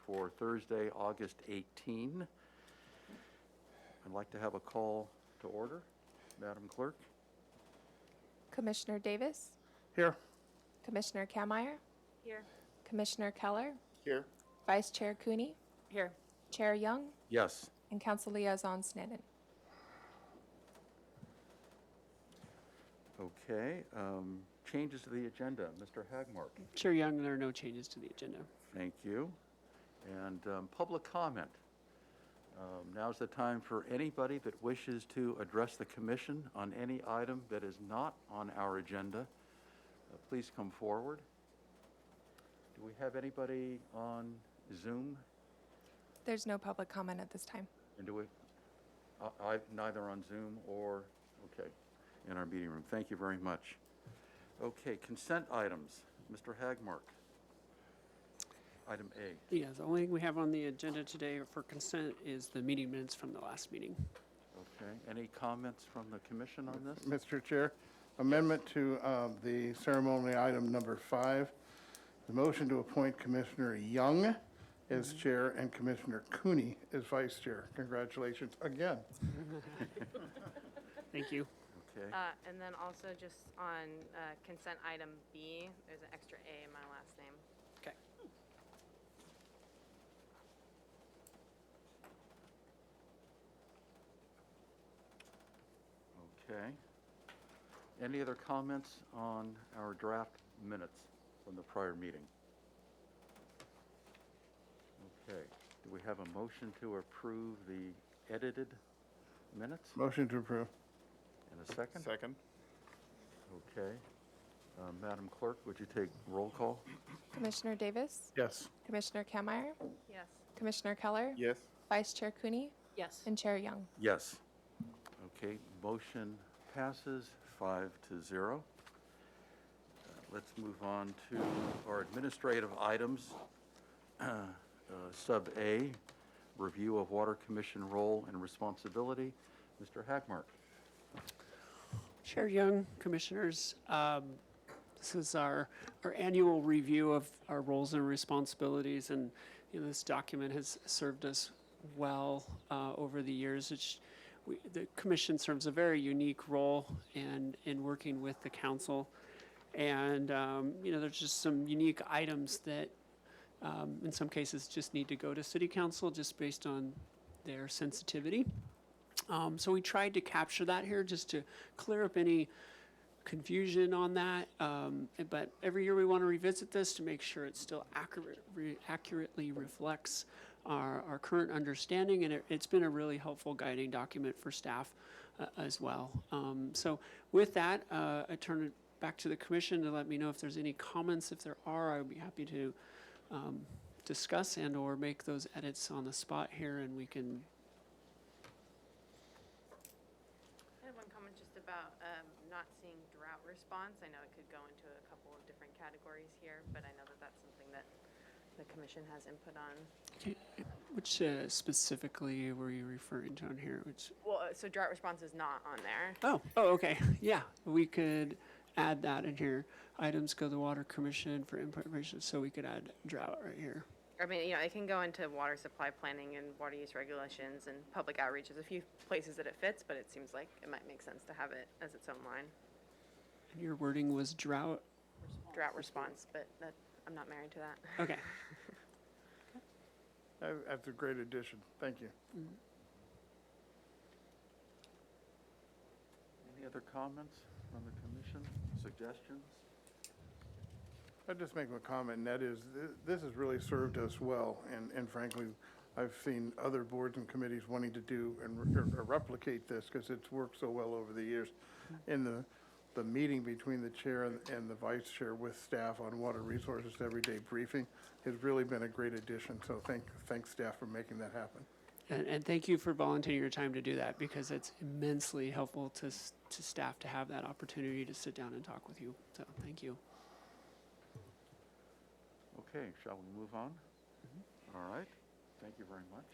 for Thursday, August 18. I'd like to have a call to order. Madam Clerk? Commissioner Davis, Here. Commissioner Kammeyer, Here. Commissioner Keller, Here. Vice Chair Cooney, Here. Chair Young, Yes. and Council Liaison Sneddon. Okay. Changes to the agenda. Mr. Hagmark? Chair Young, there are no changes to the agenda. Thank you. And public comment. Now's the time for anybody that wishes to address the commission on any item that is not on our agenda. Please come forward. Do we have anybody on Zoom? There's no public comment at this time. And do we, neither on Zoom or, okay, in our meeting room. Thank you very much. Okay, consent items. Mr. Hagmark. Item A. Yeah, the only thing we have on the agenda today for consent is the meeting minutes from the last meeting. Okay, any comments from the commission on this? Mr. Chair, amendment to the ceremony item number 5. The motion to appoint Commissioner Young as chair and Commissioner Cooney as vice chair. Congratulations again. Thank you. Okay, And then also just on consent item B, there's an extra A in my last name. Okay. okay. Any other comments on our draft minutes from the prior meeting? Okay, do we have a motion to approve the edited minutes? Motion to approve. In a second? Second. Okay. Madam Clerk, would you take roll call? Commissioner Davis, Yes. Commissioner Kammeyer, Yes. Commissioner Keller, Yes. Vice Chair Cooney, Yes. and Chair Young. Yes. Okay, motion passes 5-0. Let's move on to our administrative items. Sub A, review of Water Commission role and responsibility. Mr. Hagmark. Chair Young, Commissioners, this is our annual review of our roles and responsibilities, and this document has served us well over the years. The Commission serves a very unique role in working with the Council, and there's just some unique items that in some cases just need to go to City Council just based on their sensitivity. So we tried to capture that here just to clear up any confusion on that. But every year we want to revisit this to make sure it still accurately reflects our current understanding. And it's been a really helpful guiding document for staff as well. So with that, I turn it back to the Commission to let me know if there's any comments. If there are, I would be happy to discuss and or make those edits on the spot here, and we can. I had one comment just about not seeing drought response. I know it could go into a couple of different categories here, but I know that that's something that the commission has input on. Which specifically were you referring to on here? Which? Well, so drought response is not on there. Oh, okay. Yeah, we could add that in here. Items go to the Water Commission for input information, so we could add drought right here. I mean, it can go into water supply planning and water use regulations and public outreach. There's a few places that it fits, but it seems like it might make sense to have it as its own line. And your wording was drought? Drought response, but I'm not married to that. Okay. That's a great addition. Thank you. Any other comments from the commission, suggestions? I'd just make a comment, and that is, this has really served us well, and frankly, I've seen other boards and committees wanting to do and replicate this, because it's worked so well over the years. In the meeting between the chair and the vice chair with staff on water resources everyday briefing has really been a great addition, so thanks staff for making that happen. And thank you for volunteering your time to do that, because it's immensely helpful to staff to have that opportunity to sit down and talk with you. So thank you. Okay, shall we move on? All right, thank you very much.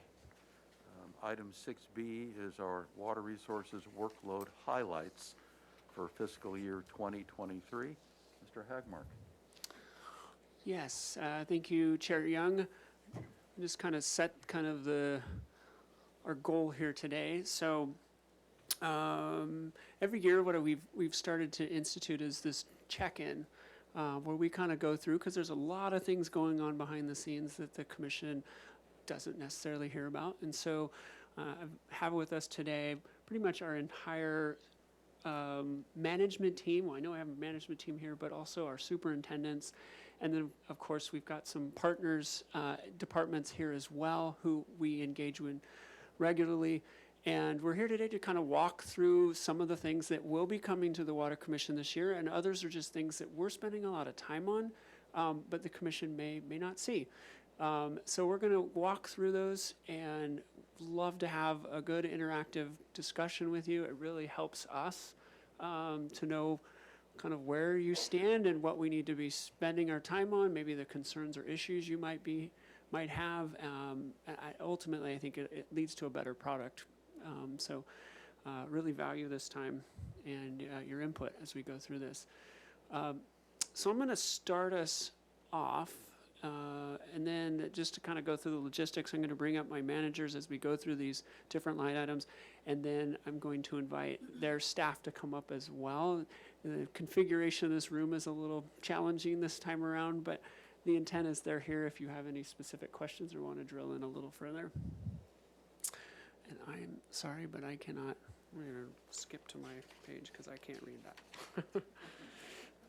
Item 6B is our water resources workload highlights for fiscal year 2023. Mr. Hagmark. Yes, thank you, Chair Young. just kind of set kind of our goal here today. So every year, what we've started to institute is this check-in, where we kind of go through, because there's a lot of things going on behind the scenes that the commission doesn't necessarily hear about. And so I have with us today pretty much our entire management team. Well, I know I have a management team here, but also our superintendents. And then, of course, we've got some partners, departments here as well, who we engage with regularly. And we're here today to kind of walk through some of the things that will be coming to the Water Commission this year, and others are just things that we're spending a lot of time on, but the commission may not see. So we're going to walk through those and love to have a good interactive discussion with you. It really helps us to know kind of where you stand and what we need to be spending our time on, maybe the concerns or issues you might have. Ultimately, I think it leads to a better product. So really value this time and your input as we go through this. So I'm going to start us off, and then just to kind of go through the logistics, I'm going to bring up my managers as we go through these different line items, and then I'm going to invite their staff to come up as well. The configuration of this room is a little challenging this time around, but the intent is they're here if you have any specific questions or want to drill in a little further. And I'm sorry, but I cannot. We're going to skip to my page because I can't read that.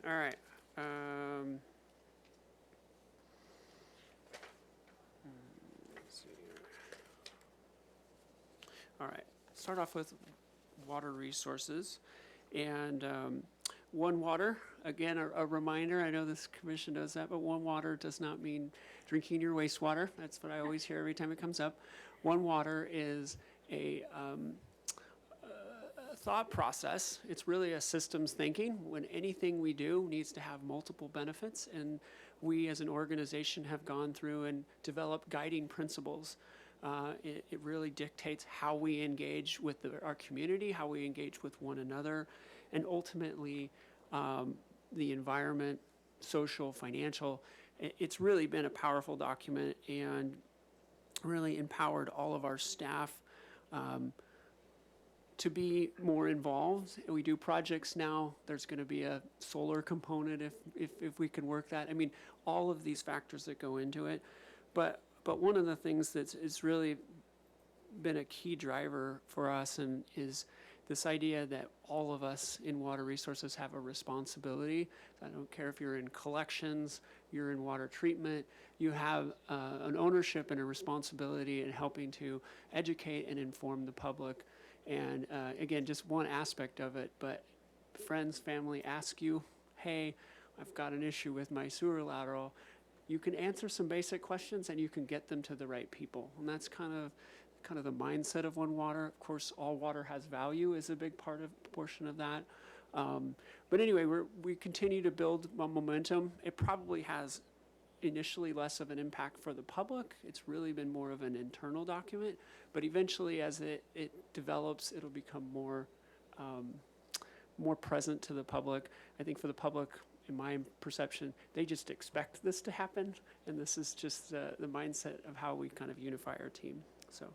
All right. Let's see here. All right. Start off with water resources. And One Water, again, a reminder, I know this commission does that, but One Water does not mean drinking your wastewater. That's what I always hear every time it comes up. One Water is a thought process. It's really a systems thinking. When anything we do needs to have multiple benefits, and we as an organization have gone through and developed guiding principles. It really dictates how we engage with our community, how we engage with one another, and ultimately the environment, social, financial. It's really been a powerful document and really empowered all of our staff to be more involved. We do projects now. There's going to be a solar component if we can work that. I mean, all of these factors that go into it. But one of the things that's really been a key driver for us and is this idea that all of us in water resources have a responsibility. I don't care if you're in collections, you're in water treatment, you have an ownership and a responsibility in helping to educate and inform the public. And again, just one aspect of it, but friends, family ask you, hey, I've got an issue with my sewer lateral. You can answer some basic questions and you can get them to the right people. And that's kind of the mindset of One Water. Of course, all water has value is a big portion of that. But anyway, we continue to build momentum. It probably has initially less of an impact for the public. It's really been more of an internal document, but eventually as it develops, it'll become more present to the public. I think for the public, in my perception, they just expect this to happen, and this is just the mindset of how we kind of unify our team. So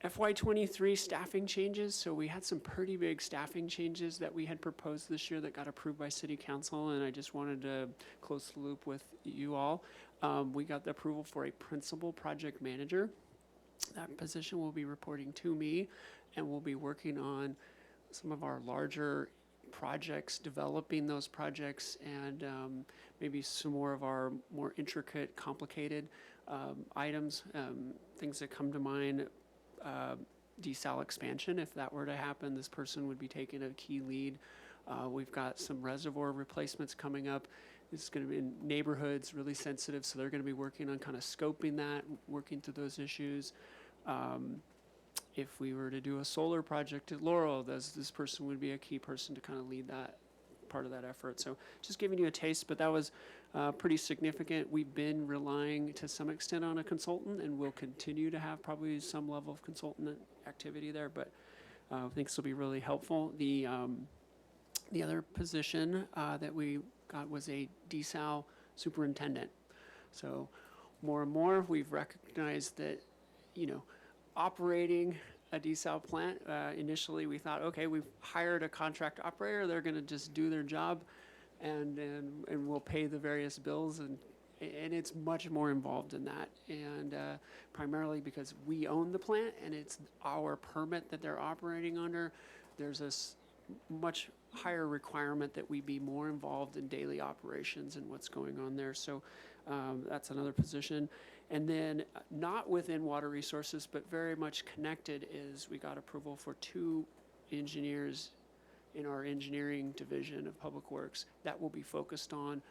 FY23 staffing changes. So we had some pretty big staffing changes that we had proposed this year that got approved by City Council, and I just wanted to close the loop with you all. We got the approval for a principal project manager. That position will be reporting to me, and we'll be working on some of our larger projects, developing those projects, and maybe some more of our more intricate, complicated items, things that come to mind. Desal expansion, if that were to happen, this person would be taking a key lead. We've got some reservoir replacements coming up. It's going to be in neighborhoods, really sensitive, so they're going to be working on kind of scoping that, working through those issues. If we were to do a solar project at Laurel, this person would be a key person to kind of lead that part of that effort. So just giving you a taste, but that was pretty significant. We've been relying to some extent on a consultant, and we'll continue to have probably some level of consultant activity there, but I think this will be really helpful. The other position that we got was a desal superintendent. So more and more, we've recognized that, operating a desal plant, initially we thought, okay, we've hired a contract operator, they're gonna just do their job and we'll pay the various bills, and it's much more involved in that. And primarily because we own the plant and it's our permit that they're operating under, there's a much higher requirement that we be more involved in daily operations and what's going on there. So that's another position. And then not within water resources, but very much connected, is we got approval for 2 engineers in our engineering division of Public Works that will be focused on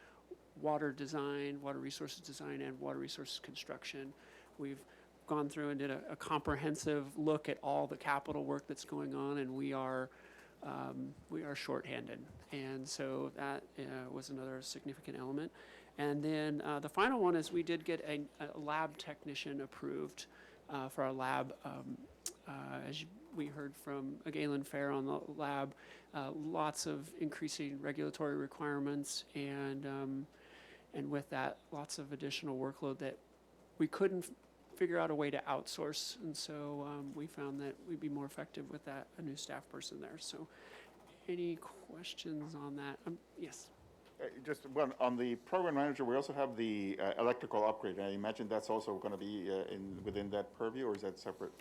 water design, water resources design, and water resources construction. We've gone through and did a comprehensive look at all the capital work that's going on, and we are shorthanded. And so that was another significant element. And then the final one is we did get a lab technician approved for our lab. We heard from Galen Fair on the lab, lots of increasing regulatory requirements, and with that, lots of additional workload that we couldn't figure out a way to outsource. And so we found that we'd be more effective with that, a new staff person there. So any questions on that? Yes. Just one, on the program manager, we also have the electrical upgrade. I imagine that's also going to be within that purview, or is that separate?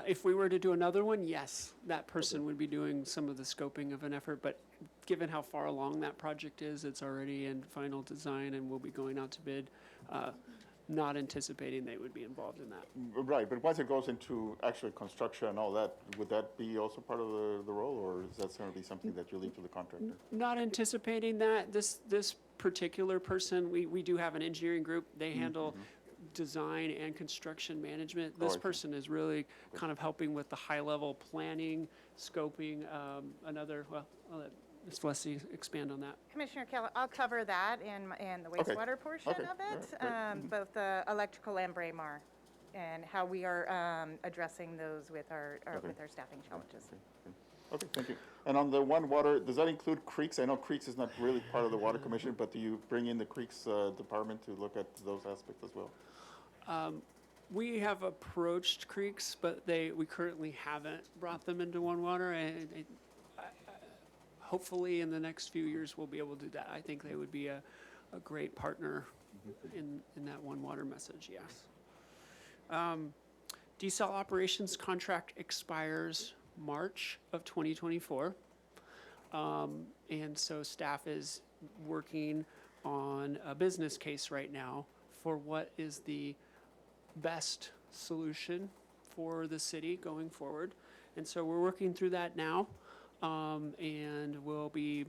If we were to do another one, yes, that person would be doing some of the scoping of an effort, but given how far along that project is, it's already in final design and will be going out to bid, not anticipating they would be involved in that. Right, but once it goes into actual construction and all that, would that be also part of the role, or is that going to be something that you leave to the contractor? Not anticipating that. This particular person, we do have an engineering group. They handle design and construction management. This I see. person is really kind of helping with the high-level planning, scoping. I'll let Ms. Flessy expand on that. Commissioner Keller, I'll cover that in the wastewater portion Okay. of All it, right, great. both the electrical and Braemar, and how we are addressing those with our staffing challenges. Okay, thank you. And on the One Water, does that include creeks? I know creeks is not really part of the Water Commission, but do you bring in the creeks department to look at those aspects as well? We have approached creeks, but we currently haven't brought them into One Water, and hopefully in the next few years we'll be able to do that. I think they would be a great partner in that One Water message, yes. Desal operations contract expires March of 2024. And so staff is working on a business case right now for what is the best solution for the city going forward. And so we're working through that now. And we'll be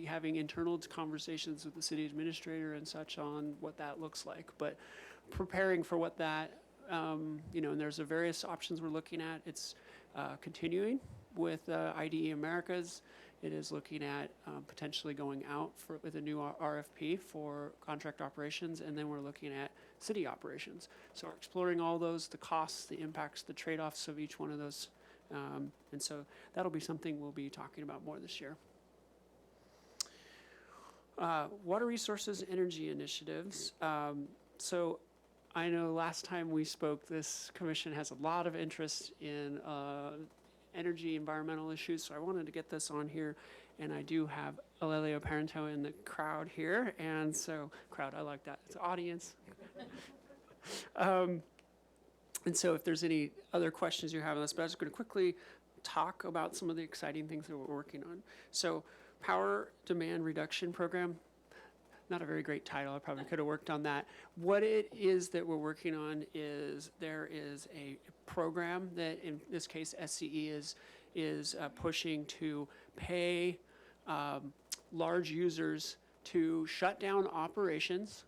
having internal conversations with the city administrator and such on what that looks like. But preparing for what that, and there's various options we're looking at. It's continuing with IDE Americas. It is looking at potentially going out with a new RFP for contract operations, and then we're looking at city operations. So we're exploring all those, the costs, the impacts, the trade-offs of each one of those. And so that'll be something we'll be talking about more this year. Water resources, energy initiatives. So I know last time we spoke, this commission has a lot of interest in energy, environmental issues. So I wanted to get this on here. And I do have Aurelio Parento in the crowd here. And so, crowd, I like that. It's audience. And so if there's any other questions you have on this, but I'm just going to quickly talk about some of the exciting things that we're working on. So power demand reduction program, not a very great title. I probably could have worked on that. What it is that we're working on is there is a program that, in this case, SCE is pushing to pay large users to shut down operations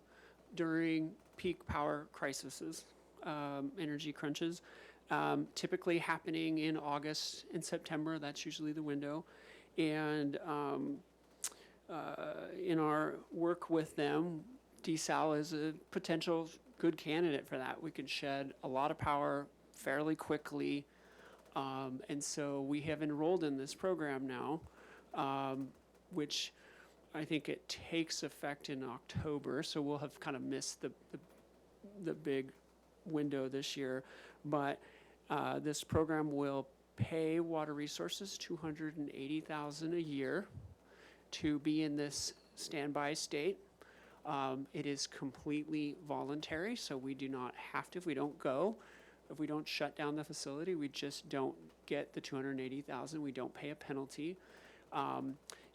during peak power crises. Energy crunches, typically happening in August and September. That's usually the window. And in our work with them, desal is a potential good candidate for that. We can shed a lot of power fairly quickly. And so we have enrolled in this program now, which I think it takes effect in October. So we'll have kind of missed the the big window this year. But this program will pay Water Resources $280,000 a year to be in this standby state. It is completely voluntary, so we do not have to. If we don't go, if we don't shut down the facility, we just don't get the $280,000. We don't pay a penalty.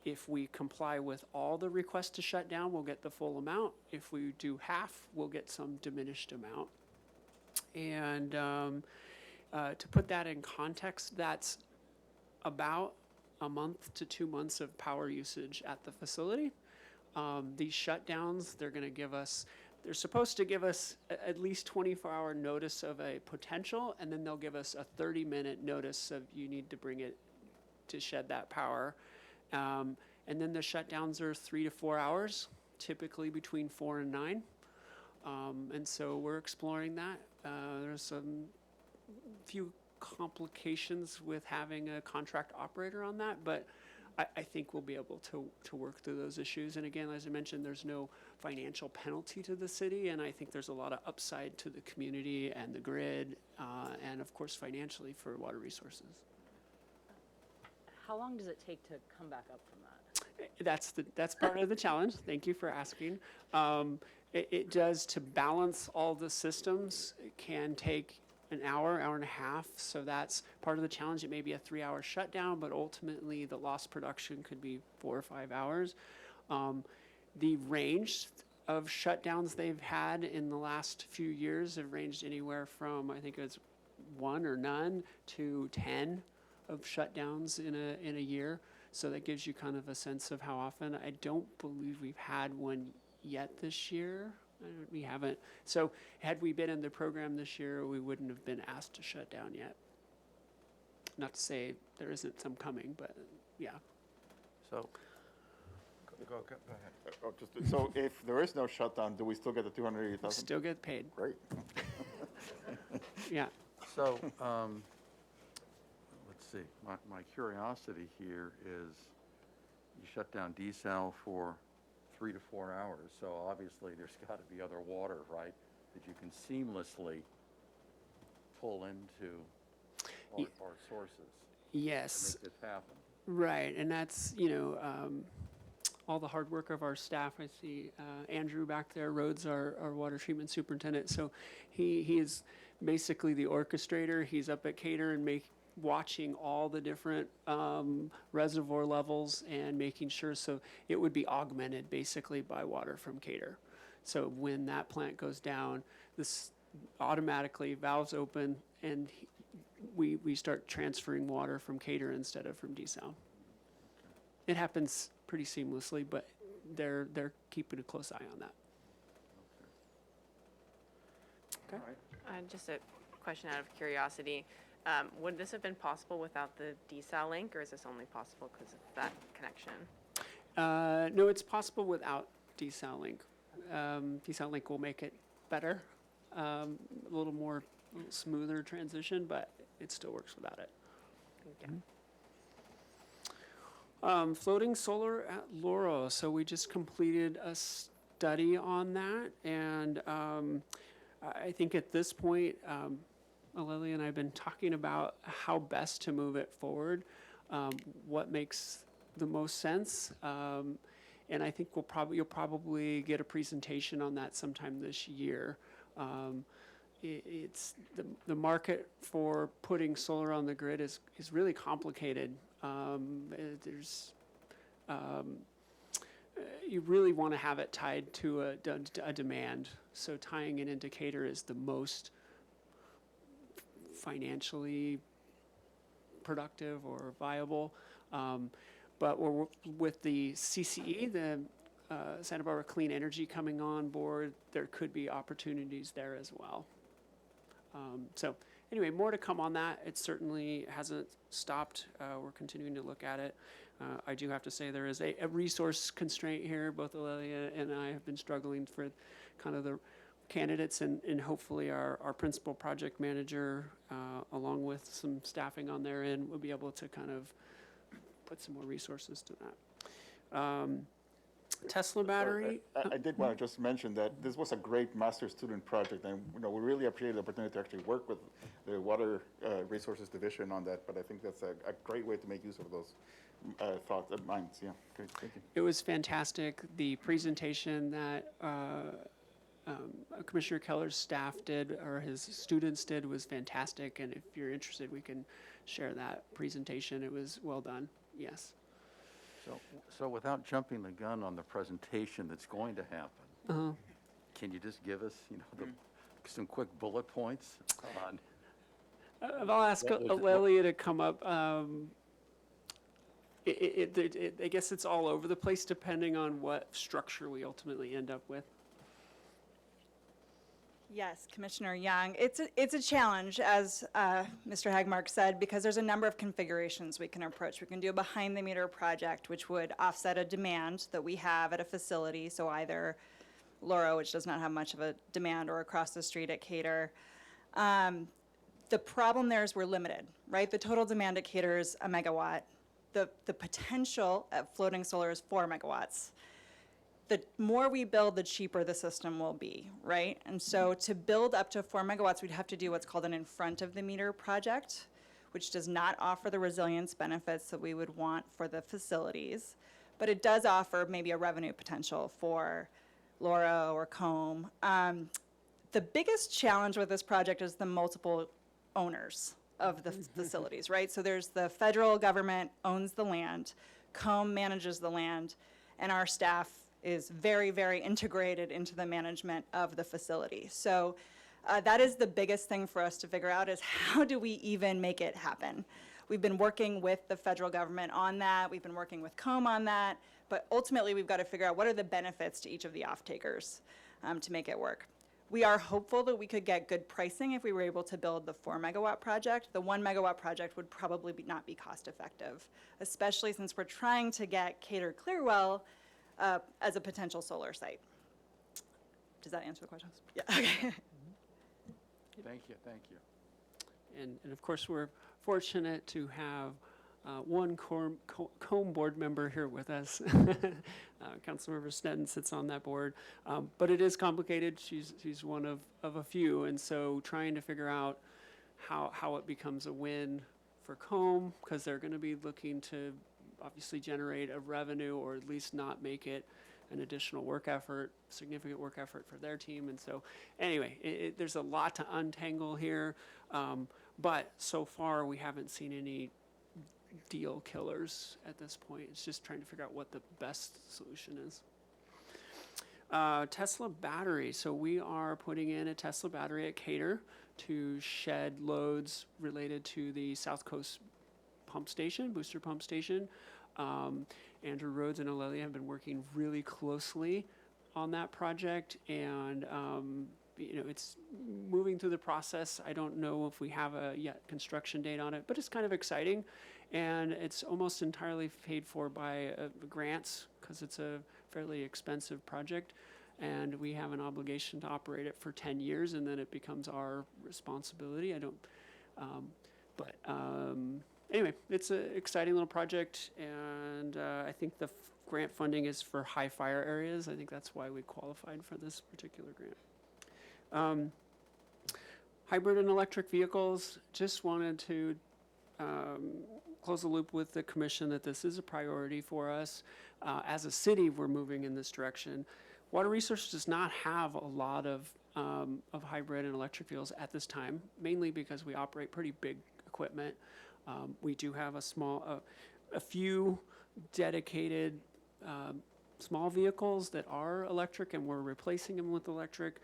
If we comply with all the requests to shut down, we'll get the full amount. If we do half, we'll get some diminished amount. And to put that in context, that's about a month to 2 months of power usage at the facility. These shutdowns, they're supposed to give us at least 24-hour notice of a potential, and then they'll give us a 30-minute notice of you need to bring it to shed that power. And then the shutdowns are 3 to 4 hours, typically between 4 and 9. And so we're exploring that. There's some few complications with having a contract operator on that, but I think we'll be able to work through those issues. And again, as I mentioned, there's no financial penalty to the city, and I think there's a lot of upside to the community and the grid, and of course financially for Water Resources. How long does it take to come back up from that? That's part of the challenge. Thank you for asking. It does, to balance all the systems, it can take an hour and a half. So that's part of the challenge. It may be a 3-hour shutdown, but ultimately the lost production could be 4 or 5 hours. The range of shutdowns they've had in the last few years have ranged anywhere from, I think it's 1 or none to 10 of shutdowns in a year. So that gives you kind of a sense of how often. I don't believe we've had one yet this year. We haven't. So had we been in the program this year, we wouldn't have been asked to shut down yet. Not to say there isn't some coming, but yeah. So, go ahead. So if there is no shutdown, do we still get the 280,000? Still get paid. Great. Yeah. So, let's see, my curiosity here is you shut down desal for 3 to 4 hours, so obviously there's got to be other water, right, that you can seamlessly pull into our sources Yes. to make this happen. Right, and that's, all the hard work of our staff. I see Andrew back there, Rhodes, our water treatment superintendent. So he is basically the orchestrator. He's up at Cater and watching all the different reservoir levels and making sure. So it would be augmented basically by water from Cater. So when that plant goes down, this automatically valves open and we start transferring water from Cater instead of from desal. It happens pretty seamlessly, but they're keeping a close eye on that. Okay. Just a question out of curiosity. Would this have been possible without the desal link, or is this only possible because of that connection? No, it's possible without desal link. Desal link will make it better, a little smoother transition, but it still works without it. Okay. Floating solar at Laurel. So we just completed a study on that, and I think at this point, Lily and I have been talking about how best to move it forward, what makes the most sense, and I think you'll probably get a presentation on that sometime this year. It's the market for putting solar on the grid is really complicated. You really want to have it tied to a demand. So tying an indicator is the most financially productive or viable. But with the CCE, the Santa Barbara Clean Energy coming on board, there could be opportunities there as well. So anyway, more to come on that. It certainly hasn't stopped. We're continuing to look at it. I do have to say there is a resource constraint here. Both Aurelia and I have been struggling for kind of the candidates, and hopefully our principal project manager, along with some staffing on their end, will be able to kind of put some more resources to that. Tesla battery. I did want to just mention that this was a great master student project, and, we really appreciate the opportunity to actually work with the Water Resources Division on that, but I think that's a great way to make use of those thoughts and minds, yeah, great, thank you. It was fantastic. The presentation that Commissioner Keller's staff did, or his students did, was fantastic. And if you're interested, we can share that presentation. It was well done, yes. So without jumping the gun on the presentation that's going to happen, can you just give us, some quick bullet points on? I'll ask What was it? Lelia to come up. I guess it's all over the place depending on what structure we ultimately end up with. Yes, Commissioner Young. It's a challenge, as Mr. Hagmark said, because there's a number of configurations we can approach. We can do a behind-the-meter project, which would offset a demand that we have at a facility, so either Laura, which does not have much of a demand, or across the street at Cater. The problem there is we're limited, right? The total demand at Cater is 1 megawatt. The potential at floating solar is 4 megawatts. The more we build, the cheaper the system will be, right? And so to build up to 4 megawatts, we'd have to do what's called an in-front-of-the-meter project, which does not offer the resilience benefits that we would want for the facilities. But it does offer maybe a revenue potential for Laura or COMB. The biggest challenge with this project is the multiple owners of the facilities, right? So there's the federal government owns the land, COMB manages the land, and our staff is very, very integrated into the management of the facility. So that is the biggest thing for us to figure out, is how do we even make it happen? We've been working with the federal government on that. We've been working with COMB on that. But ultimately, we've got to figure out what are the benefits to each of the off-takers to make it work. We are hopeful that we could get good pricing if we were able to build the 4 megawatt project. The 1 megawatt project would probably not be cost effective, especially since we're trying to get Cater Clearwell as a potential solar site. Does that answer the question? Yeah, okay. Thank you. And of course, we're fortunate to have one COMB board member here with us. Councilmember Sneddon sits on that board. But it is complicated. She's one of a few. And so trying to figure out how it becomes a win for COMB, because they're going to be looking to obviously generate a revenue, or at least not make it an additional work effort, significant work effort for their team. And so anyway, there's a lot to untangle here. But so far, we haven't seen any deal killers at this point. It's just trying to figure out what the best solution is. Tesla battery. So we are putting in a Tesla battery at Cater to shed loads related to the South Coast pump station, booster pump station. Andrew Rhodes and Aurelia have been working really closely on that project, and it's moving through the process. I don't know if we have a yet construction date on it, but it's kind of exciting, and it's almost entirely paid for by grants, because it's a fairly expensive project, and we have an obligation to operate it for 10 years, and then it becomes our responsibility. Anyway, it's an exciting little project, and I think the grant funding is for high fire areas. I think that's why we qualified for this particular grant. Hybrid and electric vehicles, just wanted to close the loop with the commission that this is a priority for us. As a city, we're moving in this direction. Water Resources does not have a lot of hybrid and electric vehicles at this time, mainly because we operate pretty big equipment. We do have a few dedicated small vehicles that are electric, and we're replacing them with electric.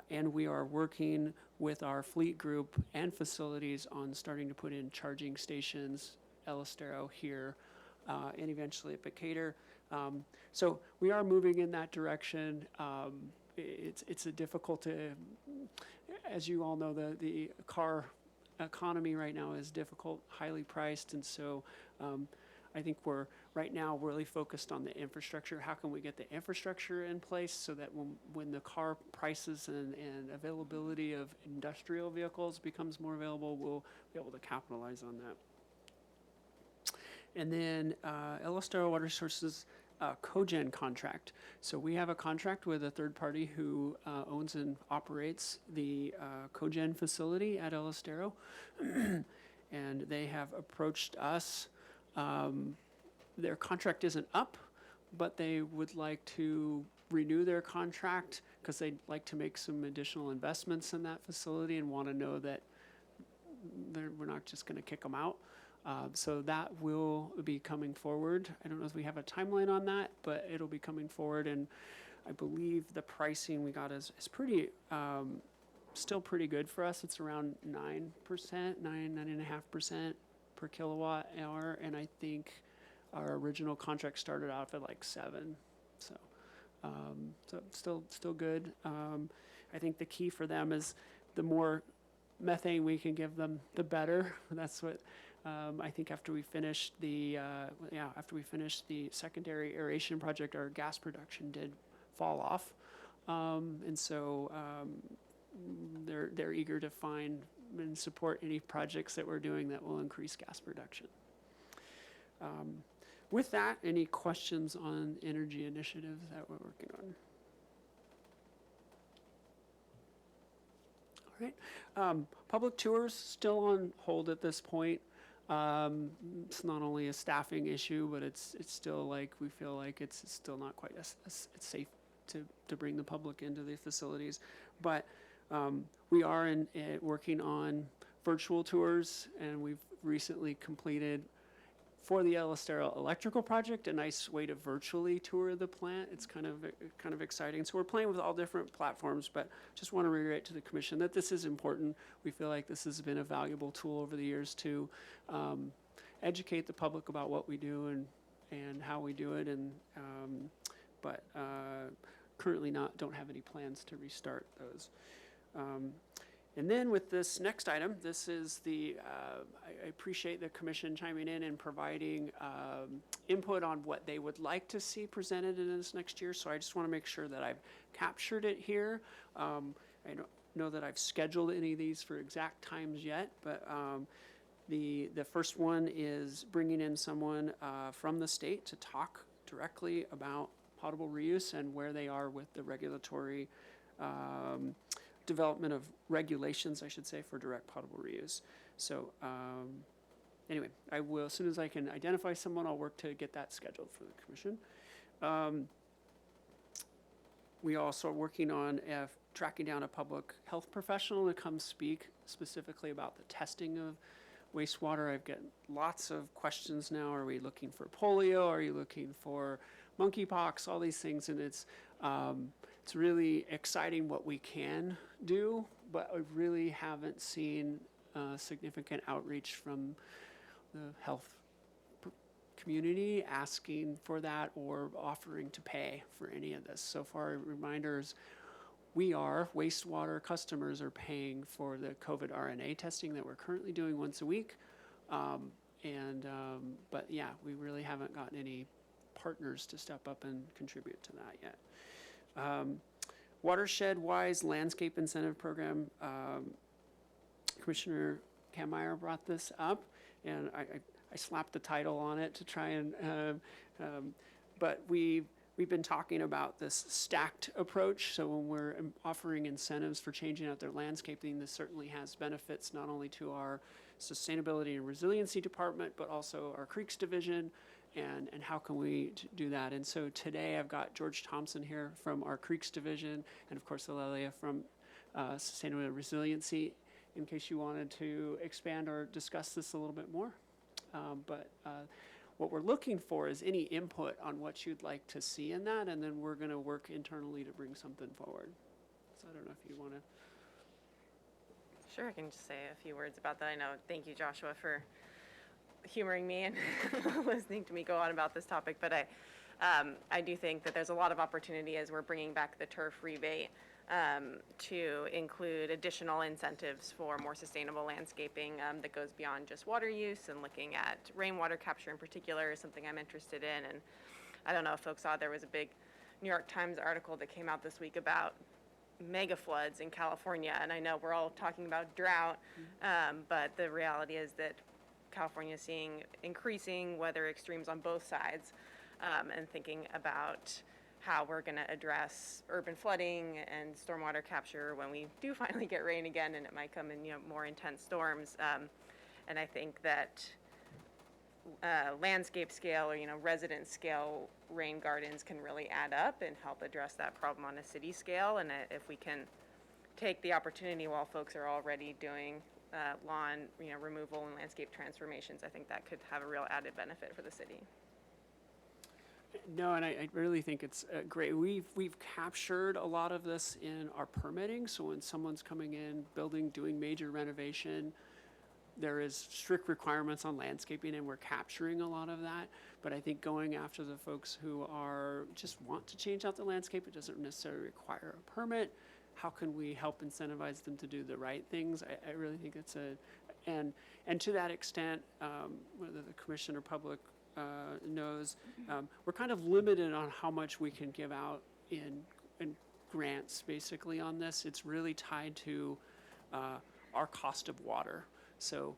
And we are working with our fleet group and facilities on starting to put in charging stations, El Estero here, and eventually at Cater. So we are moving in that direction. It's a difficult as you all know, the car economy right now is difficult, highly priced, and so I think we're right now really focused on the infrastructure. How can we get the infrastructure in place so that when the car prices and availability of industrial vehicles becomes more available, we'll be able to capitalize on that. And then El Estero Water Resources cogen contract. So we have a contract with a third party who owns and operates the cogen facility at El Estero. And they have approached us. Their contract isn't up, but they would like to renew their contract because they'd like to make some additional investments in that facility and want to know that we're not just going to kick them out. So that will be coming forward. I don't know if we have a timeline on that, but it'll be coming forward. And I believe the pricing we got is pretty, still pretty good for us. It's around 9%, 9.5% per kilowatt hour. And I think our original contract started off at like 7. So still good. I think the key for them is the more methane we can give them, the better. That's what I think. After we finish the secondary aeration project, our gas production did fall off, and so they're eager to find and support any projects that we're doing that will increase gas production. With that, any questions on energy initiatives that we're working on? All right. Public tours still on hold at this point. It's not only a staffing issue, but it's still like we feel like it's still not quite as safe to bring the public into the facilities. But we are working on virtual tours, and we've recently completed for the El Estero electrical project a nice way to virtually tour the plant. It's kind of exciting. So we're playing with all different platforms, but just want to reiterate to the commission that this is important. We feel like this has been a valuable tool over the years to educate the public about what we do and how we do it. And but currently don't have any plans to restart those. And then with this next item, this is I appreciate the commission chiming in and providing input on what they would like to see presented in this next year. So I just want to make sure that I've captured it here. I don't know that I've scheduled any of these for exact times yet, but the first one is bringing in someone from the state to talk directly about potable reuse and where they are with the regulatory development of regulations, I should say, for direct potable reuse. So anyway, I will, as soon as I can identify someone, I'll work to get that scheduled for the commission. We also are working on tracking down a public health professional to come speak specifically about the testing of wastewater. I've got lots of questions now. Are we looking for polio? Are you looking for monkeypox? All these things, and it's really exciting what we can do, but I really haven't seen significant outreach from the health community asking for that or offering to pay for any of this. So far, reminders, wastewater customers are paying for the COVID RNA testing that we're currently doing once a week. But yeah, we really haven't gotten any partners to step up and contribute to that yet. Watershed-wise landscape incentive program, Commissioner Kammeier brought this up, and I slapped the title on it to try and, but we've been talking about this stacked approach. So when we're offering incentives for changing out their landscaping, this certainly has benefits not only to our sustainability and resiliency department, but also our creeks division. And how can we do that? And so today I've got George Thompson here from our Creeks Division, and of course Alelia from Sustainability and Resiliency, in case you wanted to expand or discuss this a little bit more. But what we're looking for is any input on what you'd like to see in that, and then we're going to work internally to bring something forward. So I don't know if you want to. Sure, I can just say a few words about that. I know, thank you, Joshua, for humoring me and listening to me go on about this topic, but I do think that there's a lot of opportunity as we're bringing back the turf rebate to include additional incentives for more sustainable landscaping that goes beyond just water use, and looking at rainwater capture in particular is something I'm interested in. And I don't know if folks saw, there was a big New York Times article that came out this week about mega floods in California, and I know we're all talking about drought, but the reality is that California is seeing increasing weather extremes on both sides and thinking about how we're going to address urban flooding and stormwater capture when we do finally get rain again, and it might come in, more intense storms. And I think that landscape scale or, resident scale rain gardens can really add up and help address that problem on a city scale. And if we can take the opportunity while folks are already doing lawn, removal and landscape transformations, I think that could have a real added benefit for the city. No, and I really think it's great. We've captured a lot of this in our permitting. So when someone's coming in, building, doing major renovation, there is strict requirements on landscaping, and we're capturing a lot of that. But I think going after the folks who are just want to change out the landscape, it doesn't necessarily require a permit. How can we help incentivize them to do the right things? I really think it's and to that extent, whether the commission or public knows, we're kind of limited on how much we can give out in grants basically on this. It's really tied to our cost of water. So,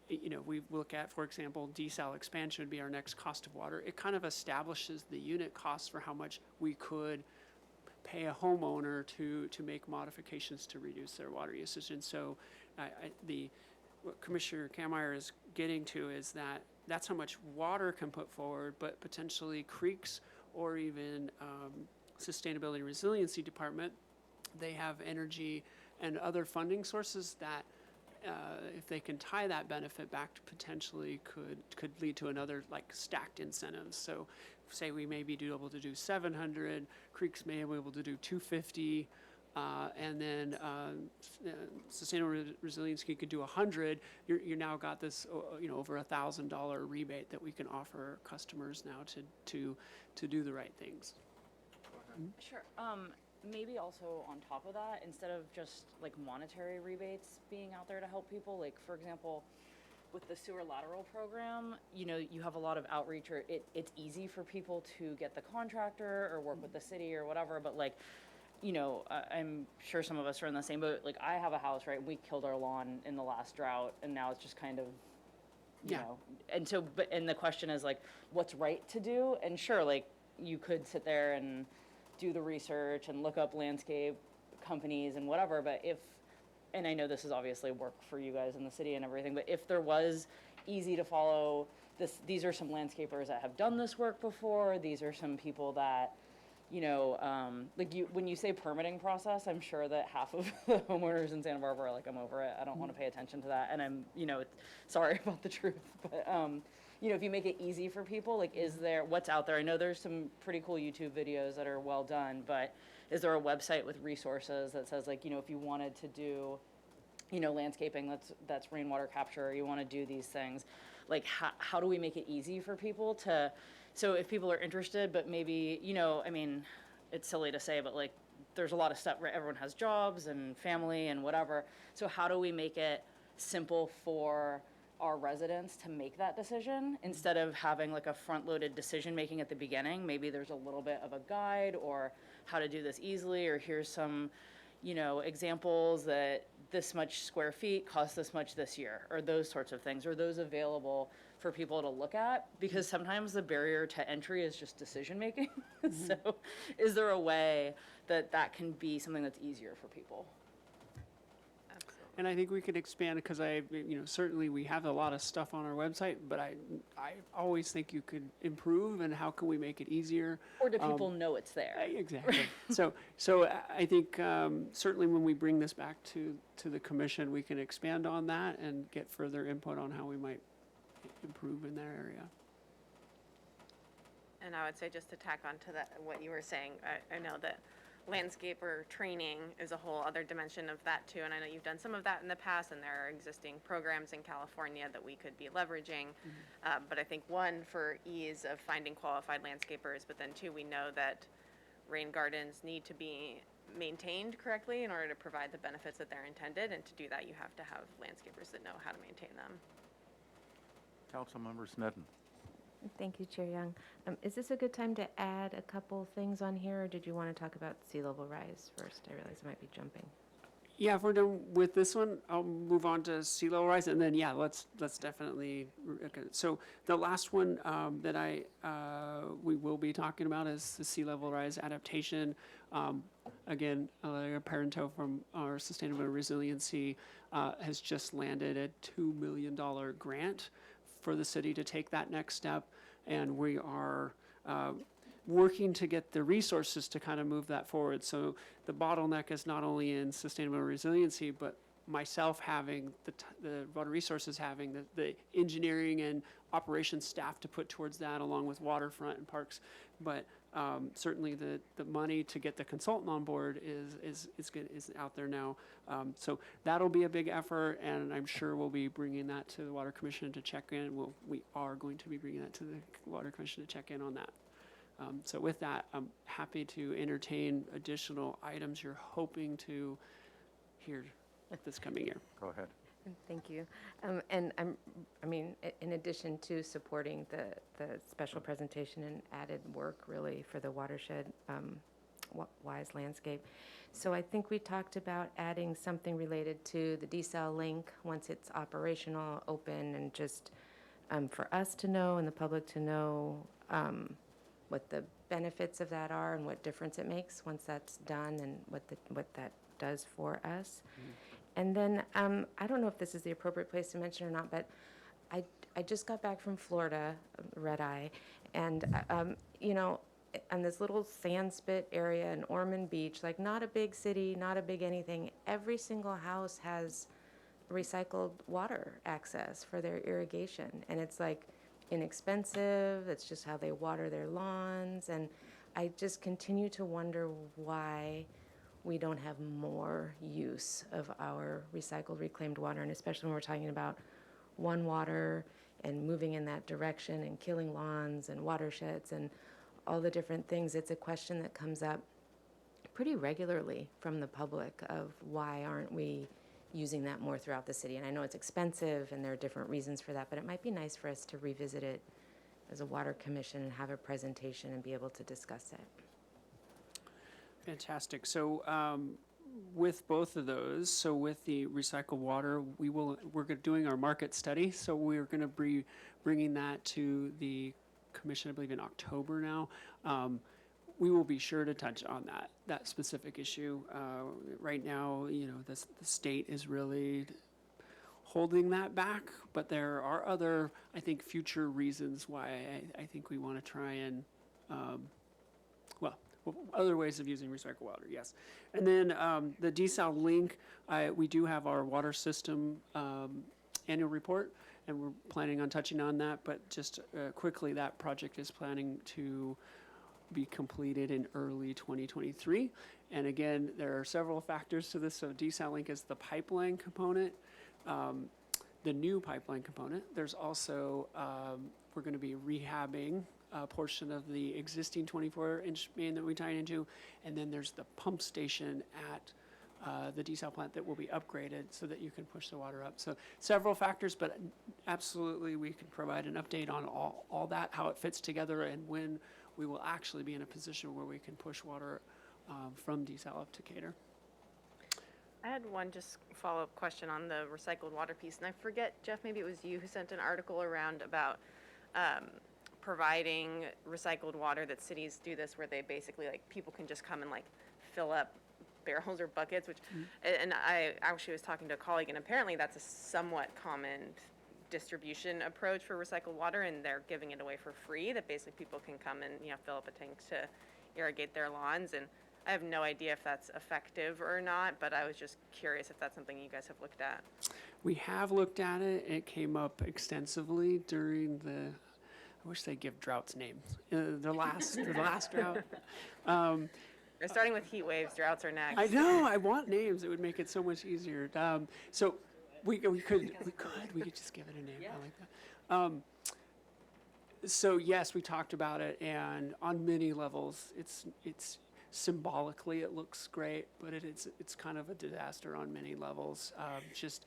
we look at, for example, desal expansion would be our next cost of water. It kind of establishes the unit cost for how much we could pay a homeowner to make modifications to reduce their water usage. And so what Commissioner Kammeier is getting to is that that's how much water can put forward, but potentially creeks or even Sustainability and Resiliency Department, they have energy and other funding sources that if they can tie that benefit back to potentially could lead to another like stacked incentives. So say we may be able to do 700, creeks may be able to do 250, and then Sustainable Resiliency could do 100. You now got this, over $1,000 rebate that we can offer customers now to do the right things. Sure. Maybe also on top of that, instead of just like monetary rebates being out there to help people, like for example, with the sewer lateral program, you have a lot of outreach, or it's easy for people to get the contractor or work with the city or whatever, but like, I'm sure some of us are in the same boat. Like I have a house, right? We killed our lawn in the last drought, and now it's just kind of, you know. And so, and the question is like, what's right to do? And sure, like you could sit there and do the research and look up landscape companies and whatever, but and I know this is obviously work for you guys in the city and everything, but if there was easy to follow, these are some landscapers that have done this work before, these are some people that, when you say permitting process, I'm sure that half of the homeowners in Santa Barbara are like, I'm over it, I don't want to pay attention to that, and I'm, sorry about the truth, but, if you make it easy for people, like, what's out there? I know there's some pretty cool YouTube videos that are well done, but is there a website with resources that says, like, if you wanted to do, landscaping that's rainwater capture, or you want to do these things, like, how do we make it easy for people to, so if people are interested, but maybe, it's silly to say, but like, there's a lot of stuff, right? Everyone has jobs and family and whatever. So how do we make it simple for our residents to make that decision instead of having like a front-loaded decision-making at the beginning? Maybe there's a little bit of a guide or how to do this easily, or here's some, examples that this much square feet costs this much this year, or those sorts of things. Are those available for people to look at? Because sometimes the barrier to entry is just decision-making. So is there a way that can be something that's easier for people? And I think we could expand, because certainly we have a lot of stuff on our website, but I always think you could improve, and how can we make it easier? Or do people know it's there? Exactly. So I think certainly when we bring this back to the commission, we can expand on that and get further input on how we might improve in that area. And I would say, just to tack on to that, what you were saying, I know that landscaper training is a whole other dimension of that too, and I know you've done some of that in the past, and there are existing programs in California that we could be leveraging. But I think one, for ease of finding qualified landscapers, but then two, we know that rain gardens need to be maintained correctly in order to provide the benefits that they're intended, and to do that you have to have landscapers that know how to maintain them. Councilmember Sneddon. Thank you, Chair Young. Is this a good time to add a couple things on here, or did you want to talk about sea level rise first? I realize I might be jumping. Yeah, if we're done with this one, I'll move on to sea level rise, and then, yeah, let's definitely, okay. So the last one that we will be talking about is the sea level rise adaptation. Again, Parento from our Sustainable Resiliency has just landed a $2 million grant for the city to take that next step, and we are working to get the resources to kind of move that forward. So the bottleneck is not only in sustainable resiliency, but myself having the water resources, having the engineering and operations staff to put towards that, along with waterfront and parks. But certainly the money to get the consultant on board is out there now. So that'll be a big effort, and I'm sure we'll be bringing that to the Water Commission to check in. We are going to be bringing that to the Water Commission to check in on that. So with that, I'm happy to entertain additional items you're hoping to hear this coming year. Go ahead. Thank you. And in addition to supporting the special presentation and added work really for the watershed wise landscape. So I think we talked about adding something related to the desal link once it's operational, open, and just for us to know and the public to know what the benefits of that are and what difference it makes once that's done, and what that does for us. And then I don't know if this is the appropriate place to mention or not, but I just got back from Florida, red eye, and on this little sand spit area in Ormond Beach, like not a big city, not a big anything, every single house has recycled water access for their irrigation, and it's like inexpensive. It's just how they water their lawns, and I just continue to wonder why we don't have more use of our recycled, reclaimed water, and especially when we're talking about One Water and moving in that direction and killing lawns and watersheds and all the different things. It's a question that comes up pretty regularly from the public of why aren't we using that more throughout the city. And I know it's expensive and there are different reasons for that, but it might be nice for us to revisit it as a water commission and have a presentation and be able to discuss it. Fantastic. So with both of those, so with the recycled water, we're doing our market study. So we're going to be bringing that to the commission, I believe, in October now. We will be sure to touch on that specific issue. Right now, the state is really holding that back, but there are other, I think, future reasons why I think we want to try and, other ways of using recycled water, yes. And then the desal link, we do have our water system annual report, and we're planning on touching on that, but just quickly, that project is planning to be completed in early 2023. And again, there are several factors to this. So desal link is the pipeline component, the new pipeline component. There's also, we're going to be rehabbing a portion of the existing 24-inch main that we tie into, and then there's the pump station at the desal plant that will be upgraded so that you can push the water up. So several factors, but absolutely we can provide an update on all that, how it fits together, and when we will actually be in a position where we can push water from desal up to Cater. I had one just follow-up question on the recycled water piece, and I forget, Jeff, maybe it was you who sent an article around about providing recycled water, that cities do this where they basically, like, people can just come and like fill up barrels or buckets, which, and I actually was talking to a colleague, and apparently that's a somewhat common distribution approach for recycled water, and they're giving it away for free, that basically people can come and fill up a tank to irrigate their lawns. And I have no idea if that's effective or not, but I was just curious if that's something you guys have looked at. We have looked at it. It came up extensively during the, I wish they'd give droughts names, the last drought. They're starting with heat waves, droughts are next. I know, I want names. It would make it so much easier. So we could just give it a name. I like that. So yes, we talked about it, and on many levels, it's symbolically it looks great, but it's kind of a disaster on many levels. Just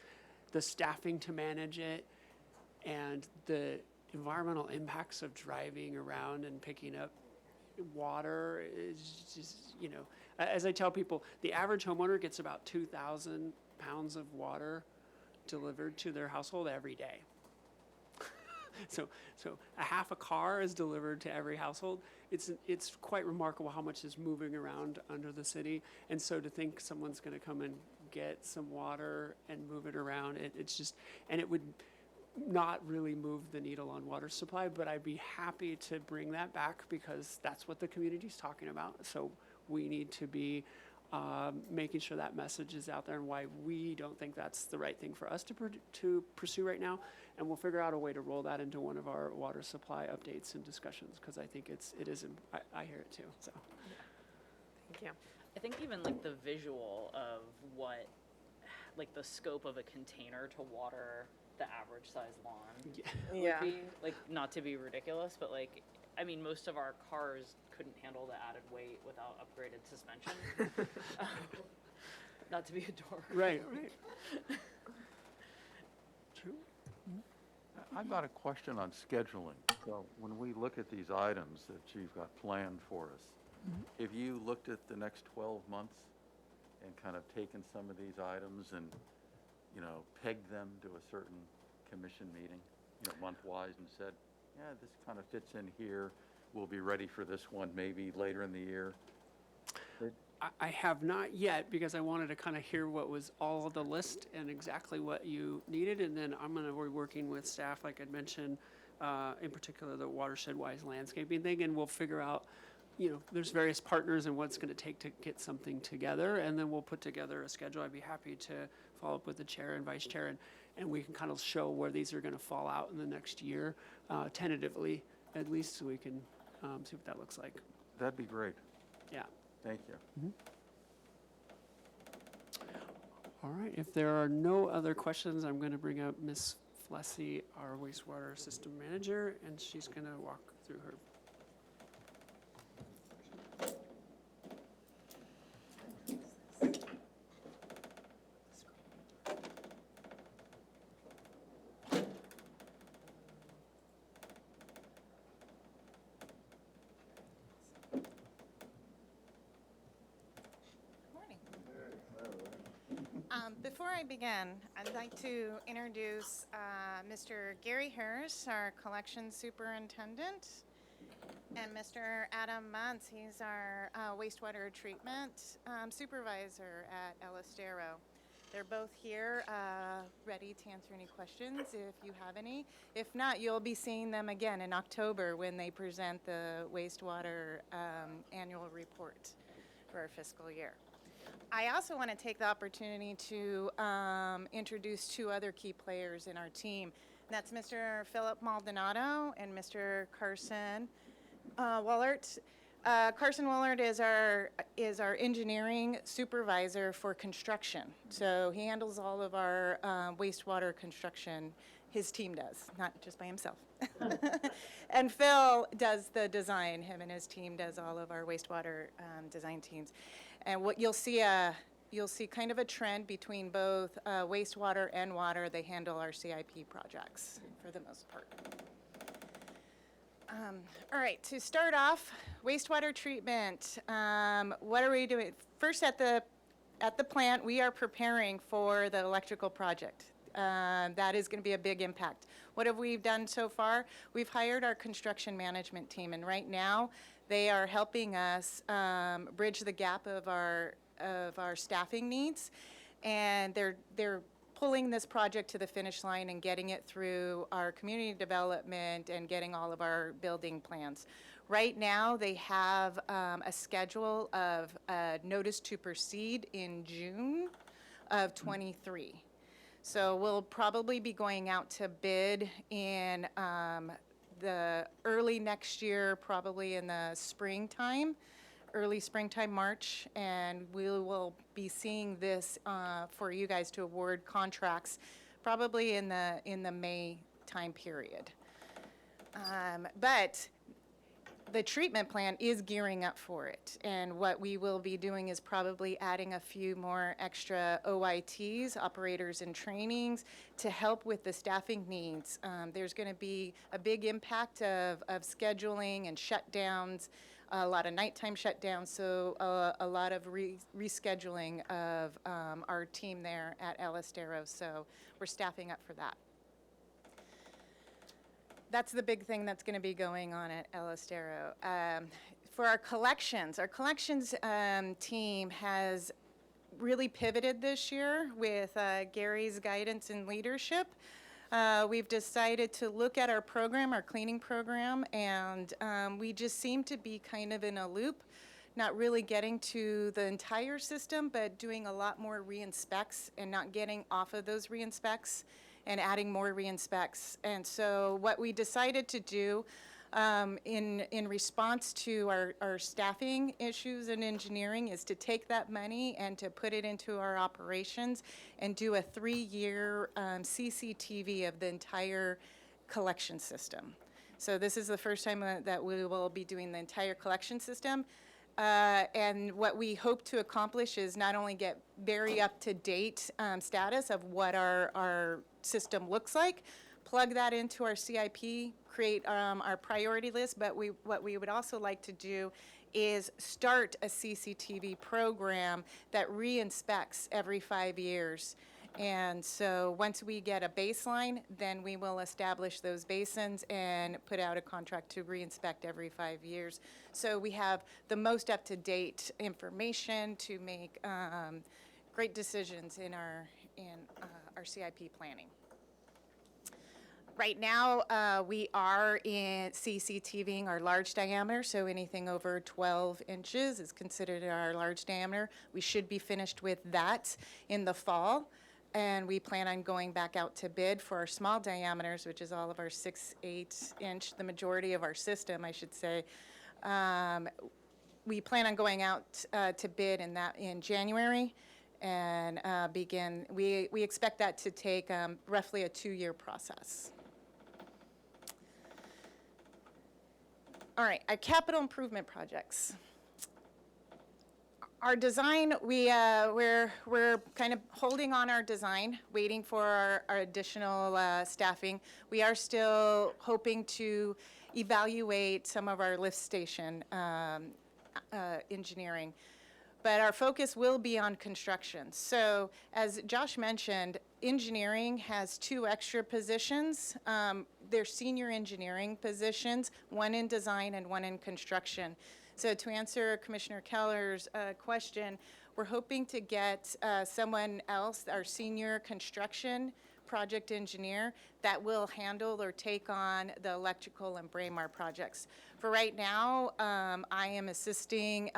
the staffing to manage it, and the environmental impacts of driving around and picking up water is just, as I tell people, the average homeowner gets about 2,000 pounds of water delivered to their household every day. So a half a car is delivered to every household. It's quite remarkable how much is moving around under the city. And so to think someone's going to come and get some water and move it around, it's just, and it would not really move the needle on water supply, but I'd be happy to bring that back because that's what the community's talking about. So we need to be making sure that message is out there and why we don't think that's the right thing for us to pursue right now. And we'll figure out a way to roll that into one of our water supply updates and discussions because I think I hear it too. So Thank you. I think even like the visual of what, like the scope of a container to water the average size lawn Yeah. would be, like, not to be ridiculous, but like, I mean, most of our cars couldn't handle the added weight without upgraded suspension. Not to be a dork. right. True. I've got a question on scheduling. So when we look at these items that you've got planned for us, have you looked at the next 12 months and kind of taken some of these items and, pegged them to a certain commission meeting, month-wise and said, yeah, this kind of fits in here. We'll be ready for this one maybe later in the year? I have not yet because I wanted to kind of hear what was all of the list and exactly what you needed. And then I'm going to be working with staff, like I'd mentioned, in particular the watershed-wise landscaping thing, and we'll figure out, there's various partners and what's going to take to get something together. And then we'll put together a schedule. I'd be happy to follow up with the chair and vice chair, and we can kind of show where these are going to fall out in the next year, tentatively, at least, so we can see what that looks like. That'd be great. Yeah. Thank you. All right, if there are no other questions, I'm going to bring up Ms. Flessy, our wastewater system manager, and she's going to walk through her. Before I begin, I'd like to introduce Mr. Gary Harris, our collections superintendent, and Mr. Adam Muntz. He's our wastewater treatment supervisor at El Estero. They're both here, ready to answer any questions if you have any. If not, you'll be seeing them again in October when they present the wastewater annual report for our fiscal year. I also want to take the opportunity to introduce two other key players in our team. And that's Mr. Philip Maldonado and Mr. Carson Wallert. Carson Wallert is our engineering supervisor for construction. So he handles all of our wastewater construction. His team does, not just by himself. And Phil does the design. Him and his team does all of our wastewater design teams. And what you'll see kind of a trend between both wastewater and water. They handle our CIP projects for the most part. All right, to start off, wastewater treatment. What are we doing? First, at the plant, we are preparing for the electrical project. That is going to be a big impact. What have we done so far? We've hired our construction management team, and right now they are helping us bridge the gap of our staffing needs, and they're pulling this project to the finish line and getting it through our community development and getting all of our building plans. Right now, they have a schedule of notice to proceed in June of '23. So we'll probably be going out to bid in the early next year, probably in the springtime, early springtime, March, and we will be seeing this for you guys to award contracts probably in the May time period. But the treatment plant is gearing up for it, and what we will be doing is probably adding a few more extra OITs, operators in trainings, to help with the staffing needs. There's going to be a big impact of scheduling and shutdowns a lot of nighttime shutdowns, so a lot of rescheduling of our team there at El Estero, so we're staffing up for that. That's the big thing that's going to be going on at El Estero. For our collections team has really pivoted this year with Gary's guidance and leadership. We've decided to look at our program, our cleaning program, and we just seem to be kind of in a loop, not really getting to the entire system, but doing a lot more re-inspects and not getting off of those re-inspects and adding more re-inspects. And so what we decided to do in response to our staffing issues in engineering is to take that money and to put it into our operations and do a 3-year CCTV of the entire collection system. So this is the first time that we will be doing the entire collection system. And what we hope to accomplish is not only get very up-to-date status of what our system looks like, plug that into our CIP, create our priority list, but what we would also like to do is start a CCTV program that re-inspects every 5 years. And so once we get a baseline, then we will establish those basins and put out a contract to re-inspect every 5 years. So we have the most up-to-date information to make great decisions in our CIP planning. Right now, we are in CCTVing our large diameter, so anything over 12 inches is considered our large diameter. We should be finished with that in the fall. And we plan on going back out to bid for our small diameters, which is all of our 6-8 inch, the majority of our system, I should say. We plan on going out to bid in January and begin. We expect that to take roughly a 2-year process. All right, our capital improvement projects. Our design, we're kind of holding on our design, waiting for our additional staffing. We are still hoping to evaluate some of our lift station engineering, but our focus will be on construction. So as Josh mentioned, engineering has 2 extra positions. They're senior engineering positions, one in design and one in construction. So to answer Commissioner Keller's question, we're hoping to get someone else, our senior construction project engineer, that will handle or take on the electrical and Braemar projects. For right now, I am assisting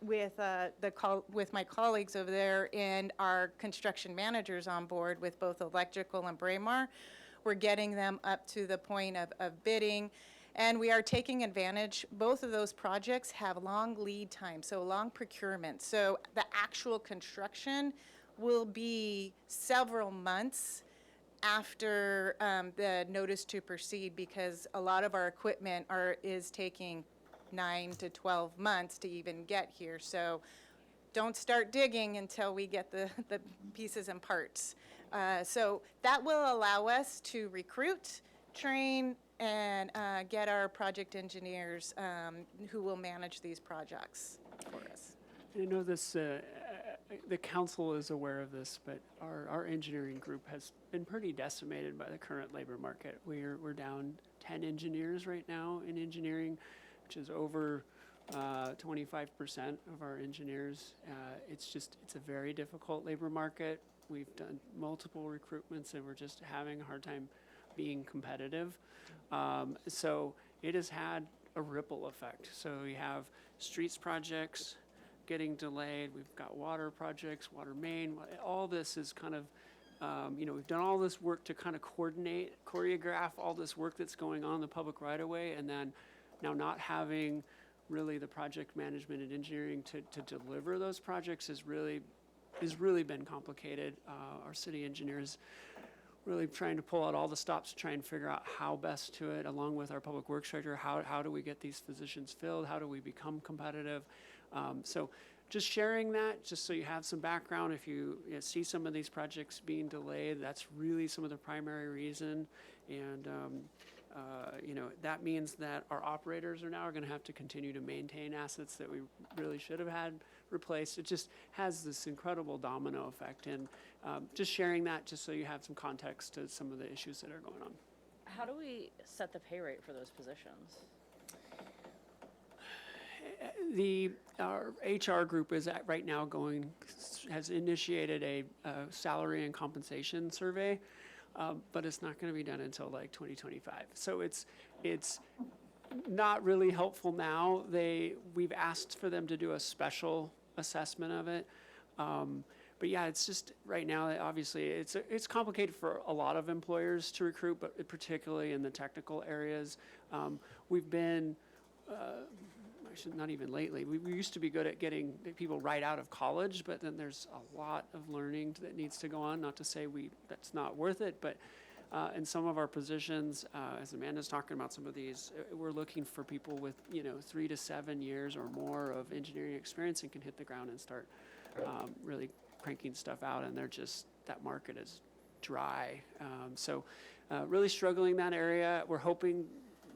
with my colleagues over there and our construction managers on board with both electrical and Braemar. We're getting them up to the point of bidding. And we are taking advantage, both of those projects have long lead time, so long procurement. So the actual construction will be several months after the notice to proceed, because a lot of our equipment is taking 9 to 12 months to even get here. So don't start digging until we get the pieces and parts. So that will allow us to recruit, train, and get our project engineers who will manage these projects for us. I know this, the council is aware of this, but our engineering group has been pretty decimated by the current labor market. We're down 10 engineers right now in engineering, which is over 25% of our engineers. It's a very difficult labor market. We've done multiple recruitments and we're just having a hard time being competitive. So it has had a ripple effect. So we have streets projects getting delayed. We've got water projects, water main. All this is kind of, we've done all this work to kind of choreograph all this work that's going on in the public right of way, and then now not having really the project management and engineering to deliver those projects has really been complicated. Our city engineers really trying to pull out all the stops to try and figure out how best to it, along with our public works director, how do we get these positions filled? How do we become competitive? So just sharing that, just so you have some background, if you see some of these projects being delayed, that's really some of the primary reason. And That means that our operators are now going to have to continue to maintain assets that we really should have had replaced. It just has this incredible domino effect. And just sharing that just so you have some context to some of the issues that are going on. How do we set the pay rate for those positions? Our HR group is right now has initiated a salary and compensation survey, but it's not going to be done until like 2025. So it's not really helpful now. We've asked for them to do a special assessment of it. But yeah, it's just right now, obviously, it's complicated for a lot of employers to recruit, but particularly in the technical areas. We've been, actually not even lately, we used to be good at getting people right out of college, but then there's a lot of learning that needs to go on. Not to say that's not worth it, but in some of our positions, as Amanda's talking about some of these, we're looking for people with 3 to 7 years or more of engineering experience and can hit the ground and start really cranking stuff out, and that market is dry. So really struggling that area. We're hoping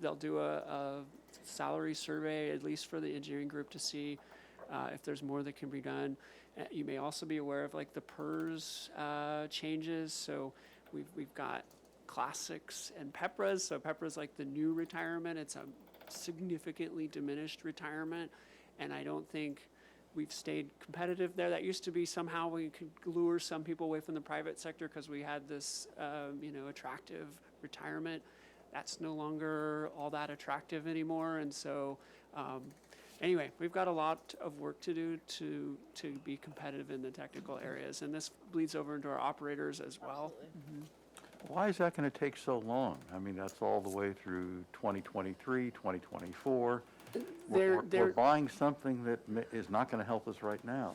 they'll do a salary survey, at least for the engineering group, to see if there's more that can be done. You may also be aware of like the PERS changes. So we've got classics and PEPRAs. So PEPRA's like the new retirement. It's a significantly diminished retirement, and I don't think we've stayed competitive there. That used to be somehow we could lure some people away from the private sector because we had this, attractive retirement. That's no longer all that attractive anymore. And so, anyway, we've got a lot of work to do to be competitive in the technical areas. And this bleeds over into our operators as well. Why is that going to take so long? I mean, that's all the way through 2023, 2024. We're buying something that is not going to help us right now.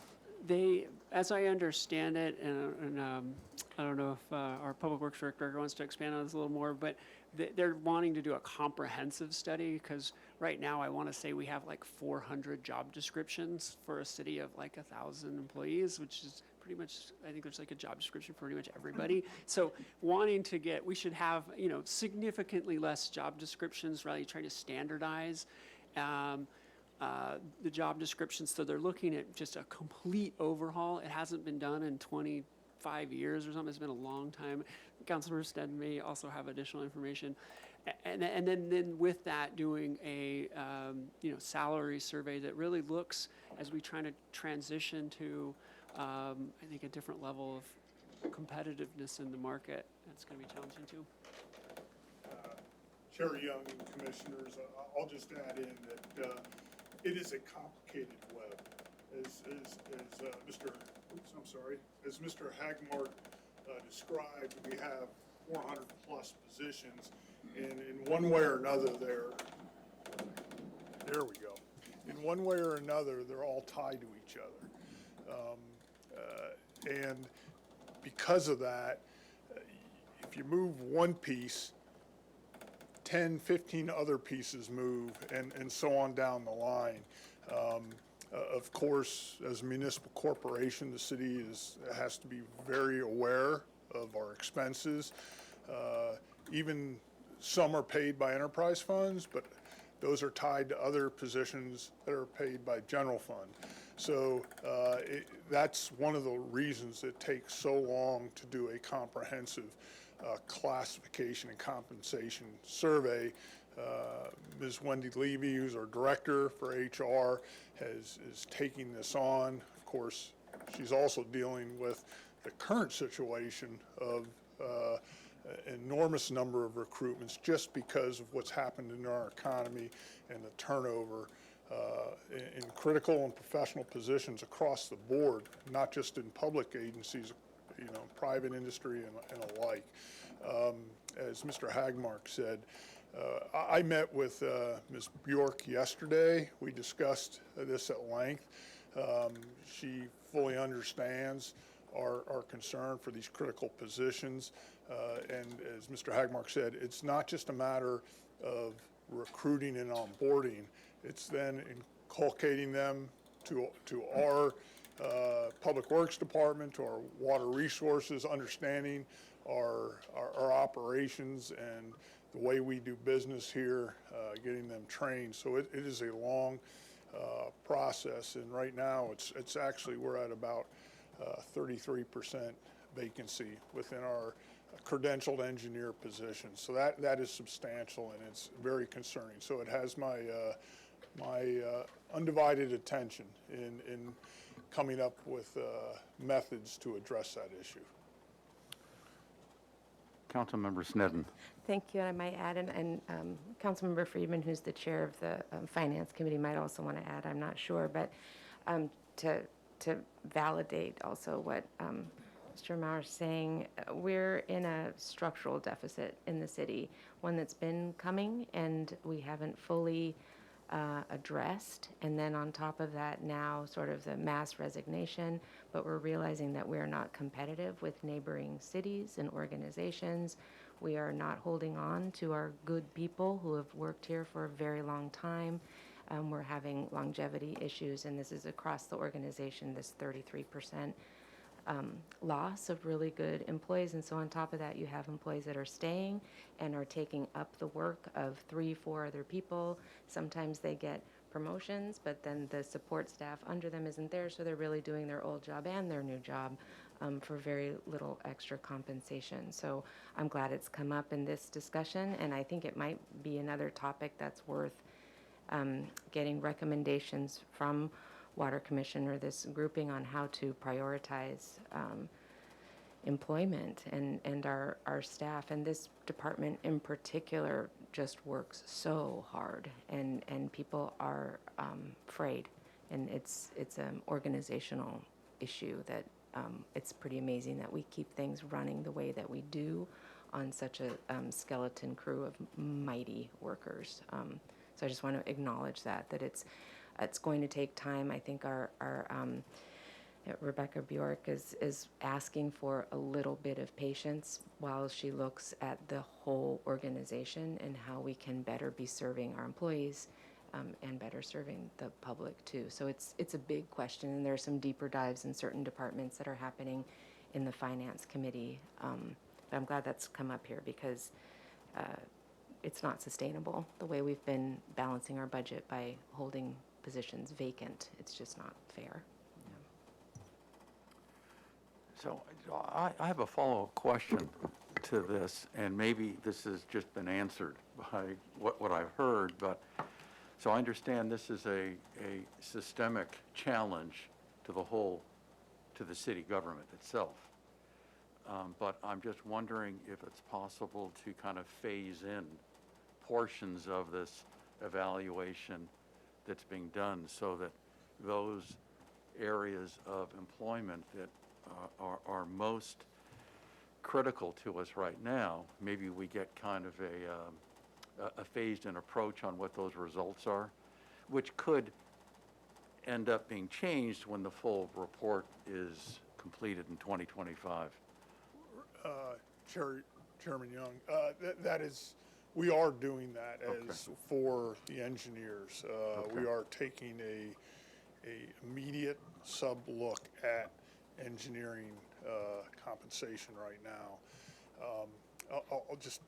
As I understand it, and I don't know if our public works director wants to expand on this a little more, but they're wanting to do a comprehensive study, because right now I want to say we have like 400 job descriptions for a city of like 1,000 employees, which is pretty much, I think there's like a job description for pretty much everybody. So we should have, significantly less job descriptions, really trying to standardize the job descriptions. So they're looking at just a complete overhaul. It hasn't been done in 25 years or something. It's been a long time. Councilor Stead may also have additional information. And then with that, doing a salary survey that really looks, as we try to transition to, I think, a different level of competitiveness in the market. That's going to be challenging too. Chair Young and Commissioners, I'll just add in that it is a complicated web. As Mr. Hagmark described, we have 400 plus positions, and in one way or another, in one way or another, they're all tied to each other. And because of that, if you move one piece, 10, 15 other pieces move, and so on down the line. Of course, as a municipal corporation, the city has to be very aware of our expenses. Even some are paid by enterprise funds, but those are tied to other positions that are paid by general fund. So that's one of the reasons it takes so long to do a comprehensive classification and compensation survey. Ms. Wendy Levy, who's our director for HR, is taking this on. Of course, she's also dealing with the current situation of an enormous number of recruitments just because of what's happened in our economy and the turnover in critical and professional positions across the board, not just in public agencies, private industry and alike. As Mr. Hagmark said, I met with Ms. Bjork yesterday. We discussed this at length. She fully understands our concern for these critical positions. And as Mr. Hagmark said, it's not just a matter of recruiting and onboarding. It's then inculcating them to our Public Works Department, to our Water Resources, understanding our operations and the way we do business here, getting them trained. So it is a long process, and right now it's actually, we're at about 33% vacancy within our credentialed engineer position. So that is substantial, and it's very concerning. So it has my undivided attention in coming up with methods to address that issue. Councilmember Sneddon. Thank you, and I might add, and Councilmember Friedman, who's the chair of the Finance Committee, might also want to add, I'm not sure, but to validate also what Mr. Maurer is saying, we're in a structural deficit in the city, one that's been coming and we haven't fully addressed. And then on top of that, now sort of the mass resignation, but we're realizing that we're not competitive with neighboring cities and organizations. We are not holding on to our good people who have worked here for a very long time. We're having longevity issues, and this is across the organization, this 33% loss of really good employees. And so on top of that, you have employees that are staying and are taking up the work of 3-4 other people. Sometimes they get promotions, but then the support staff under them isn't there, so they're really doing their old job and their new job for very little extra compensation. So I'm glad it's come up in this discussion, and I think it might be another topic that's worth getting recommendations from Water Commission or this grouping on how to prioritize employment and our staff. And this department in particular just works so hard, and people are afraid. And it's an organizational issue that it's pretty amazing that we keep things running the way that we do on such a skeleton crew of mighty workers. So I just want to acknowledge that it's going to take time. I think our Rebecca Bjork is asking for a little bit of patience while she looks at the whole organization and how we can better be serving our employees and better serving the public too. So it's a big question, and there are some deeper dives in certain departments that are happening in the Finance Committee. But I'm glad that's come up here because it's not sustainable the way we've been balancing our budget by holding positions vacant. It's just not fair. So I have a follow-up question to this, and maybe this has just been answered by what I've heard, but so I understand this is a systemic challenge to the city government itself. But I'm just wondering if it's possible to kind of phase in portions of this evaluation that's being done so that those areas of employment that are most critical to us right now, maybe we get kind of a phased-in approach on what those results are, which could end up being changed when the full report is completed in 2025. Chairman Young, that is, we are doing that as Okay. for the engineers. We are taking a immediate sub-look at engineering compensation right now. I'll just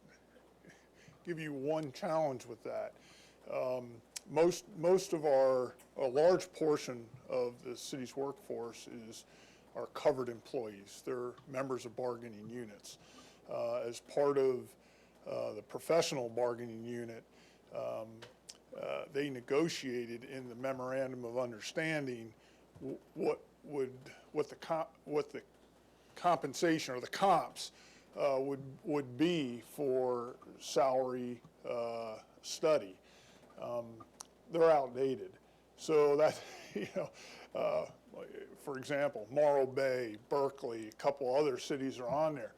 give you one challenge with that. Most of a large portion of the city's workforce are covered employees. They're members of bargaining units. As part of the professional bargaining unit, they negotiated in the memorandum of understanding what the compensation or the comps would be for salary study. They're outdated. So that, for example, Morro Bay, Berkeley, a couple other cities are on there.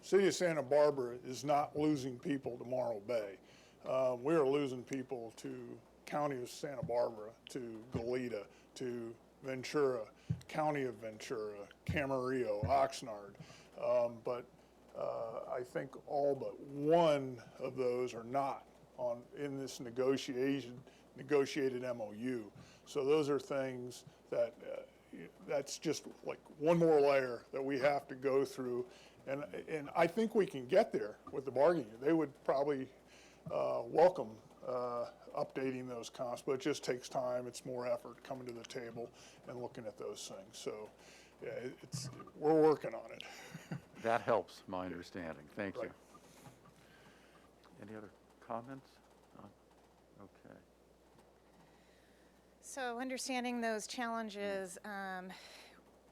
City of Santa Barbara is not losing people to Morro Bay. We are losing people to County of Santa Barbara, to Goleta, to Ventura, County of Ventura, Camarillo, Oxnard. But I think all but one of those are not in this negotiated MOU. So those are things that that's just like one more layer that we have to go through And I think we can get there with the bargaining. They would probably welcome updating those comps, but it just takes time. It's more effort coming to the table and looking at those things. So, yeah, we're working on it. That helps my understanding. Thank you. Right. Any other comments? Okay. So understanding those challenges,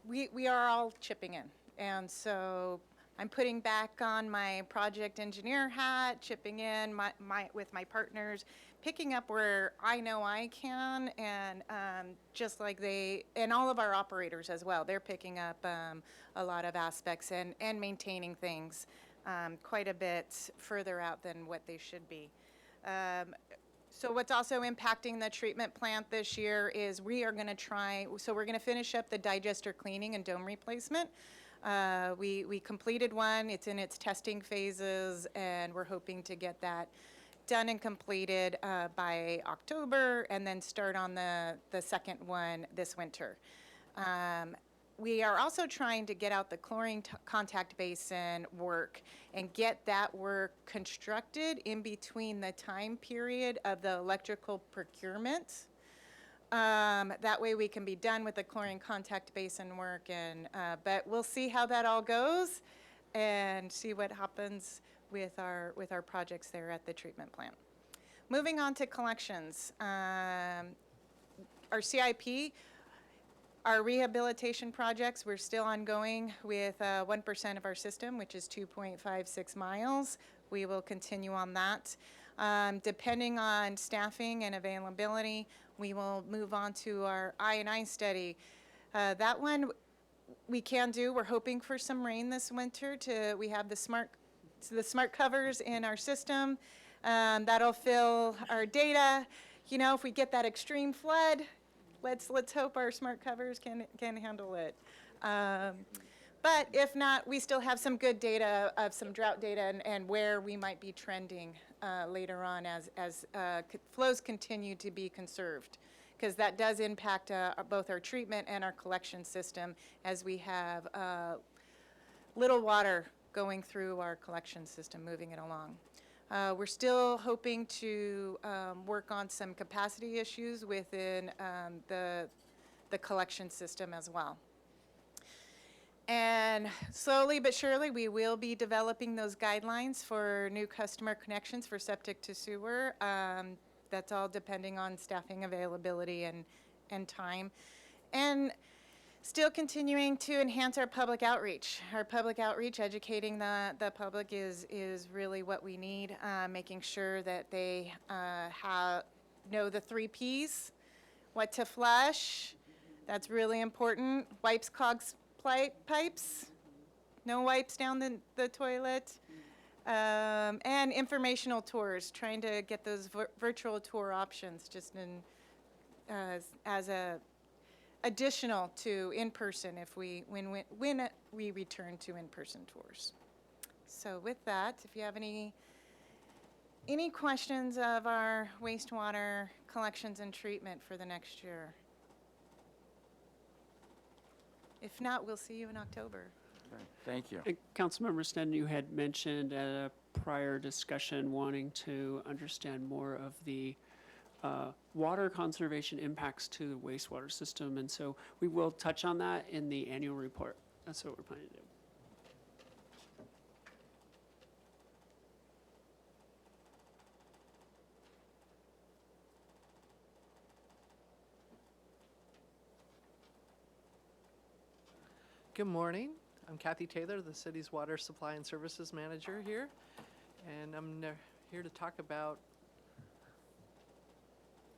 we are all chipping in. And so I'm putting back on my project engineer hat, chipping in with my partners, picking up where I know I can, and just like and all of our operators as well, they're picking up a lot of aspects and maintaining things quite a bit further out than what they should be. So what's also impacting the treatment plant this year is we are going to finish up the digester cleaning and dome replacement. We completed one. It's in its testing phases, and we're hoping to get that done and completed by October, and then start on the second one this winter. We are also trying to get out the chlorine contact basin work and get that work constructed in between the time period of the electrical procurement. That way we can be done with the chlorine contact basin work, but we'll see how that all goes and see what happens with our projects there at the treatment plant. Moving on to collections. Our CIP, our rehabilitation projects, we're still ongoing with 1% of our system, which is 2.56 miles. We will continue on that. Depending on staffing and availability, we will move on to our I&I study. That one we can do. We're hoping for some rain this winter. We have the smart covers in our system. That'll fill our data. You know, if we get that extreme flood, let's hope our smart covers can handle it. But if not, we still have some good data of some drought data and where we might be trending later on as flows continue to be conserved, because that does impact both our treatment and our collection system as we have little water going through our collection system, moving it along. We're still hoping to work on some capacity issues within the collection system as well. And slowly but surely, we will be developing those guidelines for new customer connections for septic to sewer. That's all depending on staffing availability and time. And still continuing to enhance our public outreach. Our public outreach, educating the public is really what we need, making sure that they know the 3 Ps, what to flush. That's really important. Wipes, clogs, pipes, no wipes down the toilet, and informational tours, trying to get those virtual tour options just as a additional to in-person when we return to in-person tours. So with that, if you have any questions of our wastewater collections and treatment for the next year. If not, we'll see you in October. Okay, thank you. Councilmember Sneddon, you had mentioned at a prior discussion wanting to understand more of the water conservation impacts to the wastewater system, and so we will touch on that in the annual report. That's what we're planning to do. Good morning. I'm Kathy Taylor, the city's water supply and services manager here, and I'm here to talk about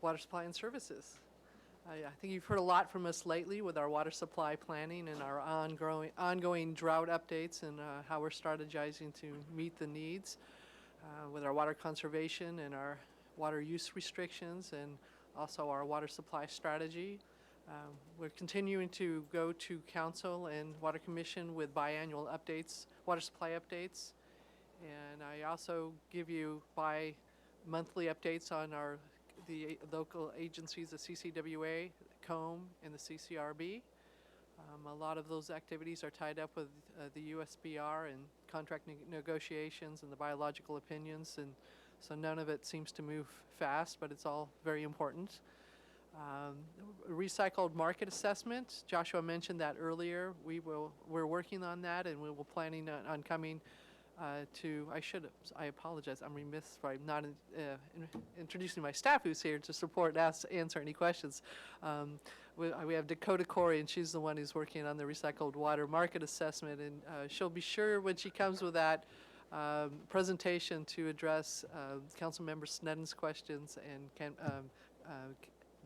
water supply and services. I think you've heard a lot from us lately with our water supply planning and our ongoing drought updates and how we're strategizing to meet the needs with our water conservation and our water use restrictions, and also our water supply strategy. We're continuing to go to council and water commission with biannual updates, water supply updates. And I also give you bi-monthly updates on the local agencies, the CCWA, COMB, and the CCRB. A lot of those activities are tied up with the USBR and contract negotiations and the biological opinions, and so none of it seems to move fast, but it's all very important. Recycled market assessment, Joshua mentioned that earlier. We're working on that, and we will planning on coming I apologize, I'm remiss by not introducing my staff who's here to support us, answer any questions. We have Dakota Corey, and she's the one who's working on the recycled water market assessment, and she'll be sure when she comes with that presentation to address Councilmember Snedden's questions and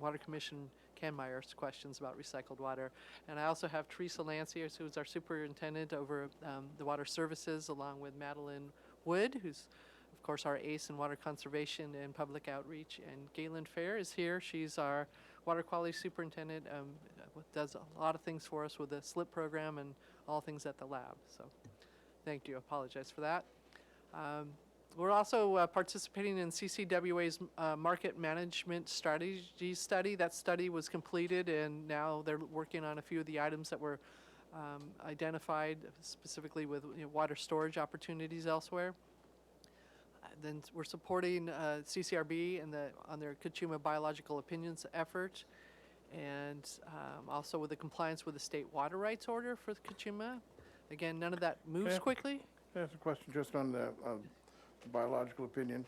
Water Commission Kanmeyer's questions about recycled water. And I also have Teresa Lancier, who's our superintendent over the water services, along with Madeline Wood, who's of course our ace in water conservation and public outreach. And Galen Fair is here. She's our water quality superintendent, does a lot of things for us with the SLIP program and all things at the lab. So thank you. I apologize for that. We're also participating in CCWA's market management strategy study. That study was completed, and now they're working on a few of the items that were identified, specifically with water storage opportunities elsewhere. Then we're supporting CCRB on their Kachuma biological opinions effort, and also with the compliance with the state water rights order for Kachuma. Again, none of that moves quickly. Can I ask a question just on the biological opinion?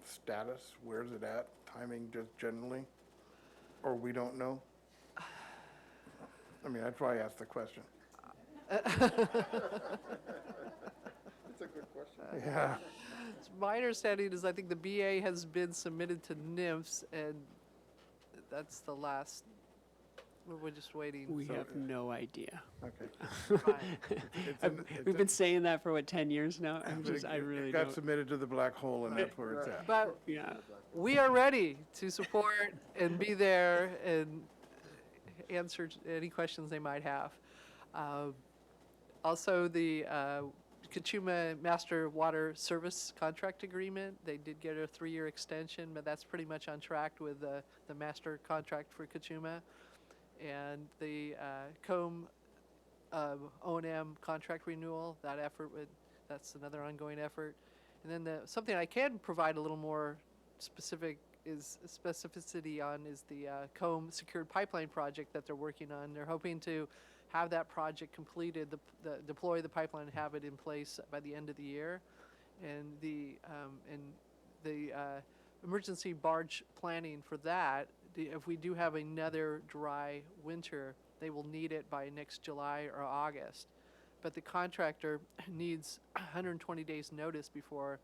Status, where's it at? Timing, just generally? Or we don't know? I mean, that's why I asked the question. It's a good question. Yeah. My understanding is I think the BA has been submitted to NIMS, and that's the last. We're just waiting. We so- have no idea. Okay. Fine. We've been saying that for what, 10 years now? I really It got don't. submitted to the black hole, and that's where it's at. But Yeah. we are ready to support and be there and answer any questions they might have. Also, the Kachuma Master Water Service Contract Agreement, they did get a 3-year extension, but that's pretty much on track with the master contract for Kachuma. And the COMB O&M contract renewal, that's another ongoing effort. And then something I can provide a little more specificity on is the COMB secured pipeline project that they're working on. They're hoping to have that project completed, deploy the pipeline, and have it in place by the end of the year. And the emergency barge planning for that, if we do have another dry winter, they will need it by next July or August. But the contractor needs 120 days notice before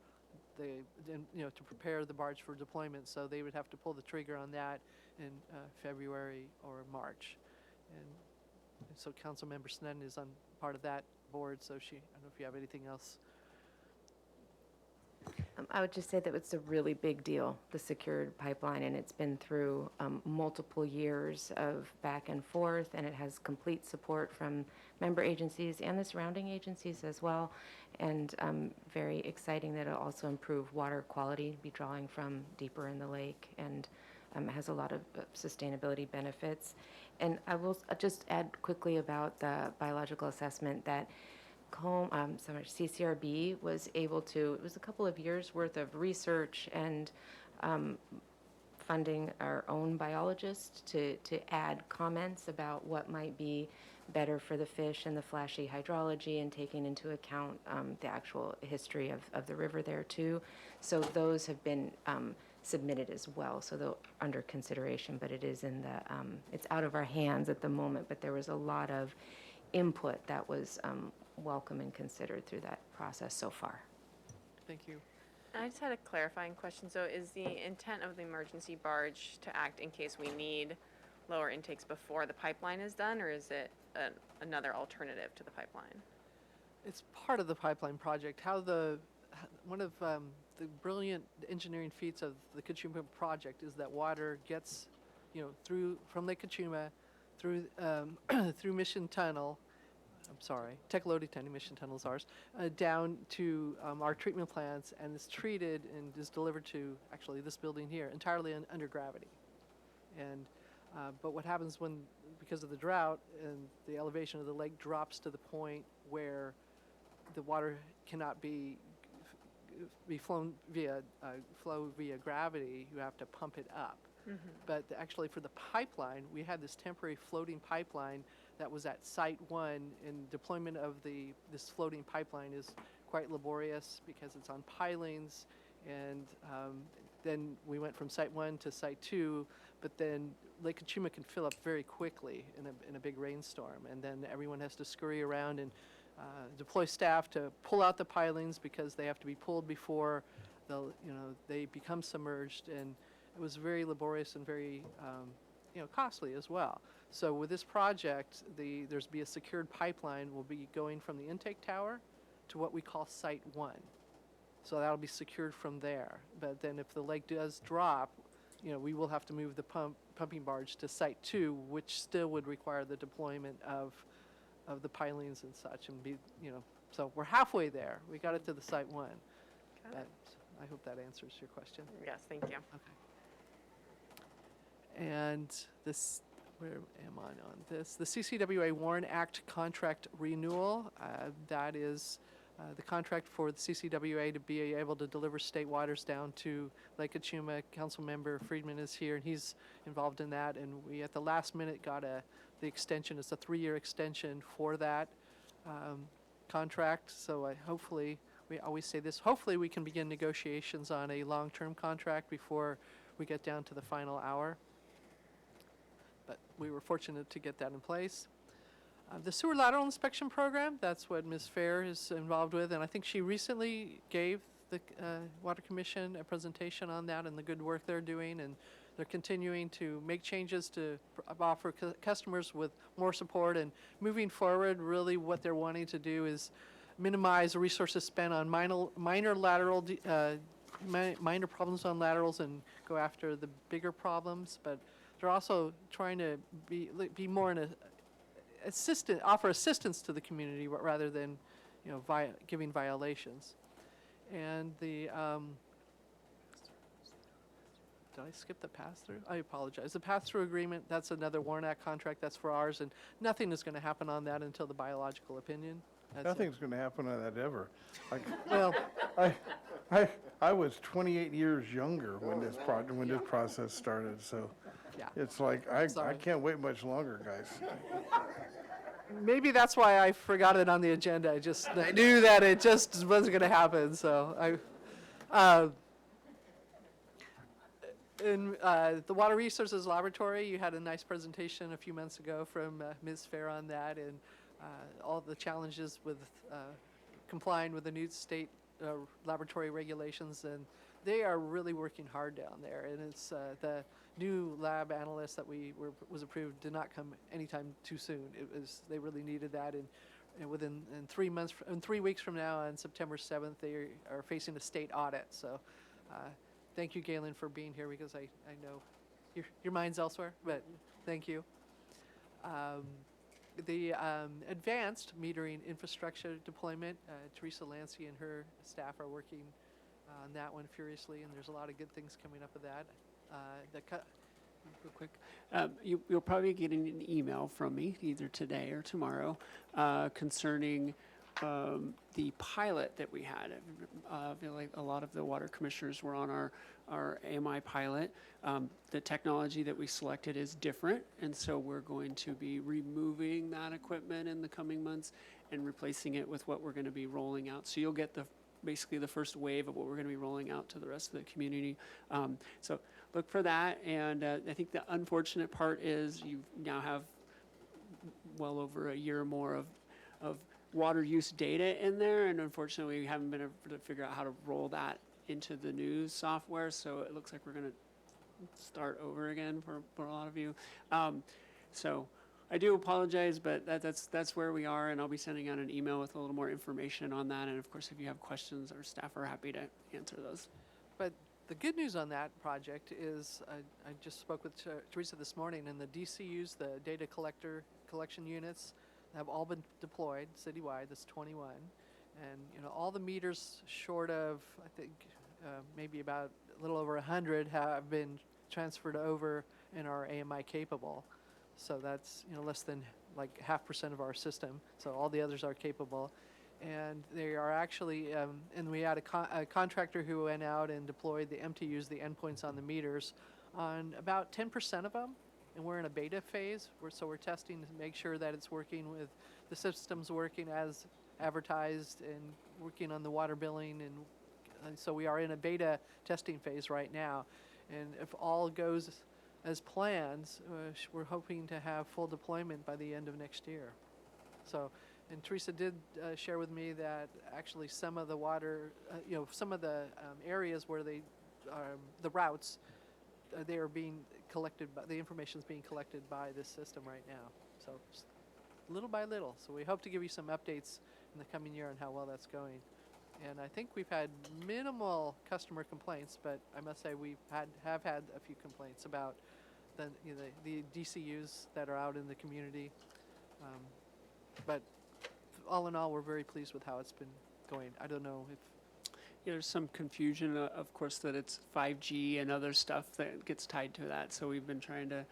to prepare the barge for deployment. So they would have to pull the trigger on that in February or March. And so Councilmember Sneddon is on part of that board. So I don't know if you have anything else. I would just say that it's a really big deal, the secured pipeline, and it's been through multiple years of back and forth, and it has complete support from member agencies and the surrounding agencies as well, and very exciting that it'll also improve water quality, be drawing from deeper in the lake, and has a lot of sustainability benefits. And I will just add quickly about the biological assessment that CCRB was able to, it was a couple of years worth of research and funding our own biologists to add comments about what might be better for the fish and the flashy hydrology, and taking into account the actual history of the river there too. So those have been submitted as well, so they're under consideration, but it is in the, it's out of our hands at the moment, but there was a lot of input that was welcome and considered through that process so far. Thank you. I just had a clarifying question. So is the intent of the emergency barge to act in case we need lower intakes before the pipeline is done, or is it another alternative to the pipeline? It's part of the pipeline project. One of the brilliant engineering feats of the Kachuma project is that water gets, through from Lake Kachuma, through through Mission Tunnel. Tecolote Mission Tunnel is ours, down to our treatment plants, and is treated and is delivered to actually this building here entirely under gravity. And But what happens when, because of the drought and the elevation of the lake drops to the point where the water cannot be flow via gravity, you have to pump it up. But actually for the pipeline, we had this temporary floating pipeline that was at Site 1, and deployment of this floating pipeline is quite laborious because it's on pilings, and then we went from Site 1 to Site 2, but then Lake Kachuma can fill up very quickly in a big rainstorm, and then everyone has to scurry around and deploy staff to pull out the pilings because they have to be pulled before they become submerged, and it was very laborious and very costly as well. So with this project, there's be a secured pipeline will be going from the intake tower to what we call Site 1. So that'll be secured from there. But then if the lake does drop, we will have to move the pumping barge to Site 2, which still would require the deployment of the pilings and such, and so we're halfway there. We got it to the Site 1. I hope that answers your question. Yes, thank you. Okay. And this, where am I on this? The CCWA Warren Act contract renewal. That is the contract for the CCWA to be able to deliver state waters down to Lake Kachuma. Councilmember Friedman is here, and he's involved in that. And we, at the last minute, got the extension. It's a 3-year extension for that contract. So hopefully, we always say this, hopefully we can begin negotiations on a long-term contract before we get down to the final hour. But we were fortunate to get that in place. The sewer lateral inspection program, that's what Ms. Fair is involved with, and I think she recently gave the Water Commission a presentation on that and the good work they're doing, and they're continuing to make changes to offer customers with more support, and moving forward, really what they're wanting to do is minimize resources spent on minor lateral minor problems on laterals and go after the bigger problems, but they're also trying to be more offer assistance to the community rather than, giving violations. And the, did I skip the pass-through? I apologize. The pass-through agreement, that's another Warren Act contract, that's for ours, and nothing is going to happen on that until the biological opinion. That's it. Nothing's going to happen on that ever. Well, I was 28 years younger when this process started, so yeah. it's like, I Sorry. can't wait much longer, guys. Maybe that's why I forgot it on the agenda. I knew that it just wasn't going to happen. So in the Water Resources Laboratory, you had a nice presentation a few months ago from Ms. Fair on that, and all the challenges with complying with the new state laboratory regulations, and they are really working hard down there. And it's the new lab analyst that was approved did not come anytime too soon. They really needed that, and within 3 weeks from now, on September 7th, they are facing a state audit. So thank you, Galen, for being here, because I know your mind's elsewhere, but thank you. The advanced metering infrastructure deployment, Teresa Lancy and her staff are working on that one furiously, and there's a lot of good things coming up with that. Real quick, you'll probably get an email from me either today or tomorrow concerning the pilot that we had. I feel like a lot of the water commissioners were on our AMI pilot. The technology that we selected is different, and so we're going to be removing that equipment in the coming months and replacing it with what we're going to be rolling out. So you'll get basically the first wave of what we're going to be rolling out to the rest of the community. So look for that, and I think the unfortunate part is you now have well over a year more of water use data in there, and unfortunately we haven't been able to figure out how to roll that into the new software, so it looks like we're going to start over again for a lot of you. So I do apologize, but that's where we are, and I'll be sending out an email with a little more information on that, and of course if you have questions, our staff are happy to answer those. But the good news on that project is I just spoke with Teresa this morning, and the DCUs, the data collection units, have all been deployed citywide. That's 21, and all the meters short of, I think, maybe about a little over 100 have been transferred over and are AMI capable. So that's, less than like 0.5% of our system. So all the others are capable. And they are actually, and we had a contractor who went out and deployed the MTUs, the endpoints on the meters, on about 10% of them. And we're in a beta phase, so we're testing to make sure that it's working with, the system's working as advertised and working on the water billing. And so we are in a beta testing phase right now. And if all goes as planned, we're hoping to have full deployment by the end of next year. So, and Teresa did share with me that actually some of the water, some of the areas where the routes, they are being collected, the information is being collected by this system right now. So, just little by little. So we hope to give you some updates in the coming year on how well that's going. And I think we've had minimal customer complaints, but I must say we have had a few complaints about the DCUs that are out in the community. But all in all, we're very pleased with how it's been going. I don't know if There's some confusion, of course, that it's 5G and other stuff that gets tied to that. So we've been trying to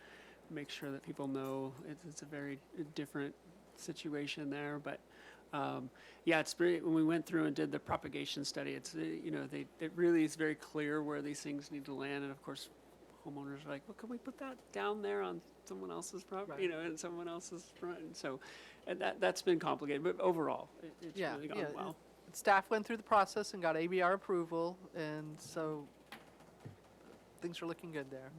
make sure that people know it's a very different situation there. But yeah, it's very, when we went through and did the propagation study, it's it really is very clear where these things need to land. And of course, homeowners are like, well, can we put that down there on someone else's property, Right. in someone else's front? And so, and that's been complicated. But overall, it's really gone well. Staff went through the process and got ABR approval, and so things are looking good there.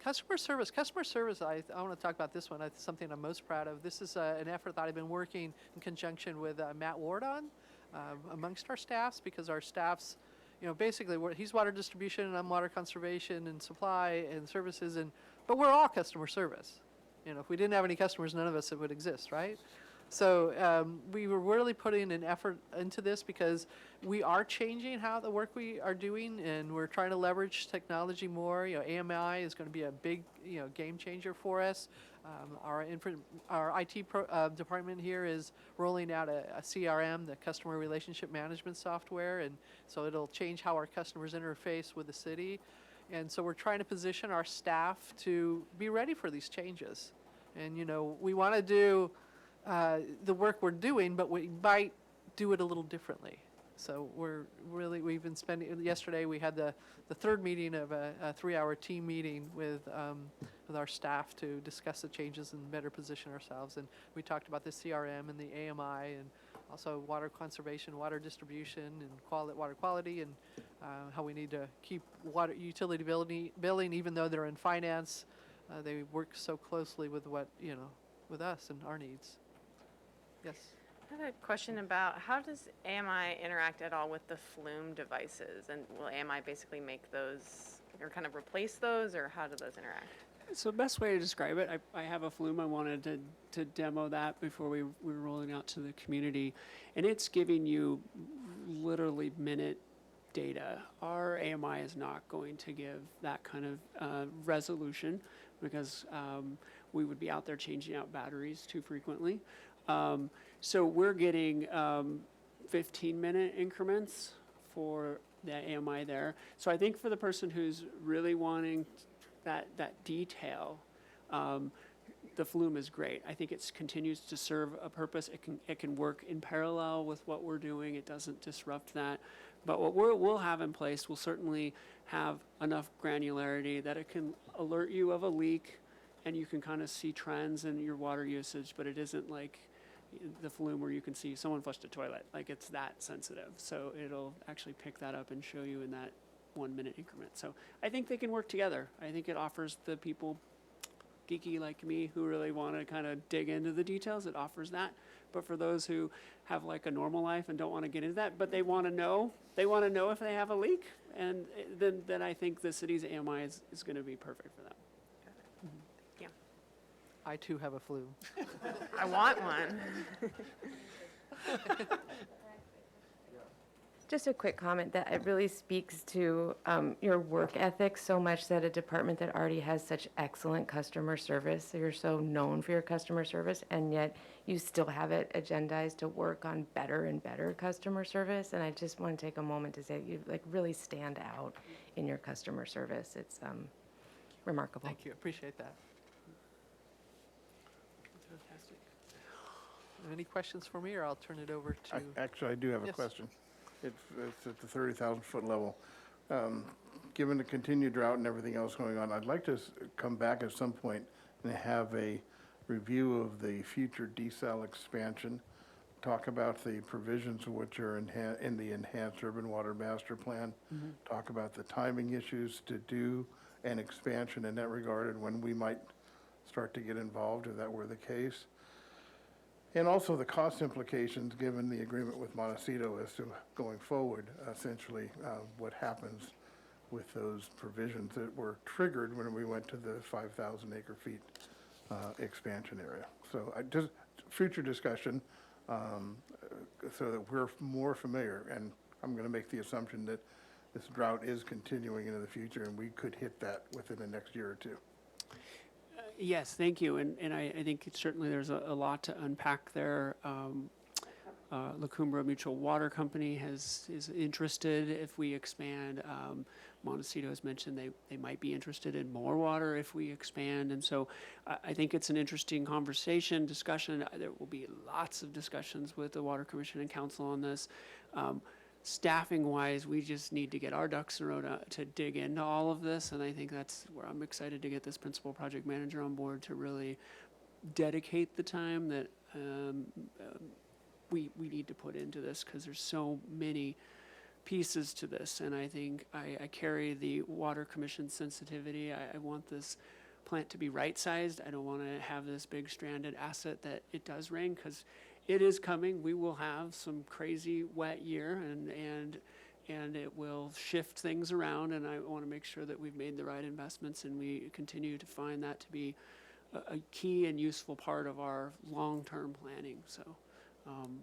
Customer service, I want to talk about this one. It's something I'm most proud of. This is an effort that I've been working in conjunction with Matt Ward on amongst our staffs, because our staffs, basically he's water distribution and I'm water conservation and supply and services, but we're all customer service. If we didn't have any customers, none of us would exist, right? So we were really putting an effort into this because we are changing how the work we are doing, and we're trying to leverage technology more. AMI is going to be a big, game changer for us. Our IT department here is rolling out a CRM, the Customer Relationship Management Software, and so it'll change how our customers interface with the city. And so we're trying to position our staff to be ready for these changes. And, we want to do the work we're doing, but we might do it a little differently. So we've been spending, yesterday we had the third meeting of a 3-hour team meeting with our staff to discuss the changes and better position ourselves. And we talked about the CRM and the AMI, and also water conservation, water distribution, and water quality, and how we need to keep water utility billing, even though they're in finance. They work so closely with with us and our needs. Yes. I have a question about how does AMI interact at all with the Flume devices? And will AMI basically make those, or kind of replace those, or how do those interact? So the best way to describe it, I have a Flume. I wanted to demo that before we were rolling out to the community. And it's giving you literally minute data. Our AMI is not going to give that kind of resolution because we would be out there changing out batteries too frequently. So we're getting 15-minute increments for the AMI there. So I think for the person who's really wanting that detail, the Flume is great. I think it continues to serve a purpose. It can work in parallel with what we're doing. It doesn't disrupt that. But what we'll have in place will certainly have enough granularity that it can alert you of a leak, and you can kind of see trends in your water usage. But it isn't like the Flume where you can see someone flushed a toilet. Like, it's that sensitive. So it'll actually pick that up and show you in that 1-minute increment. So I think they can work together. I think it offers the people geeky like me who really want to kind of dig into the details, it offers that. But for those who have like a normal life and don't want to get into that, but they want to know if they have a leak, and then I think the city's AMI is going to be perfect for them. Yeah. I too have a Flume. I want one. Just a quick comment that it really speaks to your work ethic so much, that a department that already has such excellent customer service, you're so known for your customer service, and yet you still have it agendized to work on better and better customer service. And I just want to take a moment to say you really stand out in your customer service. It's remarkable. Thank you, appreciate that. Fantastic. Any questions for me, or I'll turn it over to? Actually, I do have a Yes. question. It's at the 30,000-foot level. Given the continued drought and everything else going on, I'd like to come back at some point and have a review of the future desal expansion, talk about the provisions which are in the Enhanced Urban Water Master Plan, talk about the timing issues to do an expansion in that regard and when we might start to get involved if that were the case. And also the cost implications, given the agreement with Montecito as to going forward, essentially, what happens with those provisions that were triggered when we went to the 5,000 acre feet expansion area. So just future discussion so that we're more familiar. And I'm going to make the assumption that this drought is continuing into the future and we could hit that within the next year or two. Yes, thank you. And I think certainly there's a lot to unpack there. La Cumbre Mutual Water Company is interested if we expand. Montecito has mentioned they might be interested in more water if we expand. And so I think it's an interesting conversation, discussion. There will be lots of discussions with the Water Commission and Council on this. Staffing wise, we just need to get our ducks in a row to dig into all of this. And I think that's where I'm excited to get this principal project manager on board to really dedicate the time that we need to put into this, because there's so many pieces to this. And I think I carry the Water Commission sensitivity. I want this plant to be right-sized. I don't want to have this big stranded asset that it does rain, because it is coming. We will have some crazy wet year, and it will shift things around. And I want to make sure that we've made the right investments, and we continue to find that to be a key and useful part of our long-term planning. So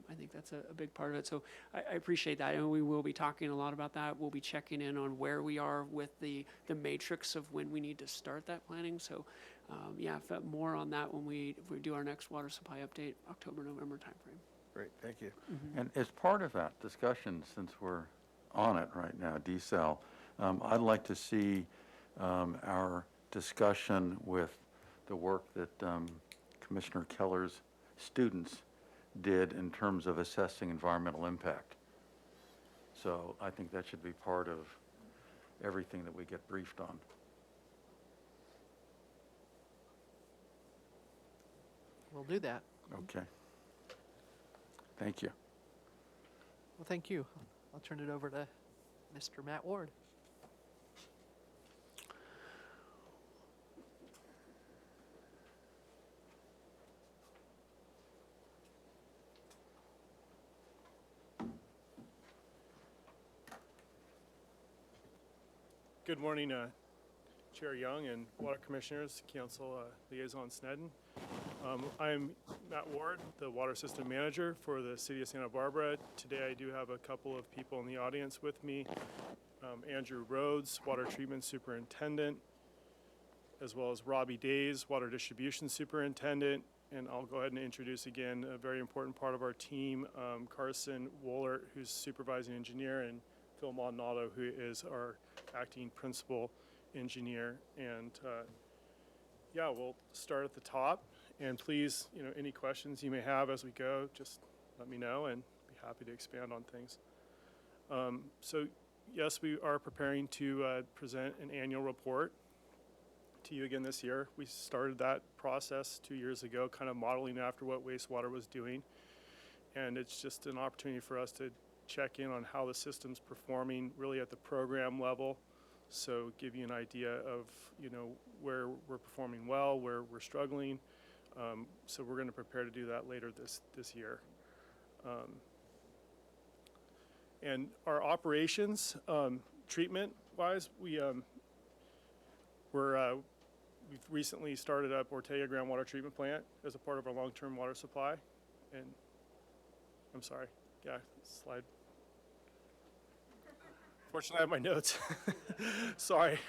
I think that's a big part of it. So I appreciate that, and we will be talking a lot about that. We'll be checking in on where we are with the matrix of when we need to start that planning. So yeah, more on that when if we do our next water supply update, October, November timeframe. Great, thank you. And as part of that discussion, since we're on it right now, desal, I'd like to see our discussion with the work that Commissioner Keller's students did in terms of assessing environmental impact. So I think that should be part of everything that we get briefed on. We'll do that. Okay. Thank you. Well, thank you. I'll turn it over to Mr. Matt Ward. Good morning, Chair Young and Water Commissioners, Council Liaison Snedden. I'm Matt Ward, the Water System Manager for the City of Santa Barbara. Today I do have a couple of people in the audience with me. Andrew Rhodes, Water Treatment Superintendent, as well as Robbie Days, Water Distribution Superintendent. And I'll go ahead and introduce again a very important part of our team, Carson Wohlert, who's Supervising Engineer, and Phil Maldonado, who is our acting principal engineer. And yeah, we'll start at the top. And please, any questions you may have as we go, just let me know and be happy to expand on things. So yes, we are preparing to present an annual report to you again this year. We started that process 2 years ago, kind of modeling after what wastewater was doing. And it's just an opportunity for us to check in on how the system's performing really at the program level. So give you an idea of, where we're performing well, where we're struggling. So we're going to prepare to do that later this year. And our operations, treatment-wise, we've recently started up Ortega Groundwater Treatment Plant as a part of our long-term water supply. And I'm sorry, yeah, slide. Fortunately, I have my notes. Sorry.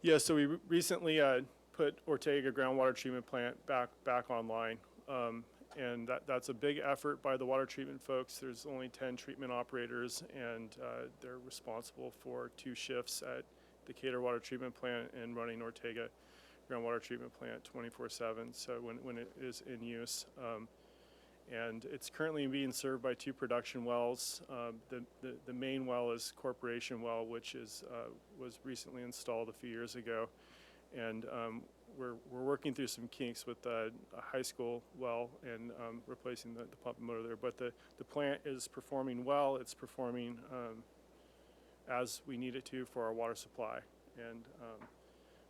Yeah, so we recently put Ortega Groundwater Treatment Plant back online. And that's a big effort by the water treatment folks. There's only 10 treatment operators, and they're responsible for 2 shifts at Decatur Water Treatment Plant and running Ortega Groundwater Treatment Plant 24/7, so when it is in use. And it's currently being served by 2 production wells. The main well is Corporation Well, which was recently installed a few years ago. And we're working through some kinks with a high school well and replacing the pump and motor there. But the plant is performing well. It's performing as we need it to for our water supply. And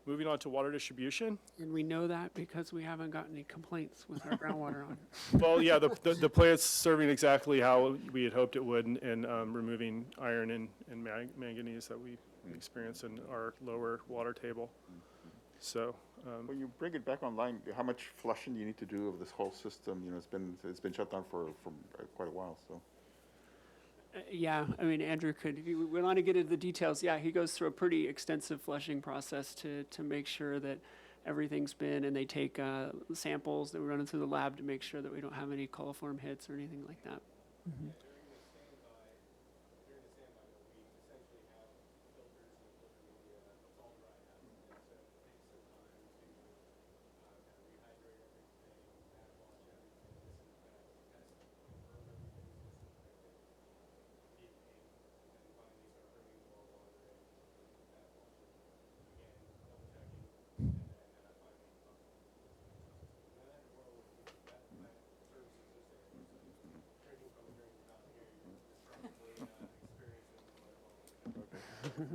moving on to water distribution. And we know that because we haven't gotten any complaints with our groundwater on it. Well, yeah, the plant's serving exactly how we had hoped it would, and removing iron and manganese that we experience in our lower water table. So, When you bring it back online, how much flushing do you need to do of this whole system? You know, it's been shut down for quite a while, so. Yeah, I mean, Andrew could, if you want to get into the details, yeah, he goes through a pretty extensive flushing process to make sure that everything's been, and they take samples that we run through the lab to make sure that we don't have any coliform hits or anything like that.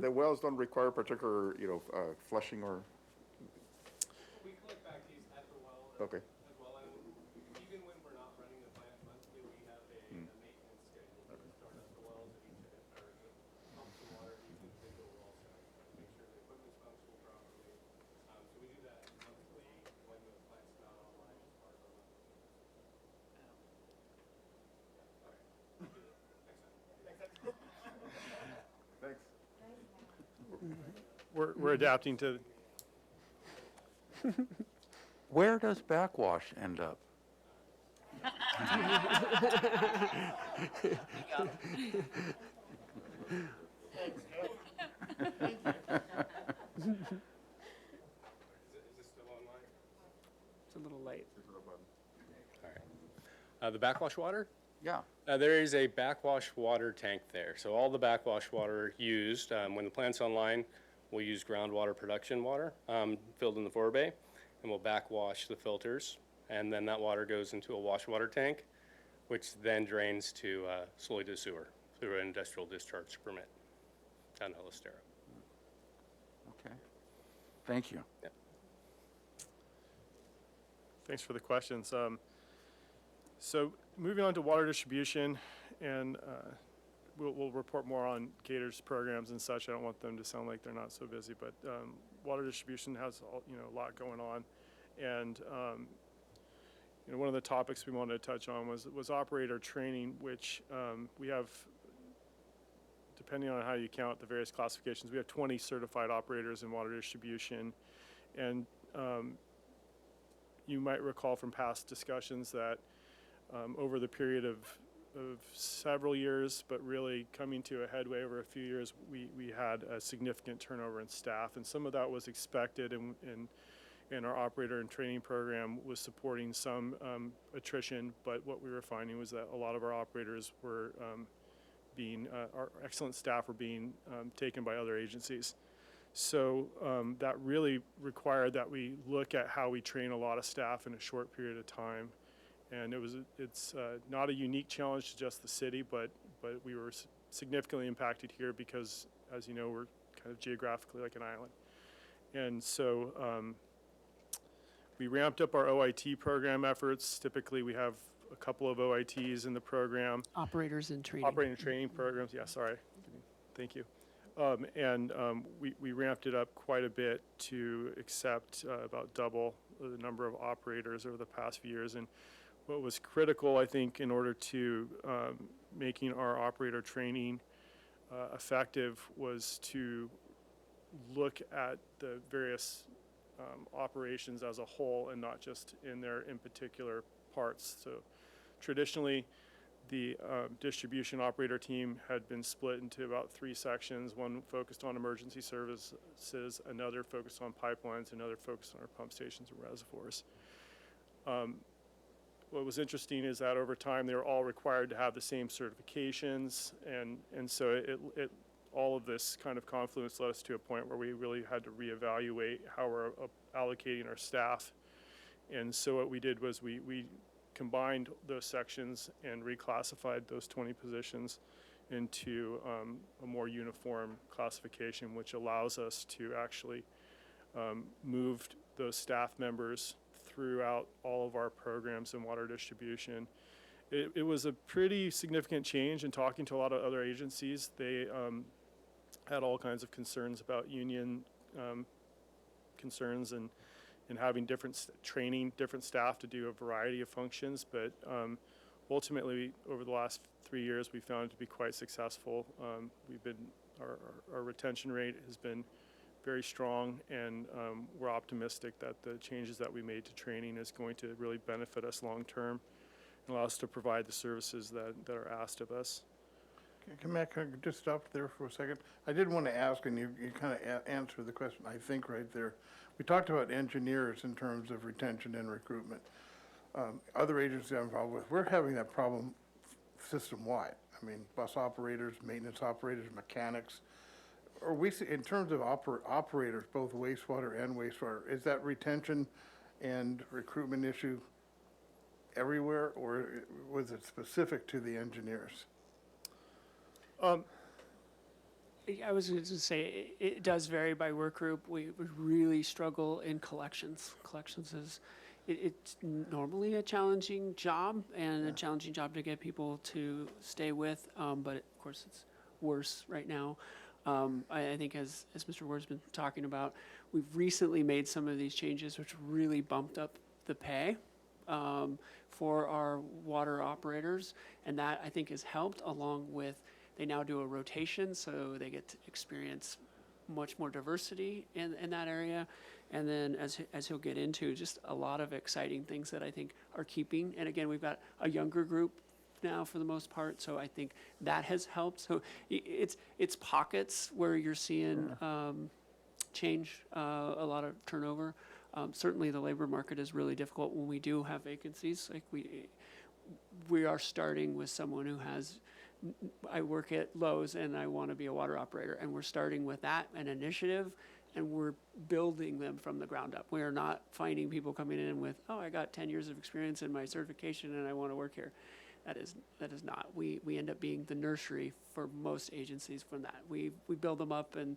The wells don't require particular, you know, flushing or? We collect back these at the well. Okay. As well, and even when we're not running the plant monthly, we have a maintenance schedule. We start up the wells at each, or the pumps and water at each individual well site, to make sure the equipment's functional properly. So we do that monthly when the plant's not online as part of our monthly. Thanks. we're adapting to. Where does backwash end up? It's a little late. The backwash water? Yeah. There is a backwash water tank there. So all the backwash water used, when the plant's online, we'll use groundwater production water filled in the forebay, and we'll backwash the filters. And then that water goes into a wash water tank, which then drains to slowly to sewer through an industrial discharge permit down Helistera. Okay. Thank you. Yep. Thanks for the questions. So moving on to water distribution, and we'll report more on Cater's programs and such. I don't want them to sound like they're not so busy, but water distribution has a lot going on, and one of the topics we wanted to touch on was operator training, which we have, depending on how you count the various classifications, we have 20 certified operators in water distribution, and you might recall from past discussions that over the period of several years, but really coming to a headway over a few years, we had a significant turnover in staff, and some of that was expected, and our operator and training program was supporting some attrition, but what we were finding was that a lot of our operators were our excellent staff were being taken by other agencies. So that really required that we look at how we train a lot of staff in a short period of time. And it's not a unique challenge to just the city, but we were significantly impacted here because, as you know, we're kind of geographically like an island. And so we ramped up our OIT program efforts. Typically, we have a couple of OITs in the program. Operators in training. Operating and training programs, yeah, sorry. Thank you. We ramped it up quite a bit to accept about double the number of operators over the past few years. And what was critical, I think, in order to making our operator training effective was to look at the various operations as a whole and not just in their in particular parts. So traditionally, the distribution operator team had been split into about 3 sections, one focused on emergency services, another focused on pipelines, another focused on our pump stations and reservoirs. What was interesting is that over time they were all required to have the same certifications, and so it all of this kind of confluence led us to a point where we really had to reevaluate how we're allocating our staff. And so what we did was we combined those sections and reclassified those 20 positions into a more uniform classification, which allows us to actually move those staff members throughout all of our programs in water distribution. It was a pretty significant change in talking to a lot of other agencies. They had all kinds of concerns about union concerns and having training different staff to do a variety of functions. But ultimately, over the last 3 years, we found it to be quite successful. Our retention rate has been very strong, and we're optimistic that the changes that we made to training is going to really benefit us long term and allow us to provide the services that are asked of us. Can I just stop there for a second? I did want to ask, and you kind of answered the question, I think, right there. We talked about engineers in terms of retention and recruitment. Other agencies I'm involved with, we're having that problem system-wide. I mean, bus operators, maintenance operators, mechanics. Are we, in terms of operators, both wastewater and wastewater, is that retention and recruitment issue everywhere, or was it specific to the engineers? I was going to say, it does vary by work group. We really struggle in collections. Collections is, it's normally a challenging job and a challenging job to get people to stay with, but of course it's worse right now. I think as Mr. Ward's been talking about, we've recently made some of these changes which really bumped up the pay for our water operators, and that I think has helped, along with they now do a rotation, so they get to experience much more diversity in that area. And then as he'll get into, just a lot of exciting things that I think are keeping. And again, we've got a younger group now for the most part, so I think that has helped. So it's pockets where you're seeing change, a lot of turnover. Certainly the labor market is really difficult when we do have vacancies. Like we are starting with someone who has, I work at Lowe's and I want to be a water operator, and we're starting with that, an initiative, and we're building them from the ground up. We are not finding people coming in with, oh, I got 10 years of experience in my certification and I want to work here. That is not. We end up being the nursery for most agencies from that. We build them up, and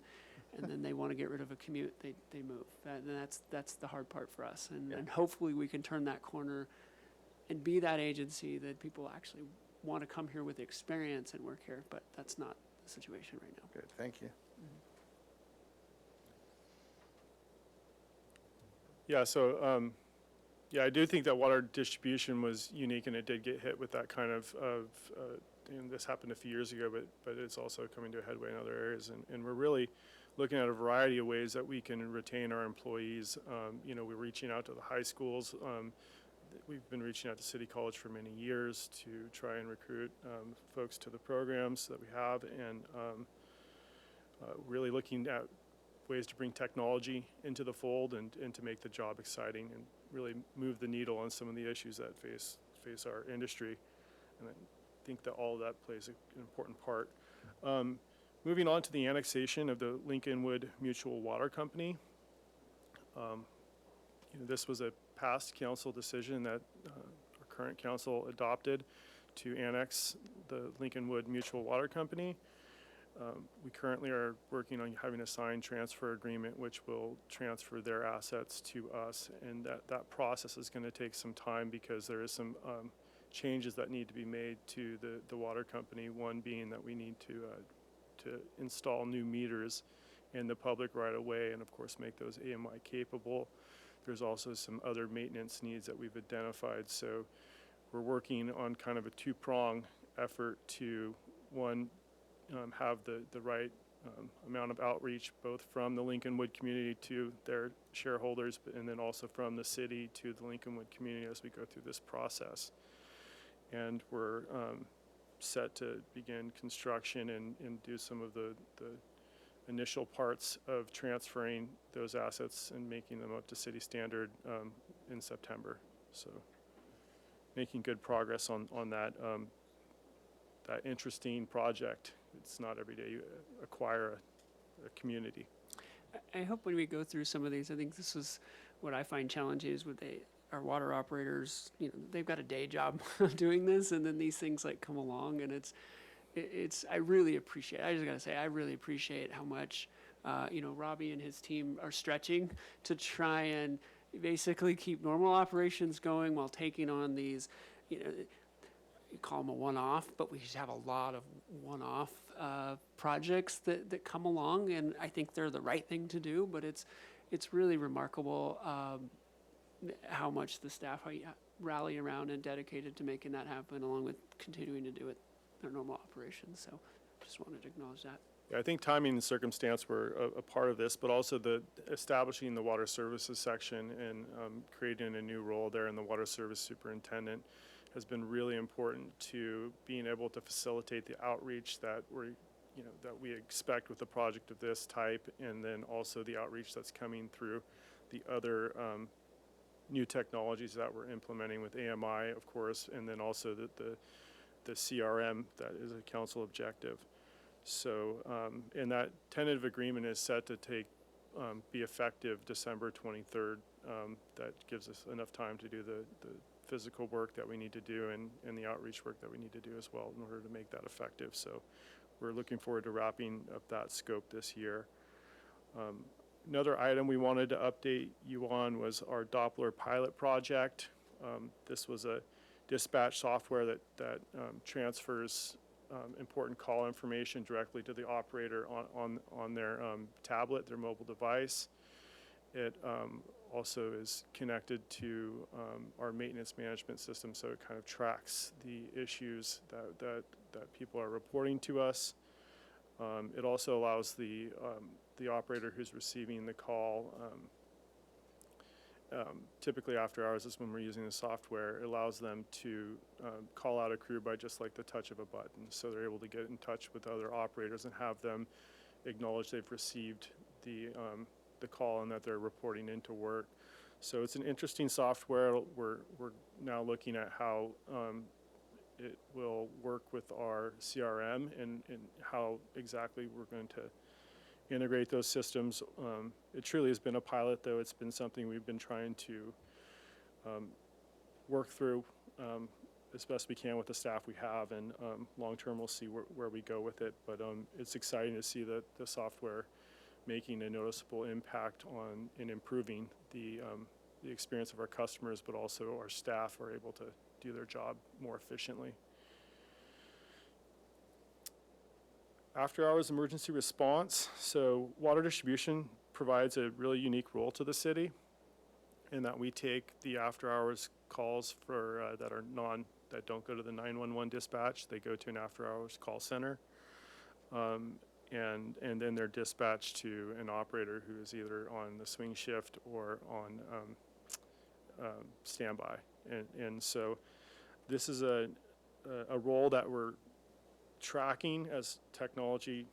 then they want to get rid of a commute, they move. And that's the hard part for us. And hopefully we can turn that corner and be that agency that people actually want to come here with experience and work here, but that's not the situation right now. Good, thank you. Yeah, so I do think that water distribution was unique, and it did get hit with that kind of and this happened a few years ago, but it's also coming to a headway in other areas, and we're really looking at a variety of ways that we can retain our employees. We're reaching out to the high schools. We've been reaching out to City College for many years to try and recruit folks to the programs that we have, and really looking at ways to bring technology into the fold and to make the job exciting and really move the needle on some of the issues that face our industry. And I think that all of that plays an important part. Moving on to the annexation of the Lincolnwood Mutual Water Company. This was a past council decision that our current council adopted to annex the Lincolnwood Mutual Water Company. We currently are working on having a signed transfer agreement which will transfer their assets to us, and that process is going to take some time because there is some changes that need to be made to the water company, one being that we need to install new meters in the public right of way and of course make those AMI capable. There's also some other maintenance needs that we've identified, so we're working on kind of a two-prong effort to, one, have the right amount of outreach both from the Lincolnwood community to their shareholders, and then also from the city to the Lincolnwood community as we go through this process. And we're set to begin construction and do some of the initial parts of transferring those assets and making them up to city standard in September. So making good progress on that, that interesting project. It's not every day you acquire a community. I hope when we go through some of these, I think this is what I find challenging is with our water operators, you know, they've got a day job doing this, and then these things like come along, and I really appreciate, I just gotta say, I really appreciate how much, you know, Robbie and his team are stretching to try and basically keep normal operations going while taking on these, you know, you call them a one-off, but we just have a lot of one-off projects that come along, and I think they're the right thing to do, but it's really remarkable how much the staff rally around and dedicated to making that happen, along with continuing to do it their normal operations. So just wanted to acknowledge that. Yeah, I think timing and circumstance were a part of this, but also the establishing the water services section and creating a new role there in the water service superintendent has been really important to being able to facilitate the outreach that we expect with a project of this type, and then also the outreach that's coming through the other new technologies that we're implementing with AMI, of course, and then also the CRM that is a council objective. So, and that tentative agreement is set to be effective December 23rd. That gives us enough time to do the physical work that we need to do and the outreach work that we need to do as well in order to make that effective. So we're looking forward to wrapping up that scope this year. Another item we wanted to update you on was our Doppler pilot project. This was a dispatch software that transfers important call information directly to the operator on their tablet, their mobile device. It also is connected to our maintenance management system, so it kind of tracks the issues that people are reporting to us. It also allows the operator who's receiving the call, typically after hours is when we're using the software, it allows them to call out a crew by just like the touch of a button. So they're able to get in touch with other operators and have them acknowledge they've received the call and that they're reporting into work. So it's an interesting software. We're now looking at how it will work with our CRM and how exactly we're going to integrate those systems. It truly has been a pilot, though. It's been something we've been trying to work through as best we can with the staff we have, and long term we'll see where we go with it. But it's exciting to see the software making a noticeable impact on and improving the experience of our customers, but also our staff are able to do their job more efficiently. After hours emergency response. So water distribution provides a really unique role to the city in that we take the after hours calls for that don't go to the 911 dispatch. They go to an after hours call center. And then they're dispatched to an operator who is either on the swing shift or on standby. And so this is a role that we're tracking as technology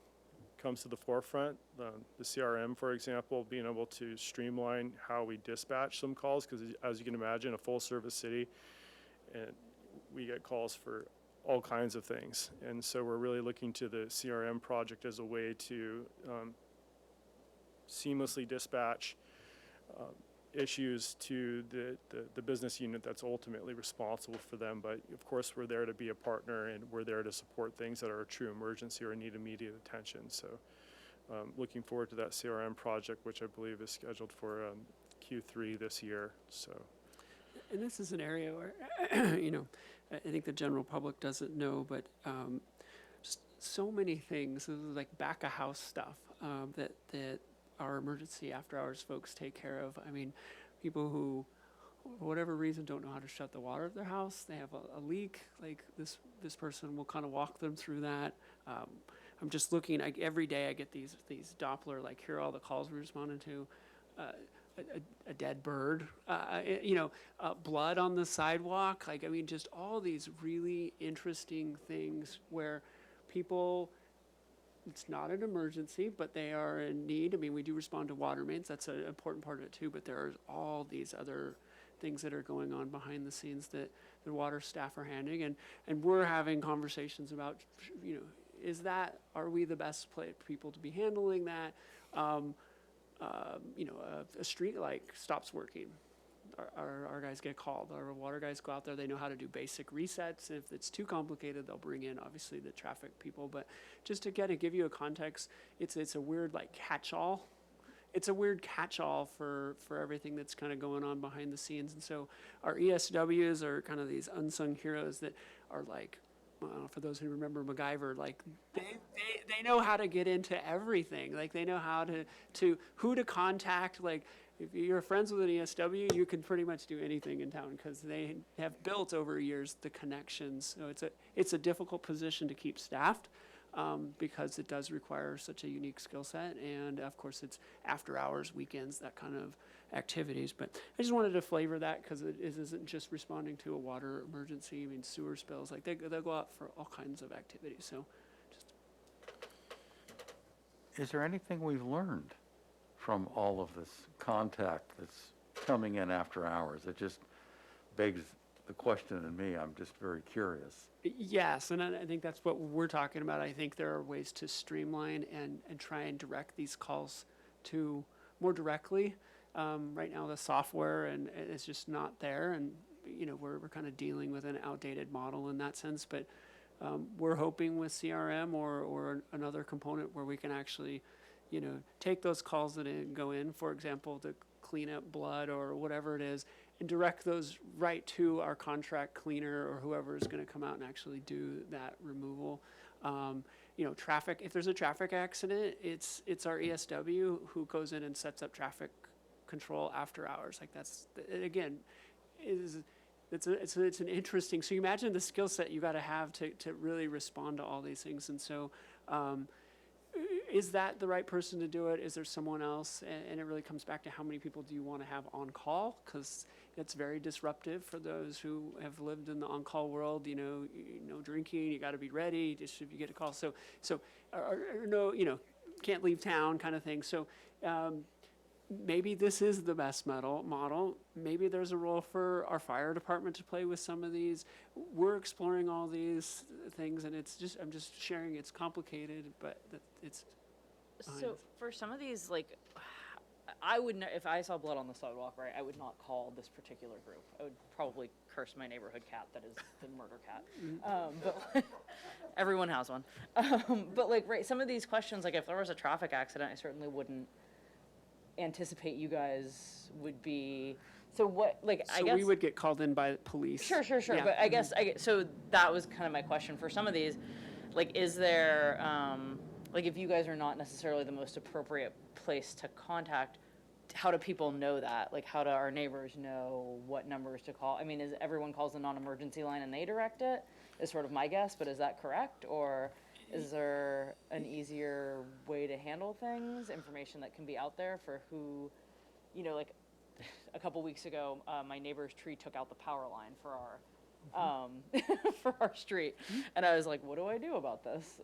comes to the forefront. The CRM, for example, being able to streamline how we dispatch some calls, because as you can imagine, a full service city, and we get calls for all kinds of things. And so we're really looking to the CRM project as a way to seamlessly dispatch issues to the business unit that's ultimately responsible for them. But of course, we're there to be a partner, and we're there to support things that are a true emergency or need immediate attention. So looking forward to that CRM project, which I believe is scheduled for Q3 this year. So. And this is an area where, you know, I think the general public doesn't know, but just so many things, this is like back of house stuff that our emergency after hours folks take care of. I mean, people who, for whatever reason, don't know how to shut the water at their house, they have a leak, like this person will kind of walk them through that. I'm just looking, every day I get these Doppler, like here are all the calls we responded to. a dead bird, blood on the sidewalk. Like, I mean, just all these really interesting things where people, it's not an emergency, but they are in need. I mean, we do respond to water mains. That's an important part of it too, but there are all these other things that are going on behind the scenes that the water staff are handling. And we're having conversations about, are we the best people to be handling that? A street light stops working. Our guys get called. Our water guys go out there. They know how to do basic resets. If it's too complicated, they'll bring in obviously the traffic people. But just to give you a context, it's a weird catch-all. It's a weird catch-all for everything that's kind of going on behind the scenes. And so our ESWs are kind of these unsung heroes that are for those who remember MacGyver, they know how to get into everything. Like, they know how to who to contact. Like, if you're friends with an ESW, you can pretty much do anything in town because they have built over years the connections. So it's a difficult position to keep staffed because it does require such a unique skill set. And of course, it's after hours, weekends, that kind of activities. But I just wanted to flavor that because it isn't just responding to a water emergency. I mean, sewer spills, they'll go out for all kinds of activities. So Is there anything we've learned from all of this contact that's coming in after hours? It just begs the question in me. I'm just very curious. yes, and I think that's what we're talking about. I think there are ways to streamline and try and direct these calls to more directly. Right now, the software and it's just not there, and we're kind of dealing with an outdated model in that sense. But we're hoping with CRM or another component where we can actually, take those calls that go in, for example, to clean up blood or whatever it is, and direct those right to our contract cleaner or whoever is going to come out and actually do that removal. Traffic. If there's a traffic accident, it's our ESW who goes in and sets up traffic control after hours. Like, that's again it's an interesting. So you imagine the skill set you got to have to really respond to all these things. And so, is that the right person to do it? Is there someone else? And it really comes back to how many people do you want to have on call? Because it's very disruptive for those who have lived in the on-call world. No drinking. You got to be ready just if you get a call. So no, can't leave town kind of thing. So. Maybe this is the best model. Maybe there's a role for our fire department to play with some of these. We're exploring all these things, and I'm just sharing. It's complicated, but it's. So for some of these, I would if I saw blood on the sidewalk, right, I would not call this particular group. I would probably curse my neighborhood cat that is the murder cat. But everyone has one. But right, some of these questions, if there was a traffic accident, I certainly wouldn't anticipate you guys would be. So what, I guess we would get called in by police. Sure. Yeah. But I guess so that was kind of my question for some of these. Is there if you guys are not necessarily the most appropriate place to contact, how do people know that? How do our neighbors know what numbers to call? I mean, is everyone calls the non-emergency line and they direct it? Is sort of my guess, but is that correct? Or is there an easier way to handle things, information that can be out there for who, a couple weeks ago, my neighbor's tree took out the power line for our, for our street. And I was like, what do I do about this?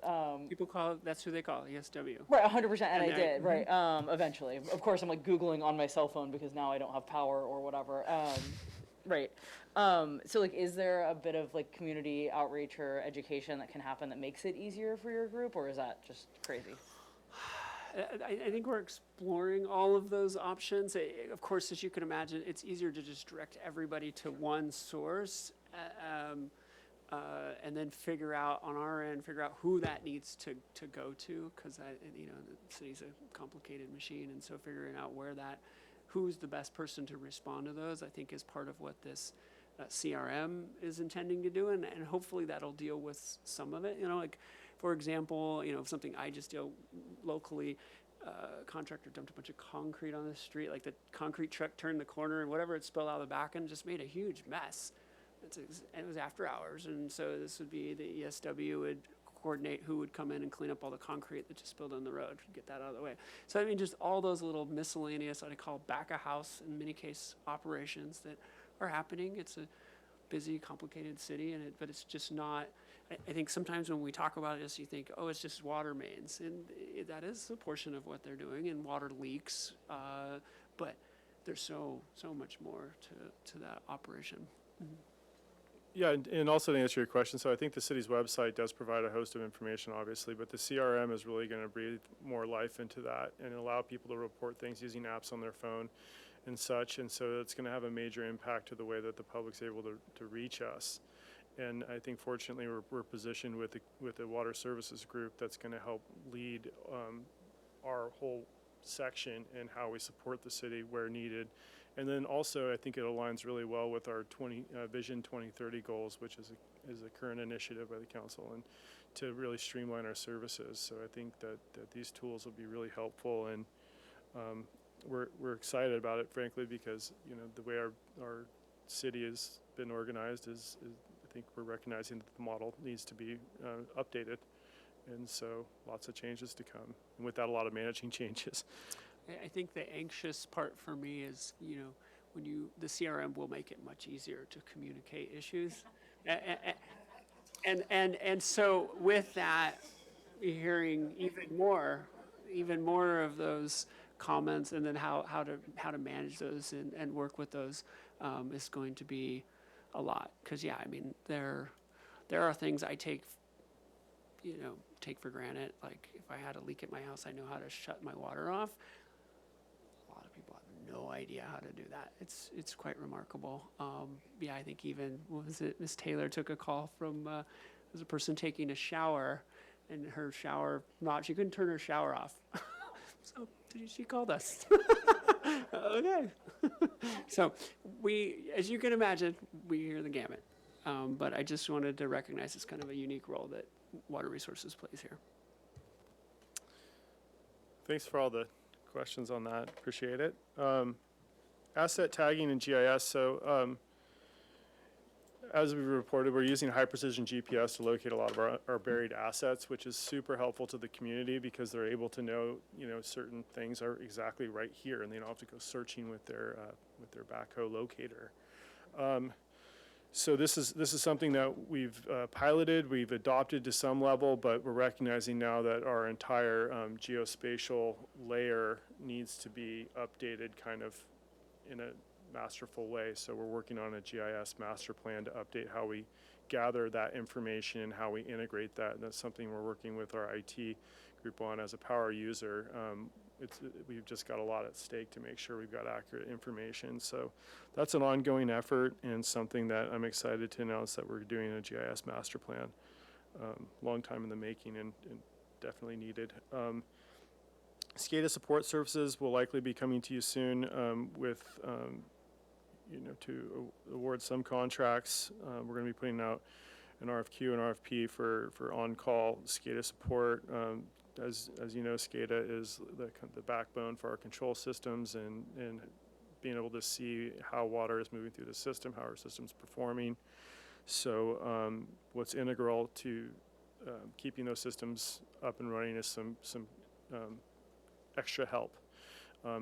People call, that's who they call, ESW. Right, 100%, and I did, right, eventually. Of course, I'm Googling on my cell phone because now I don't have power or whatever. Right. So is there a bit of community outreach or education that can happen that makes it easier for your group, or is that just crazy? I think we're exploring all of those options. Of course, as you can imagine, it's easier to just direct everybody to one source and then figure out on our end, who that needs to go to, because the city's a complicated machine, and so figuring out who's the best person to respond to those, I think, is part of what this CRM is intending to do, and hopefully that'll deal with some of it. For example, something I just deal locally, contractor dumped a bunch of concrete on the street, the concrete truck turned the corner and whatever it spilled out of the back end just made a huge mess. And it was after hours, and so this would be the ESW would coordinate who would come in and clean up all the concrete that just spilled on the road, get that out of the way. So I mean, just all those little miscellaneous, what I call back of house, in many case, operations that are happening. It's a busy, complicated city, but it's just not. I think sometimes when we talk about this, you think, oh, it's just water mains, and that is a portion of what they're doing, and water leaks. But there's so much more to that operation. Yeah, and also to answer your question, so I think the city's website does provide a host of information, obviously, but the CRM is really going to breathe more life into that and allow people to report things using apps on their phone and such. And so it's going to have a major impact to the way that the public's able to reach us. And I think fortunately we're positioned with the Water Services Group that's going to help lead our whole section and how we support the city where needed. And then also I think it aligns really well with our Vision 2030 goals, which is a current initiative by the council, and to really streamline our services. So I think that these tools will be really helpful, and we're excited about it, frankly, because the way our city has been organized is I think we're recognizing that the model needs to be updated, and so lots of changes to come, and with that a lot of managing changes. I think the anxious part for me is, when the CRM will make it much easier to communicate issues. And so with that, hearing even more of those comments, and then how to manage those and work with those is going to be a lot. Because I mean, there are things I take for granted. Like if I had a leak at my house, I know how to shut my water off. A lot of people have no idea how to do that. It's quite remarkable. I think even, Miss Taylor took a call from there's a person taking a shower, and her shower she couldn't turn her shower off. So she called us. Okay. So as you can imagine, we hear the gamut. But I just wanted to recognize it's kind of a unique role that Water Resources plays here. Thanks for all the questions on that. Appreciate it. Asset tagging and GIS. So as we reported, we're using high precision GPS to locate a lot of our buried assets, which is super helpful to the community because they're able to know, certain things are exactly right here, and they don't have to go searching with their backhoe locator. So this is something that we've piloted, we've adopted to some level, but we're recognizing now that our entire geospatial layer needs to be updated kind of in a masterful way. So we're working on a GIS master plan to update how we gather that information and how we integrate that. And that's something we're working with our IT group on as a power user. We've just got a lot at stake to make sure we've got accurate information. So that's an ongoing effort and something that I'm excited to announce that we're doing a GIS master plan. Long time in the making and definitely needed. SCADA support services will likely be coming to you soon with to award some contracts. We're going to be putting out an RFQ and RFP for on-call SCADA support. As you know, SCADA is the backbone for our control systems and being able to see how water is moving through the system, how our system's performing. So what's integral to keeping those systems up and running is some extra help,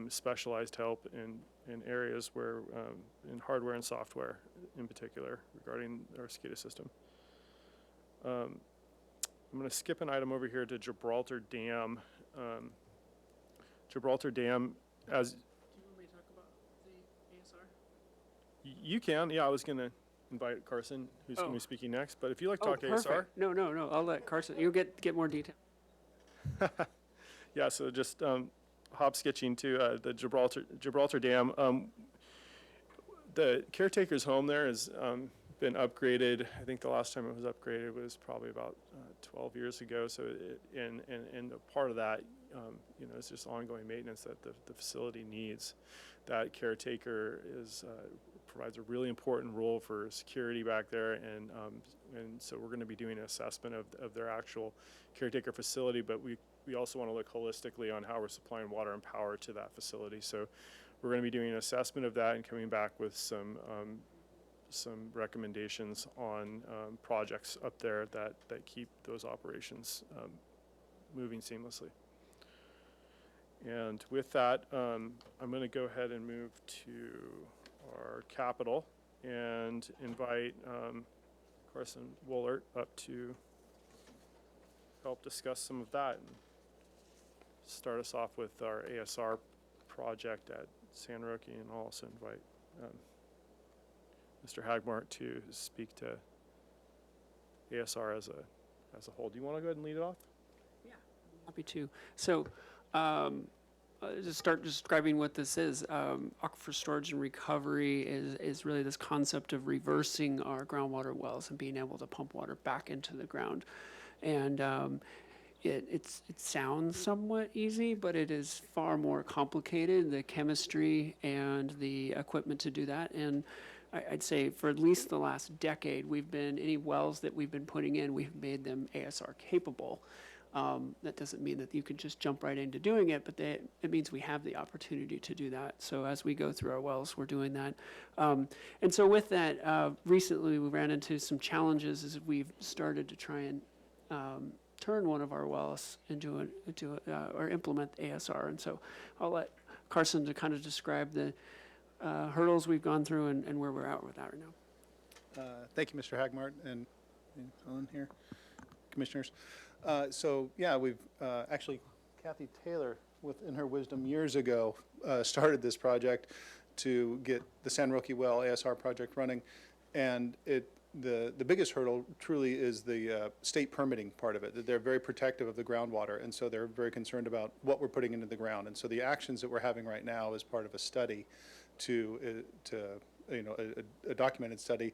specialized help in areas where, in hardware and software in particular, regarding our SCADA system. I'm going to skip an item over here to Gibraltar Dam. Gibraltar Dam, as... Do you want me to talk about the ASR? You can, yeah, I was going to invite Carson, who's going to be speaking next, but if you like to talk perfect. ASR. No, I'll let Carson, you'll get more detail. Yeah, so just hop sketching to the Gibraltar Dam. The caretaker's home there has been upgraded. I think the last time it was upgraded was probably about 12 years ago. So and a part of that, is just ongoing maintenance that the facility needs. That caretaker provides a really important role for security back there, and so we're going to be doing an assessment of their actual caretaker facility, but we also want to look holistically on how we're supplying water and power to that facility. So we're going to be doing an assessment of that and coming back with some some recommendations on projects up there that keep those operations moving seamlessly. And with that, I'm going to go ahead and move to our capital and invite Carson Woolert up to help discuss some of that and start us off with our ASR project at San Roque, and I'll also invite Mr. Hagmark to speak to ASR as a whole. Do you want to go ahead and lead it off? Happy to. So, just start describing what this is. Aquifer storage and recovery is really this concept of reversing our groundwater wells and being able to pump water back into the ground. And it sounds somewhat easy, but it is far more complicated, the chemistry and the equipment to do that. And I'd say for at least the last decade, any wells that we've been putting in, we've made them ASR capable. That doesn't mean that you can just jump right into doing it, but it means we have the opportunity to do that. So as we go through our wells, we're doing that. And so with that, recently we ran into some challenges as we've started to try and turn one of our wells into or implement ASR. And so I'll let Carson to kind of describe the hurdles we've gone through and where we're at with that right now. Thank you, Mr. Hagmart and Ellen here, commissioners. So yeah, we've actually, Kathy Taylor, in her wisdom years ago, started this project to get the San Roque well ASR project running, and the biggest hurdle truly is the state permitting part of it. They're very protective of the groundwater, and so they're very concerned about what we're putting into the ground. And so the actions that we're having right now is part of a study a documented study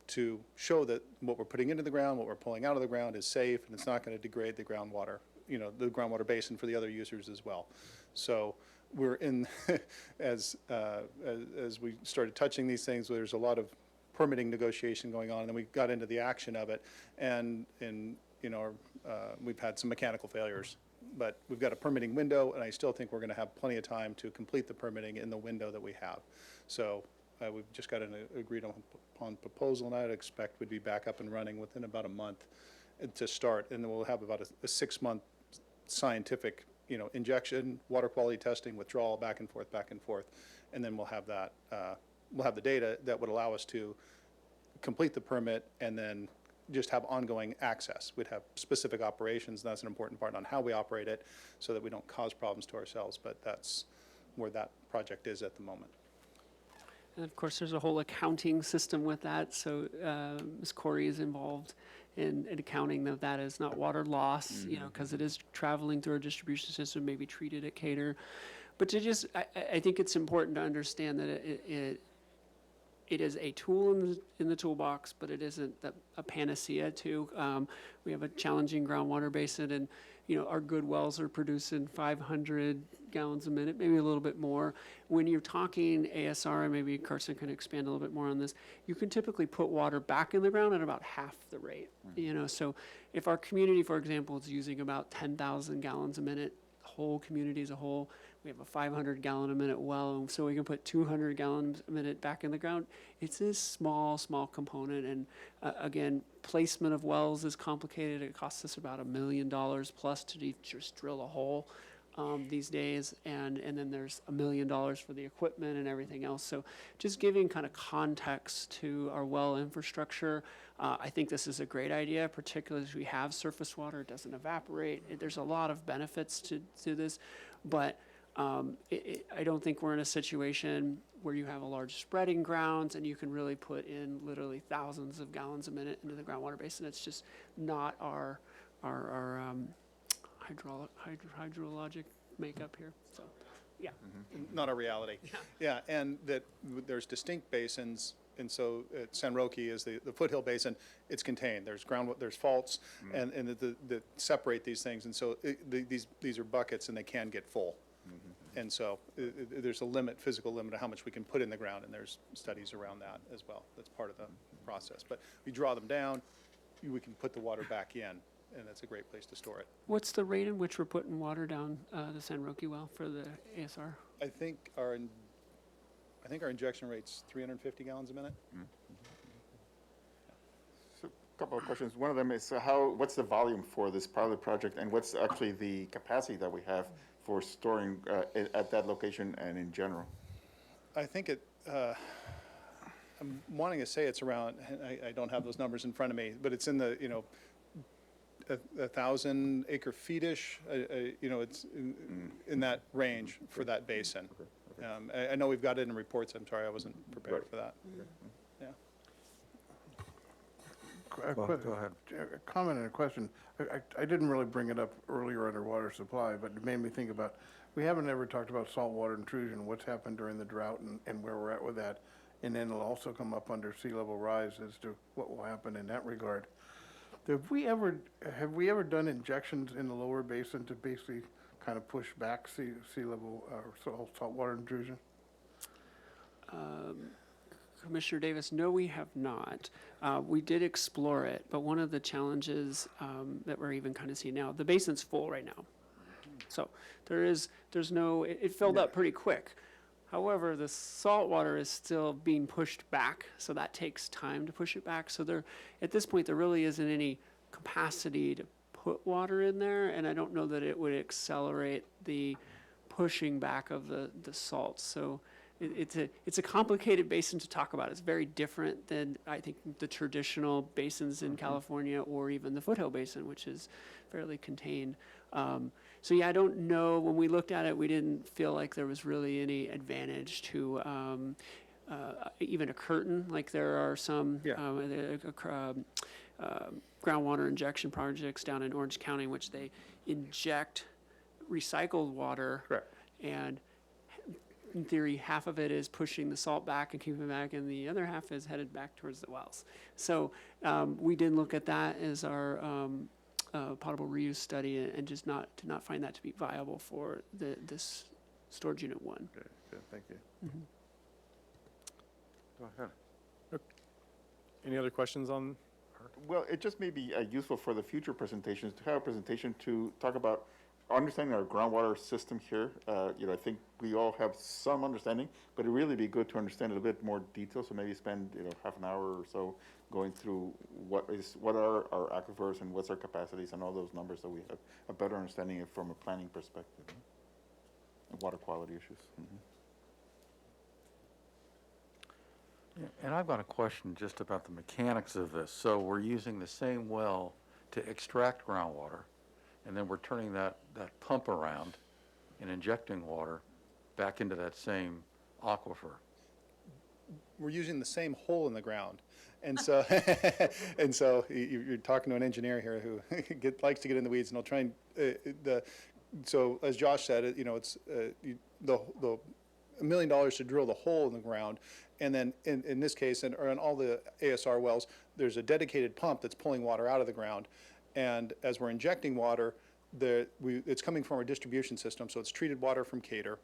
to show that what we're putting into the ground, what we're pulling out of the ground is safe, and it's not going to degrade the groundwater, the groundwater basin for the other users as well. So we're in, as we started touching these things, there's a lot of permitting negotiation going on, and then we got into the action of it, and we've had some mechanical failures. But we've got a permitting window, and I still think we're going to have plenty of time to complete the permitting in the window that we have. So we've just got an agreed upon proposal, and I'd expect we'd be back up and running within about a month to start. And then we'll have about a 6-month scientific, injection, water quality testing, withdrawal, back and forth. And then we'll have that, we'll have the data that would allow us to complete the permit and then just have ongoing access. We'd have specific operations, and that's an important part on how we operate it so that we don't cause problems to ourselves, but that's where that project is at the moment. And of course, there's a whole accounting system with that. So Ms. Corey is involved in accounting that is not water loss, because it is traveling through our distribution system, maybe treated at Cater. But I think it's important to understand that it is a tool in the toolbox, but it isn't a panacea too. We have a challenging groundwater basin, and our good wells are producing 500 gallons a minute, maybe a little bit more. When you're talking ASR, and maybe Carson can expand a little bit more on this, you can typically put water back in the ground at about half the rate. So if our community, for example, is using about 10,000 gallons a minute, the whole community as a whole, we have a 500 gallon a minute well, so we can put 200 gallons a minute back in the ground. It's a small component, and again, placement of wells is complicated. It costs us about $1 million plus to just drill a hole these days, and then there's $1 million for the equipment and everything else. So just giving kind of context to our well infrastructure, I think this is a great idea, particularly as we have surface water. It doesn't evaporate. There's a lot of benefits to this, but I don't think we're in a situation where you have a large spreading grounds and you can really put in literally thousands of gallons a minute into the groundwater basin. It's just not our hydrologic makeup here. So, yeah. Not a reality. Yeah, and that there's distinct basins, and so San Roque is the foothill basin. It's contained. There's there's faults, and that separate these things, and so these are buckets, and they can get full. And so there's a physical limit of how much we can put in the ground, and there's studies around that as well. That's part of the process. But we draw them down, we can put the water back in, and that's a great place to store it. What's the rate in which we're putting water down the San Roque well for the ASR? I think I think our injection rate's 350 gallons a minute. So, a couple of questions. One of them is what's the volume for this pilot project, and what's actually the capacity that we have for storing at that location and in general? I think I'm wanting to say it's around, I don't have those numbers in front of me, but it's in the, 1,000 acre feet-ish, it's in that range for that basin. I know we've got it in reports, I'm sorry, I wasn't prepared for that. Yeah. Go ahead. A comment and a question. I didn't really bring it up earlier under water supply, but it made me think about, we haven't ever talked about saltwater intrusion, what's happened during the drought and where we're at with that. And then it'll also come up under sea level rise as to what will happen in that regard. Have we ever done injections in the lower basin to basically kind of push back sea level saltwater intrusion? Commissioner Davis, no, we have not. We did explore it, but one of the challenges that we're even kind of seeing now, the basin's full right now. So there's no, it filled up pretty quick. However, the salt water is still being pushed back, so that takes time to push it back. So at this point, there really isn't any capacity to put water in there, and I don't know that it would accelerate the pushing back of the salt. So it's a complicated basin to talk about. It's very different than, I think, the traditional basins in California or even the Foothill Basin, which is fairly contained. So yeah, I don't know. When we looked at it, we didn't feel like there was really any advantage to even a curtain. Like there are some groundwater injection projects down in Orange County, in which they inject recycled water. Correct. And in theory, half of it is pushing the salt back and keeping it back, and the other half is headed back towards the wells. So we did look at that as our potable reuse study, and just did not find that to be viable for this storage unit 1. Okay, good, thank you. Go ahead. Any other questions on? Well, it just may be useful for the future presentations to have a presentation to talk about understanding our groundwater system here. I think we all have some understanding, but it'd really be good to understand it a bit more detail. So maybe spend half an hour or so going through what are our aquifers and what's our capacities and all those numbers, so we have a better understanding of from a planning perspective and water quality issues. Yeah, and I've got a question just about the mechanics of this. So we're using the same well to extract groundwater, and then we're turning that pump around and injecting water back into that same aquifer. We're using the same hole in the ground. And so, you're talking to an engineer here who likes to get in the weeds, and I'll try and, so as Josh said, it's the $1 million to drill the hole in the ground. And then in this case, and on all the ASR wells, there's a dedicated pump that's pulling water out of the ground. And as we're injecting water, it's coming from our distribution system, so it's treated water from Cater.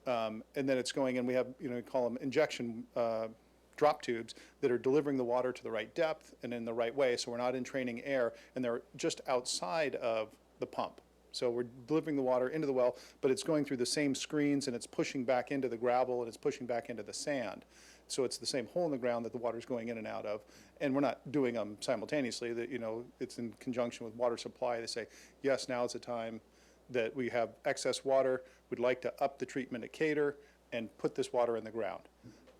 And then it's going in, we have, call them injection drop tubes that are delivering the water to the right depth and in the right way, so we're not entraining air, and they're just outside of the pump. So we're delivering the water into the well, but it's going through the same screens, and it's pushing back into the gravel, and it's pushing back into the sand. So it's the same hole in the ground that the water's going in and out of. And we're not doing them simultaneously. That it's in conjunction with water supply. They say, yes, now is the time that we have excess water. We'd like to up the treatment at Cater and put this water in the ground.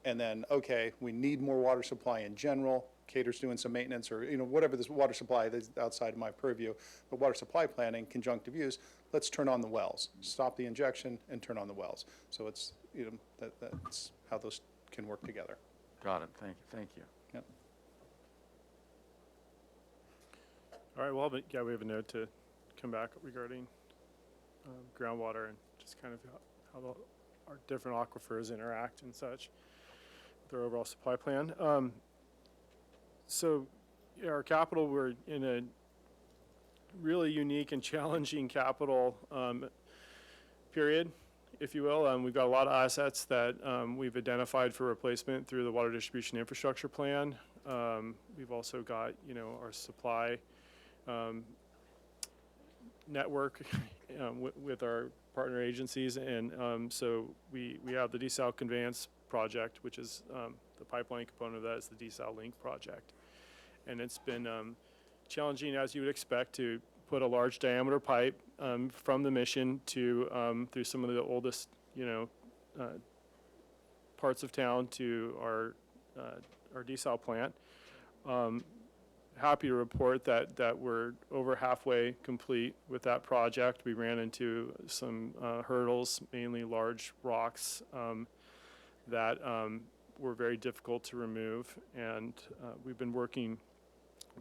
And then, okay, we need more water supply in general. Cater's doing some maintenance, or whatever this water supply that's outside of my purview. But water supply planning, conjunctive use, let's turn on the wells, stop the injection, and turn on the wells. So it's that's how those can work together. Got it. Thank you. Yep. All right, well, we have a note to come back regarding groundwater and just kind of how our different aquifers interact and such with our overall supply plan. So our capital, we're in a really unique and challenging capital period, if you will. We've got a lot of assets that we've identified for replacement through the Water Distribution Infrastructure Plan. We've also got, our supply network with our partner agencies, and so we have the desal conveyance project, which is the pipeline component of that is the desal link project. And it's been challenging, as you would expect, to put a large diameter pipe from the mission to through some of the oldest, parts of town to our desal plant. Happy to report that we're over halfway complete with that project. We ran into some hurdles, mainly large rocks that were very difficult to remove, and we've been working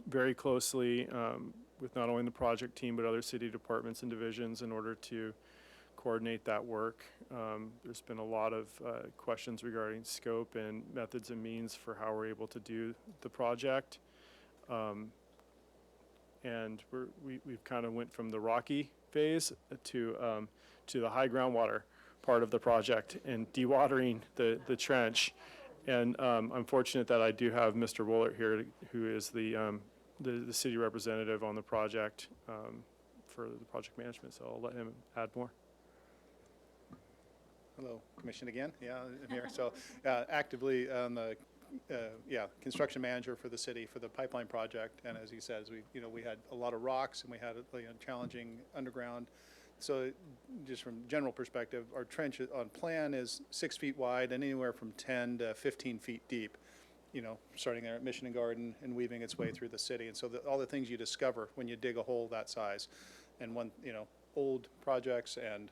very closely with not only the project team but other city departments and divisions in order to coordinate that work. There's been a lot of questions regarding scope and methods and means for how we're able to do the project. And we've kind of went from the rocky phase to the high groundwater part of the project and dewatering the trench. And I'm fortunate that I do have Mr. Woolert here, who is the city representative on the project for the project management. So I'll let him add more. Hello, Commission again. Yeah, I'm here. So actively on the construction manager for the city for the pipeline project. And as he says, we had a lot of rocks and we had a challenging underground. So just from general perspective, our trench on plan is 6 feet wide and anywhere from 10 to 15 feet deep, starting there at Mission and Garden and weaving its way through the city. And so all the things you discover when you dig a hole that size and old projects and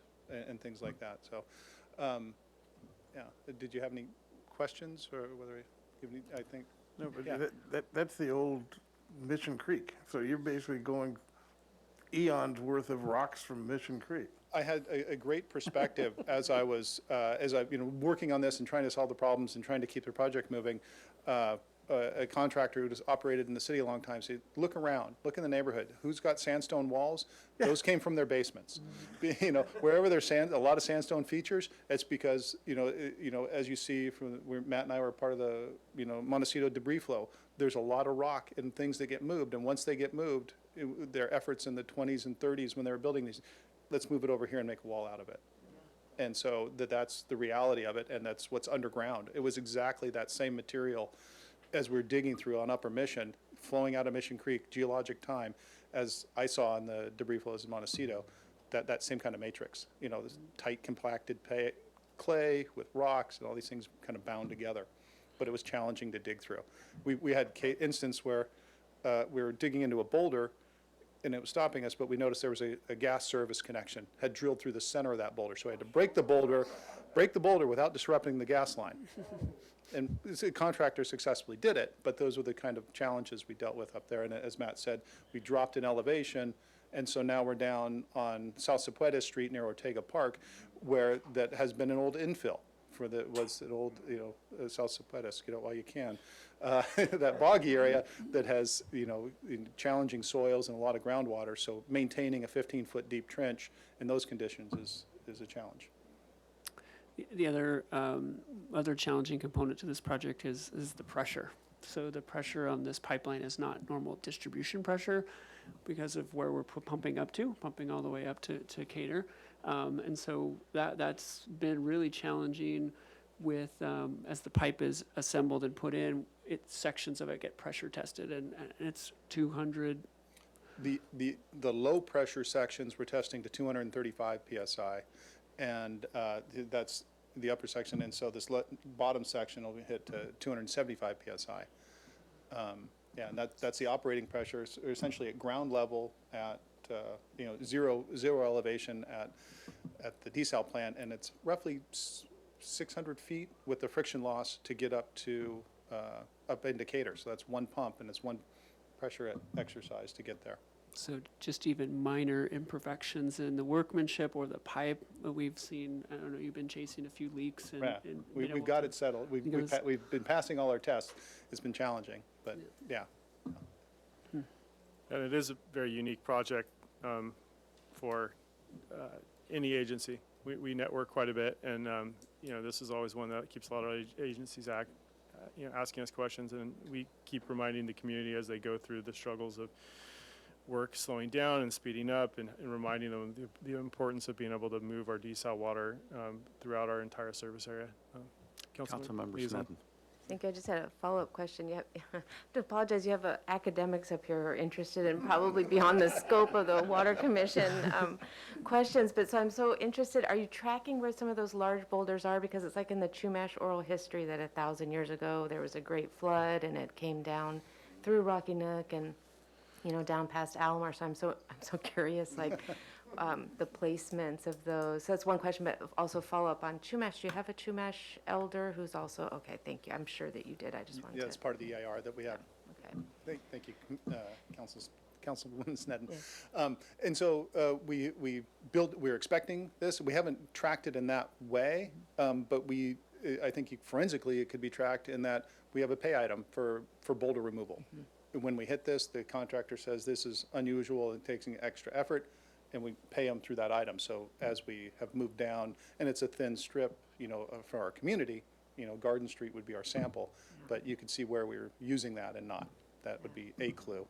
things like that. So, did you have any questions or whether I think? No, but that's the old Mission Creek. So you're basically going eons worth of rocks from Mission Creek. I had a great perspective as I was working on this and trying to solve the problems and trying to keep the project moving. A contractor who has operated in the city a long time said, look around, look in the neighborhood. Who's got sandstone walls? Those came from their basements. Wherever there's a lot of sandstone features, it's because, as you see from where Matt and I were part of the, Montecito debris flow, there's a lot of rock and things that get moved. And once they get moved, their efforts in the 20s and 30s when they were building these, let's move it over here and make a wall out of it. And so that's the reality of it, and that's what's underground. It was exactly that same material as we're digging through on Upper Mission, flowing out of Mission Creek, geologic time, as I saw in the debris flows in Montecito, that same kind of matrix. This tight, compacted clay with rocks and all these things kind of bound together. But it was challenging to dig through. We had instance where we were digging into a boulder, and it was stopping us, but we noticed there was a gas service connection, had drilled through the center of that boulder. So I had to break the boulder without disrupting the gas line. And the contractor successfully did it, but those were the kind of challenges we dealt with up there. And as Matt said, we dropped in elevation, and so now we're down on South Sepulveda Street near Ortega Park, where that has been an old infill for an old, South Sepulveda, while you can. That boggy area that has, challenging soils and a lot of groundwater, so maintaining a 15-foot deep trench in those conditions is a challenge. The other challenging component to this project is the pressure. So the pressure on this pipeline is not normal distribution pressure because of where we're pumping all the way up to Cater. And so that's been really challenging with, as the pipe is assembled and put in, sections of it get pressure tested and it's 200. The low pressure sections we're testing to 235 PSI. And that's the upper section, and so this bottom section will be hit to 275 PSI. And that's the operating pressure, essentially at ground level at zero elevation at the desal plant, and it's roughly 600 feet with the friction loss to get up to up indicator. So that's one pump, and it's one pressure exercise to get there. So just even minor imperfections in the workmanship or the pipe, we've seen, I don't know, you've been chasing a few leaks. We've got it settled. We've been passing all our tests. It's been challenging, but yeah. And it is a very unique project for any agency. We network quite a bit, and this is always one that keeps a lot of agencies asking us questions, and we keep reminding the community as they go through the struggles of work slowing down and speeding up, and reminding them the importance of being able to move our desal water throughout our entire service area. Councilmember Liaison. Snedden. I think I just had a follow-up question. You have, I have to apologize, you have academics up here who are interested in probably beyond the scope of the Water Commission questions, but so I'm so interested, are you tracking where some of those large boulders are? Because it's like in the Chumash oral history that 1,000 years ago, there was a great flood and it came down through Rocky Nook and, you know, down past Alomar, so I'm so curious, like, the placements of those. So that's one question, but also follow up on Chumash. Do you have a Chumash elder who's also, okay, thank you. I'm sure that you did. I just wanted to. Yeah, it's part of the EIR that we have. Okay. Thank you, Councilwoman Snedden. And so we're expecting this. We haven't tracked it in that way, but I think forensically it could be tracked in that we have a pay item for boulder removal. When we hit this, the contractor says this is unusual and takes extra effort, and we pay them through that item. So as we have moved down, and it's a thin strip, you know, for our community, you know, Garden Street would be our sample, but you can see where we're using that and not. That would be a clue.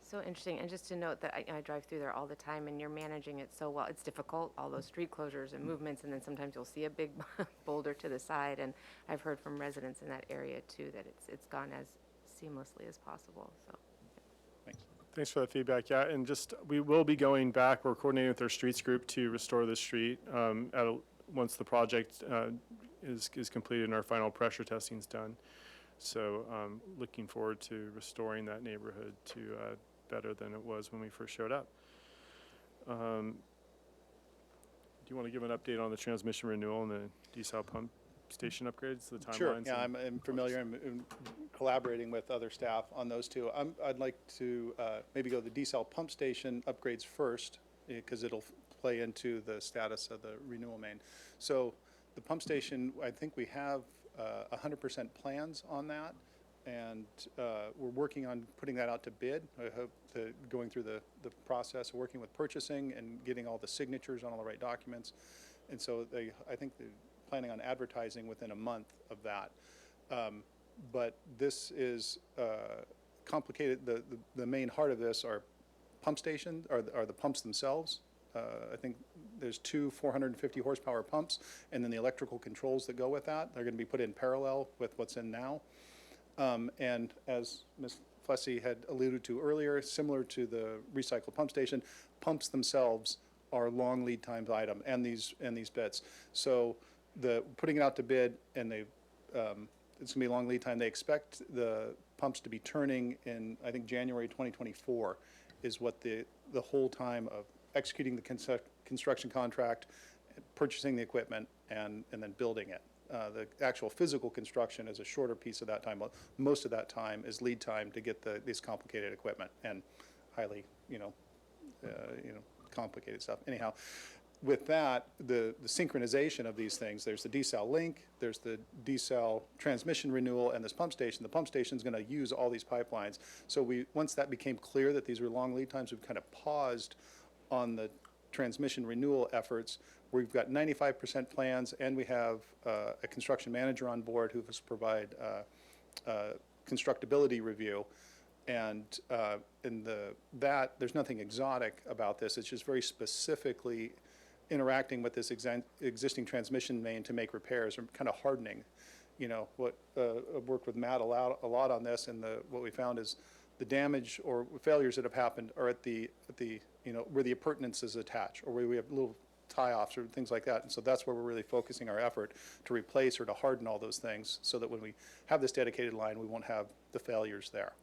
So interesting. And just to note that I drive through there all the time and you're managing it so well. It's difficult, all those street closures and movements, and then sometimes you'll see a big boulder to the side. And I've heard from residents in that area too that it's gone as seamlessly as possible. So. Thanks for that feedback. Yeah, and just, we will be going back, we're coordinating with our streets group to restore the street once the project is completed and our final pressure testing is done. So looking forward to restoring that neighborhood to better than it was when we first showed up. Do you want to give an update on the transmission renewal and the desal pump station upgrades, the timelines? Sure, yeah, I'm familiar and collaborating with other staff on those two. I'd like to maybe go the desal pump station upgrades first, because it'll play into the status of the renewal main. So the pump station, I think we have 100% plans on that, and we're working on putting that out to bid. I hope going through the process, working with purchasing and getting all the signatures on all the right documents. And so I think they're planning on advertising within a month of that. But this is complicated. The main heart of this are pump stations, are the pumps themselves. I think there's two 450 horsepower pumps, and then the electrical controls that go with that. They're going to be put in parallel with what's in now. And as Ms. Flessy had alluded to earlier, similar to the recycled pump station, pumps themselves are long lead times item, and these bits. So putting it out to bid, and it's going to be a long lead time. They expect the pumps to be turning in, I think, January 2024 is what the whole time of executing the construction contract, purchasing the equipment, and then building it. The actual physical construction is a shorter piece of that time. Most of that time is lead time to get this complicated equipment and highly, complicated stuff. Anyhow, with that, the synchronization of these things, there's the desal link, there's the desal transmission renewal, and this pump station. The pump station is going to use all these pipelines. So once that became clear that these were long lead times, we've kind of paused on the transmission renewal efforts. We've got 95% plans, and we have a construction manager on board who has provide constructability review. And there's nothing exotic about this. It's just very specifically interacting with this existing transmission main to make repairs or kind of hardening. I've worked with Matt a lot on this, and what we found is the damage or failures that have happened are at the where the appurtenances attach, or where we have little tie-offs or things like that. And so that's where we're really focusing our effort to replace or to harden all those things, so that when we have this dedicated line, we won't have the failures there.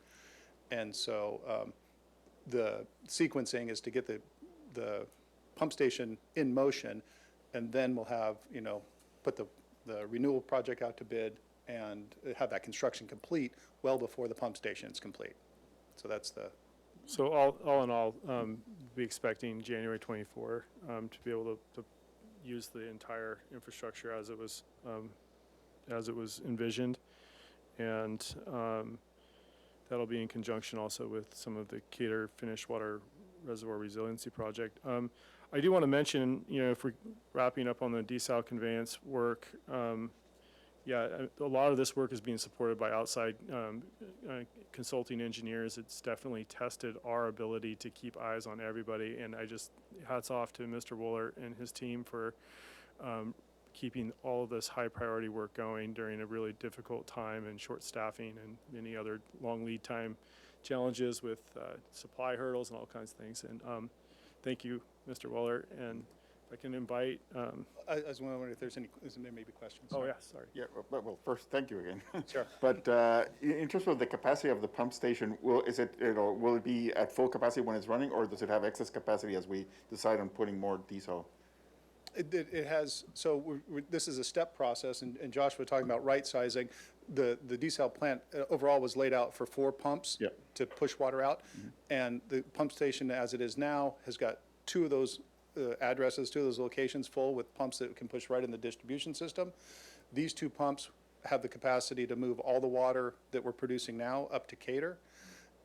And so the sequencing is to get the pump station in motion, and then we'll have, put the renewal project out to bid and have that construction complete well before the pump station is complete. So that's the... So all in all, be expecting January 24 to be able to use the entire infrastructure as it was envisioned, and that'll be in conjunction also with some of the Cater finished water reservoir resiliency project. I do want to mention, if we're wrapping up on the desal conveyance work, a lot of this work is being supported by outside consulting engineers. It's definitely tested our ability to keep eyes on everybody, and hats off to Mr. Wooler and his team for keeping all of this high priority work going during a really difficult time and short staffing and many other long lead time challenges with supply hurdles and all kinds of things. And thank you, Mr. Weller. And I can invite. I was wondering if there may be questions. Oh, yeah, sorry. Yeah, well, first, thank you again. Sure. But in terms of the capacity of the pump station, will it be at full capacity when it's running, or does it have excess capacity as we decide on putting more diesel? It has, so this is a step process, and Joshua talking about right sizing. The desal plant overall was laid out for 4 pumps Yep. to push water out. And the pump station as it is now has got 2 of those addresses, 2 of those locations full with pumps that can push right in the distribution system. These 2 pumps have the capacity to move all the water that we're producing now up to Cater.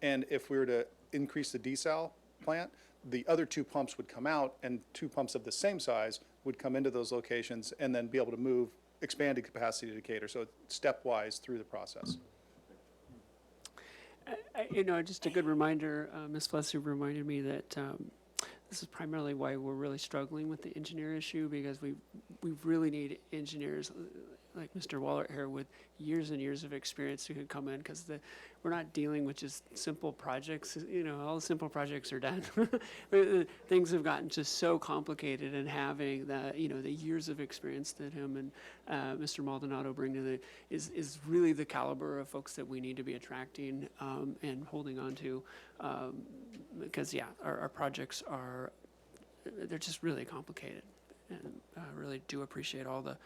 And if we were to increase the desal plant, the other 2 pumps would come out, and 2 pumps of the same size would come into those locations and then be able to move expanded capacity to Cater. So it's stepwise through the process. Just a good reminder, Ms. Flesser reminded me that this is primarily why we're really struggling with the engineer issue, because we really need engineers like Mr. Waller here with years and years of experience who can come in, because we're not dealing with just simple projects. All the simple projects are done. Things have gotten just so complicated, and having the years of experience that him and Mr. Maldonado bring to is really the caliber of folks that we need to be attracting and holding on to, because our projects they're just really complicated, and I really do appreciate all the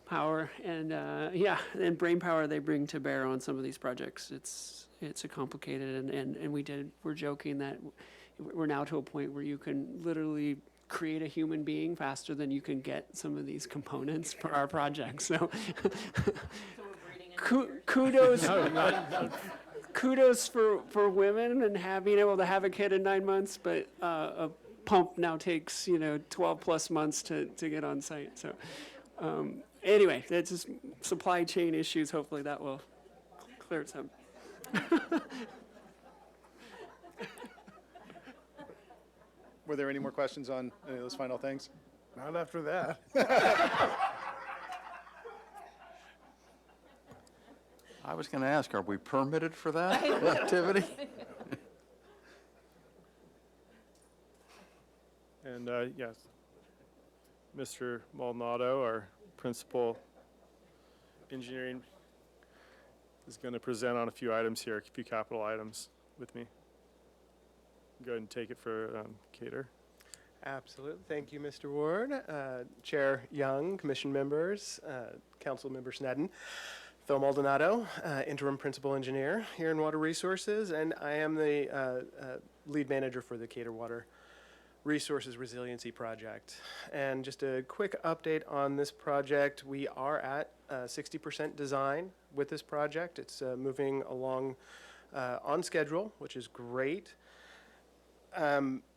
power and brain power they bring to bear on some of these projects. It's a complicated, and we're joking that we're now to a point where you can literally create a human being faster than you can get some of these components for our projects. So kudos. Kudos for women and being able to have a kid in 9 months, but a pump now takes 12 plus months to get on site. So anyway, that's just supply chain issues. Hopefully that will clear it some. Were there any more questions on any of those final things? Not after that. I was going to ask, are we permitted for that activity? And yes, Mr. Maldonado, our principal engineering, is going to present on a few items here, a few capital items with me. Go ahead and take it for Cater. Absolutely. Thank you, Mr. Ward. Chair Young, commission members, council member Snedden. Phil Maldonado, interim principal engineer here in Water Resources, and I am the lead manager for the Cater Water Resources Resiliency Project. And just a quick update on this project. We are at 60% design with this project. It's moving along on schedule, which is great.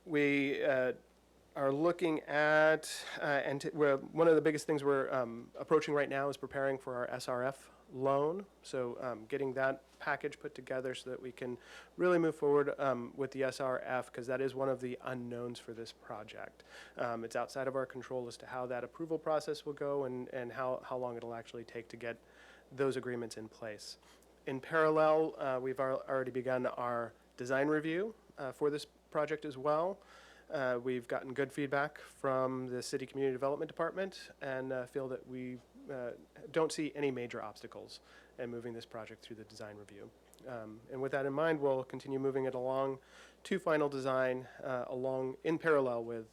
We are looking at, one of the biggest things we're approaching right now is preparing for our SRF loan. So getting that package put together so that we can really move forward with the SRF, because that is one of the unknowns for this project. It's outside of our control as to how that approval process will go and how long it'll actually take to get those agreements in place. In parallel, we've already begun our design review for this project as well. We've gotten good feedback from the City Community Development Department and feel that we don't see any major obstacles in moving this project through the design review. And with that in mind, we'll continue moving it along to final design along in parallel with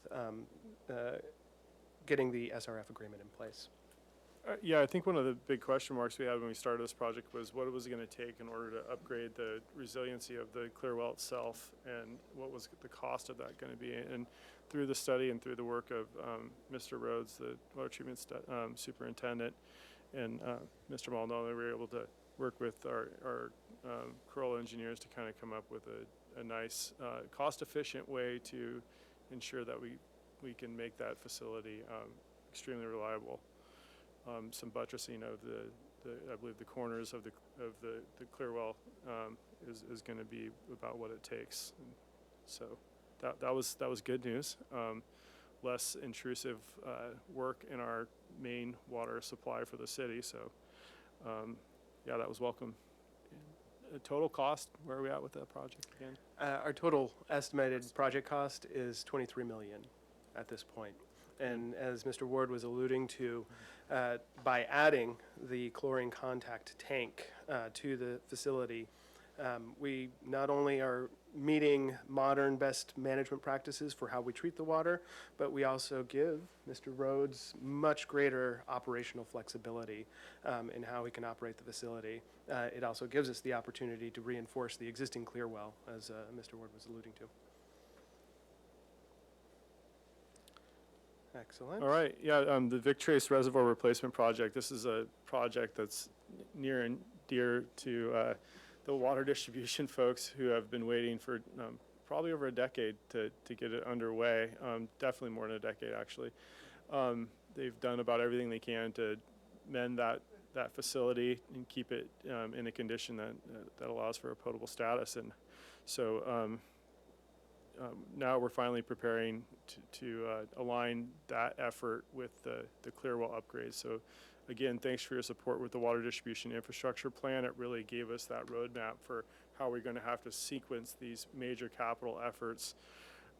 getting the SRF agreement in place. Yeah, I think one of the big question marks we had when we started this project was what was it going to take in order to upgrade the resiliency of the clear well itself, and what was the cost of that going to be. And through the study and through the work of Mr. Rhodes, the water treatment superintendent, and Mr. Maldonado, we were able to work with our Corolla engineers to kind of come up with a nice, cost-efficient way to ensure that we can make that facility extremely reliable. Some buttressing of I believe the corners of the clear well is going to be about what it takes. And so that was good news. less intrusive work in our main water supply for the city. So, yeah, that was welcome. Total cost, where are we at with that project again? Our total estimated project cost is 23 million at this point. And as Mr. Ward was alluding to, by adding the chlorine contact tank to the facility, we not only are meeting modern best management practices for how we treat the water, but we also give Mr. Rhodes much greater operational flexibility in how we can operate the facility. It also gives us the opportunity to reinforce the existing clear well, as Mr. Ward was alluding to. Excellent. All right, yeah, the Victrace Reservoir Replacement Project, this is a project that's near and dear to the water distribution folks who have been waiting for probably over a decade to get it underway, definitely more than a decade, actually. They've done about everything they can to mend that facility and keep it in a condition that allows for a potable status. And so now we're finally preparing to align that effort with the Clearwell upgrade. So again, thanks for your support with the Water Distribution Infrastructure Plan. It really gave us that roadmap for how we're going to have to sequence these major capital efforts.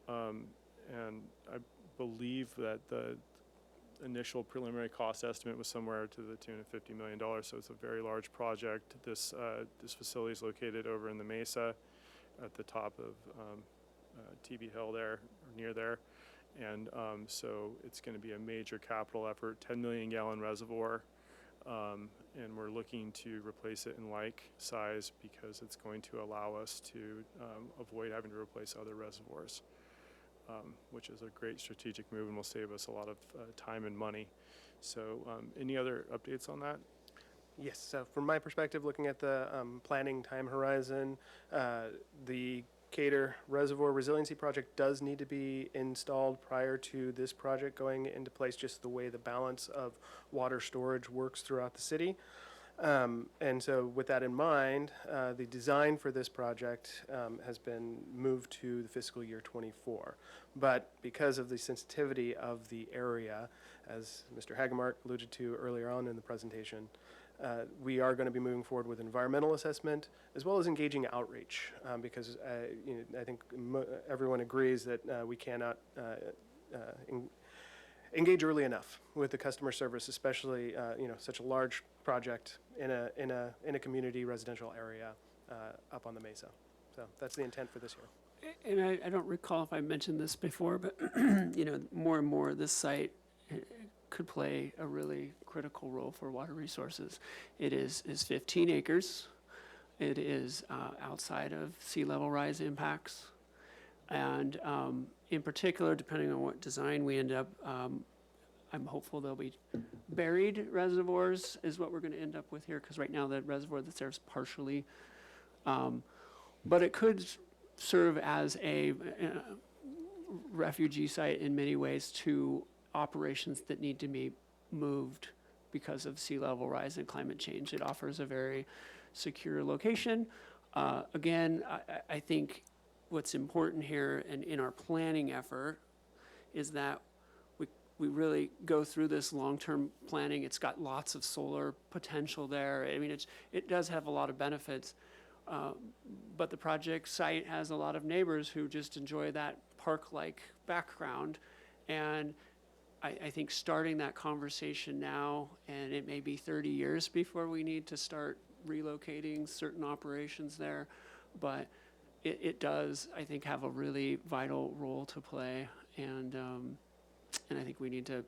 And I believe that the initial preliminary cost estimate was somewhere to the tune of $50 million. So it's a very large project. This facility is located over in the Mesa at the top of TB Hill there, or near there. And so it's going to be a major capital effort, 10 million gallon reservoir. And we're looking to replace it in like size because it's going to allow us to avoid having to replace other reservoirs, which is a great strategic move and will save us a lot of time and money. So any other updates on that? Yes, so from my perspective, looking at the planning time horizon, the Cater Reservoir Resiliency Project does need to be installed prior to this project going into place, just the way the balance of water storage works throughout the city. And so with that in mind, the design for this project has been moved to the fiscal year 24. But because of the sensitivity of the area, as Mr. Hagemark alluded to earlier on in the presentation, we are going to be moving forward with environmental assessment as well as engaging outreach because I think everyone agrees that we cannot engage early enough with the customer service, especially such a large project in a community residential area up on the Mesa. So that's the intent for this year. And I don't recall if I mentioned this before, but more and more this site could play a really critical role for water resources. It is 15 acres. It is outside of sea level rise impacts. And in particular, depending on what design we end up, I'm hopeful there'll be buried reservoirs is what we're going to end up with here, because right now the reservoir that's there is partially. But it could serve as a refugee site in many ways to operations that need to be moved because of sea level rise and climate change. It offers a very secure location. Again, I think what's important here and in our planning effort is that we really go through this long-term planning. It's got lots of solar potential there. I mean, it does have a lot of benefits, but the project site has a lot of neighbors who just enjoy that park-like background. And I think starting that conversation now, and it may be 30 years before we need to start relocating certain operations there, but it does, I think, have a really vital role to play, and I think we need to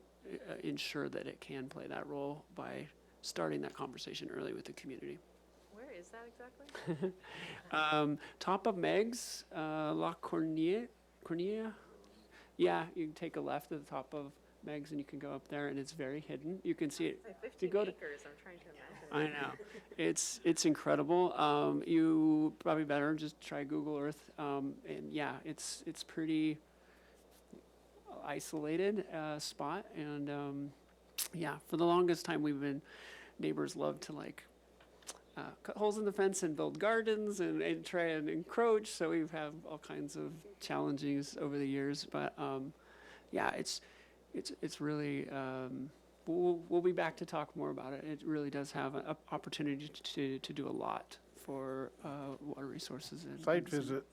ensure that it can play that role by starting that conversation early with the community. Where is that exactly? Top of Meg's, La Cornilla. Yeah, you can take a left at the top of Meg's and you can go up there, and it's very hidden. You can see it. It's like if you 15 go to, acres, I'm trying to imagine. I know. It's incredible. You probably better just try Google Earth. And yeah, it's pretty isolated spot. And yeah, for the longest time neighbors loved to cut holes in the fence and build gardens and try and encroach. So we've had all kinds of challenges over the years. But yeah, it's really, we'll be back to talk more about it. It really does have an opportunity to do a lot for water resources. And Site visit.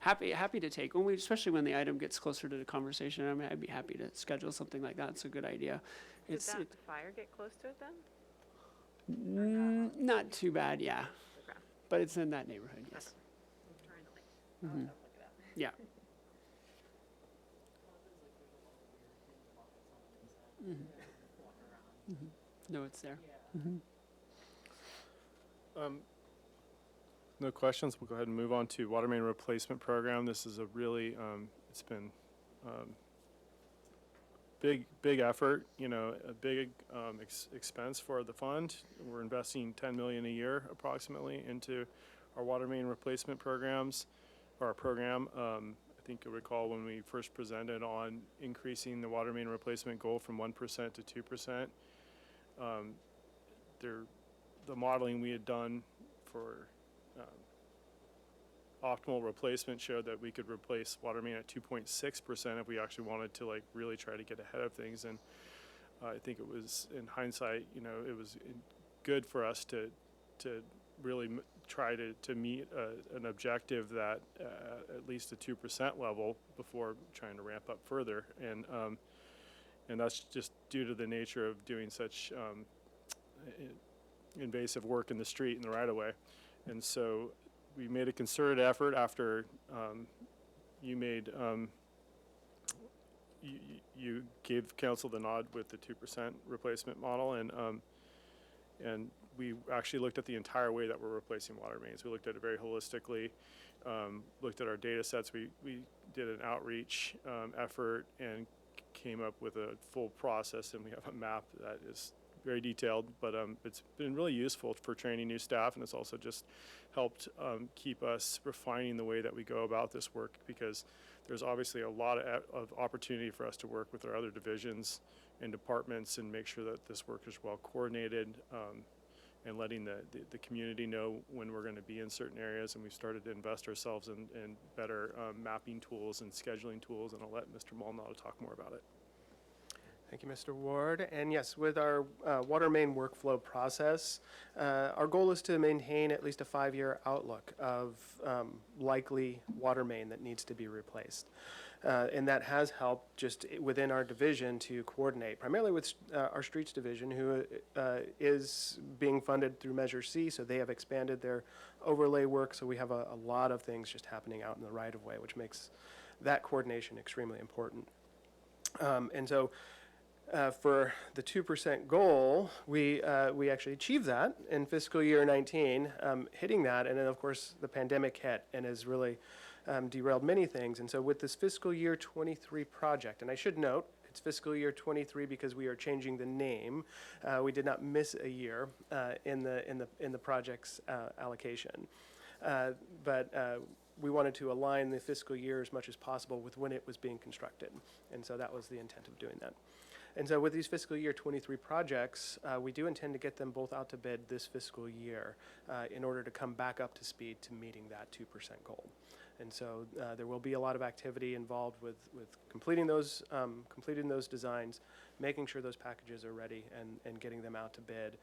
Happy to take, especially when the item gets closer to the conversation. I mean, I'd be happy to schedule something like that. It's a good idea. Did that fire get close to it then? Not too bad, yeah. Okay. But it's in that neighborhood, yes. I'm trying to look it up. Yeah. No, it's there. No questions. We'll go ahead and move on to water main replacement program. This is a really, it's been big effort, a big expense for the fund. We're investing $10 million a year approximately into our water main replacement programs, or our program. I think you recall when we first presented on increasing the water main replacement goal from 1% to 2%. The modeling we had done for optimal replacement showed that we could replace water main at 2.6% if we actually wanted to really try to get ahead of things. And I think it was, in hindsight, it was good for us to really try to meet an objective that at least a 2% level before trying to ramp up further. And that's just due to the nature of doing such invasive work in the street and the right of way. And so we made a concerted effort after you gave council the nod with the 2% replacement model, and we actually looked at the entire way that we're replacing water mains. We looked at it very holistically, looked at our data sets. We did an outreach effort and came up with a full process, and we have a map that is very detailed, but it's been really useful for training new staff, and it's also just helped keep us refining the way that we go about this work, because there's obviously a lot of opportunity for us to work with our other divisions and departments and make sure that this work is well coordinated, and letting the community know when we're going to be in certain areas. And we've started to invest ourselves in better mapping tools and scheduling tools, and I'll let Mr. Molnar talk more about it. Thank you, Mr. Ward. And yes, with our water main workflow process, our goal is to maintain at least a 5-year outlook of likely water main that needs to be replaced. And that has helped just within our division to coordinate, primarily with our streets division, who is being funded through Measure C, so they have expanded their overlay work, so we have a lot of things just happening out in the right of way, which makes that coordination extremely important. And so for the 2% goal, we actually achieved that in fiscal year 19, hitting that, and then of course the pandemic hit and has really derailed many things. And so with this fiscal year 23 project, and I should note, it's fiscal year 23 because we are changing the name. We did not miss a year in the project's allocation, but we wanted to align the fiscal year as much as possible with when it was being constructed, and so that was the intent of doing that. And so with these fiscal year 23 projects, we do intend to get them both out to bid this fiscal year in order to come back up to speed to meeting that 2% goal. And so there will be a lot of activity involved with completing those designs, making sure those packages are ready, and getting them out to bid.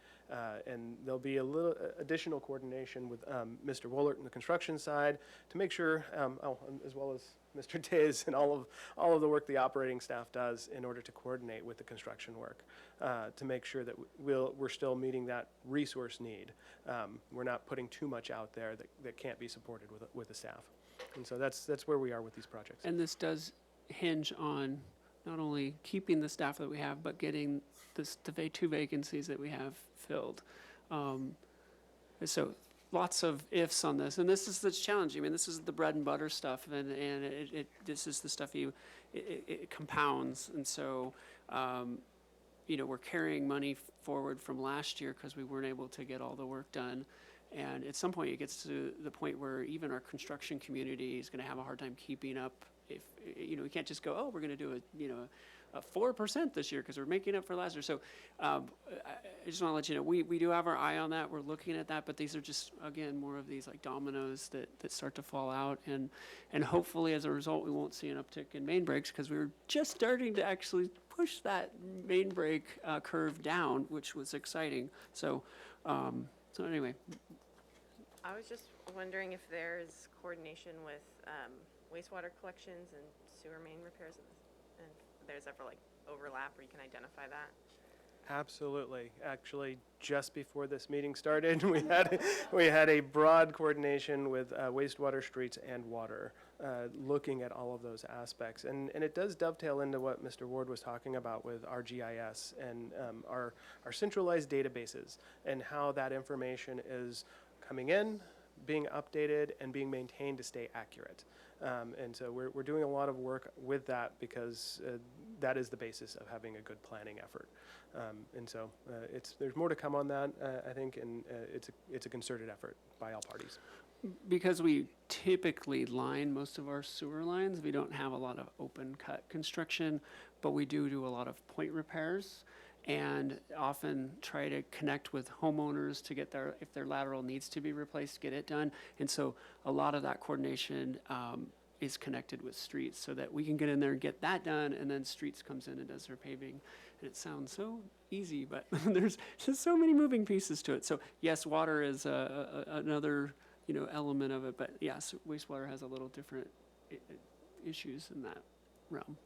And there'll be a little additional coordination with Mr. Woolert on the construction side to make sure, as well as Mr. Days and all of the work the operating staff does in order to coordinate with the construction work, to make sure that we're still meeting that resource need. We're not putting too much out there that can't be supported with the staff. And so that's where we are with these projects. And this does hinge on not only keeping the staff that we have, but getting the 2 vacancies that we have filled. So lots of ifs on this, and this is that's challenging. I mean, this is the bread and butter stuff, and this is the stuff it compounds. And so, we're carrying money forward from last year because we weren't able to get all the work done. And at some point, it gets to the point where even our construction community is going to have a hard time keeping up. If, we can't just go, oh, we're going to do a 4% this year because we're making up for last year. So I just want to let you know, we do have our eye on that. We're looking at that, but these are just, again, more of these like dominoes that start to fall out. And hopefully as a result, we won't see an uptick in main breaks because we were just starting to actually push that main break curve down, which was exciting. So anyway. I was just wondering if there's coordination with wastewater collections and sewer main repairs, and if there's ever like overlap where you can identify that. Absolutely. Actually, just before this meeting started, we had a broad coordination with wastewater, streets, and water, looking at all of those aspects. And it does dovetail into what Mr. Ward was talking about with our GIS and our centralized databases and how that information is coming in, being updated, and being maintained to stay accurate. And so we're doing a lot of work with that because that is the basis of having a good planning effort. And so there's more to come on that, I think, and it's a concerted effort by all parties. Because we typically line most of our sewer lines, we don't have a lot of open cut construction, but we do a lot of point repairs and often try to connect with homeowners to get if their lateral needs to be replaced, get it done. And so a lot of that coordination is connected with streets so that we can get in there and get that done, and then streets comes in and does their paving. And it sounds so easy, but there's just so many moving pieces to it. So yes, water is another element of it, but yes, wastewater has a little different issues in that realm.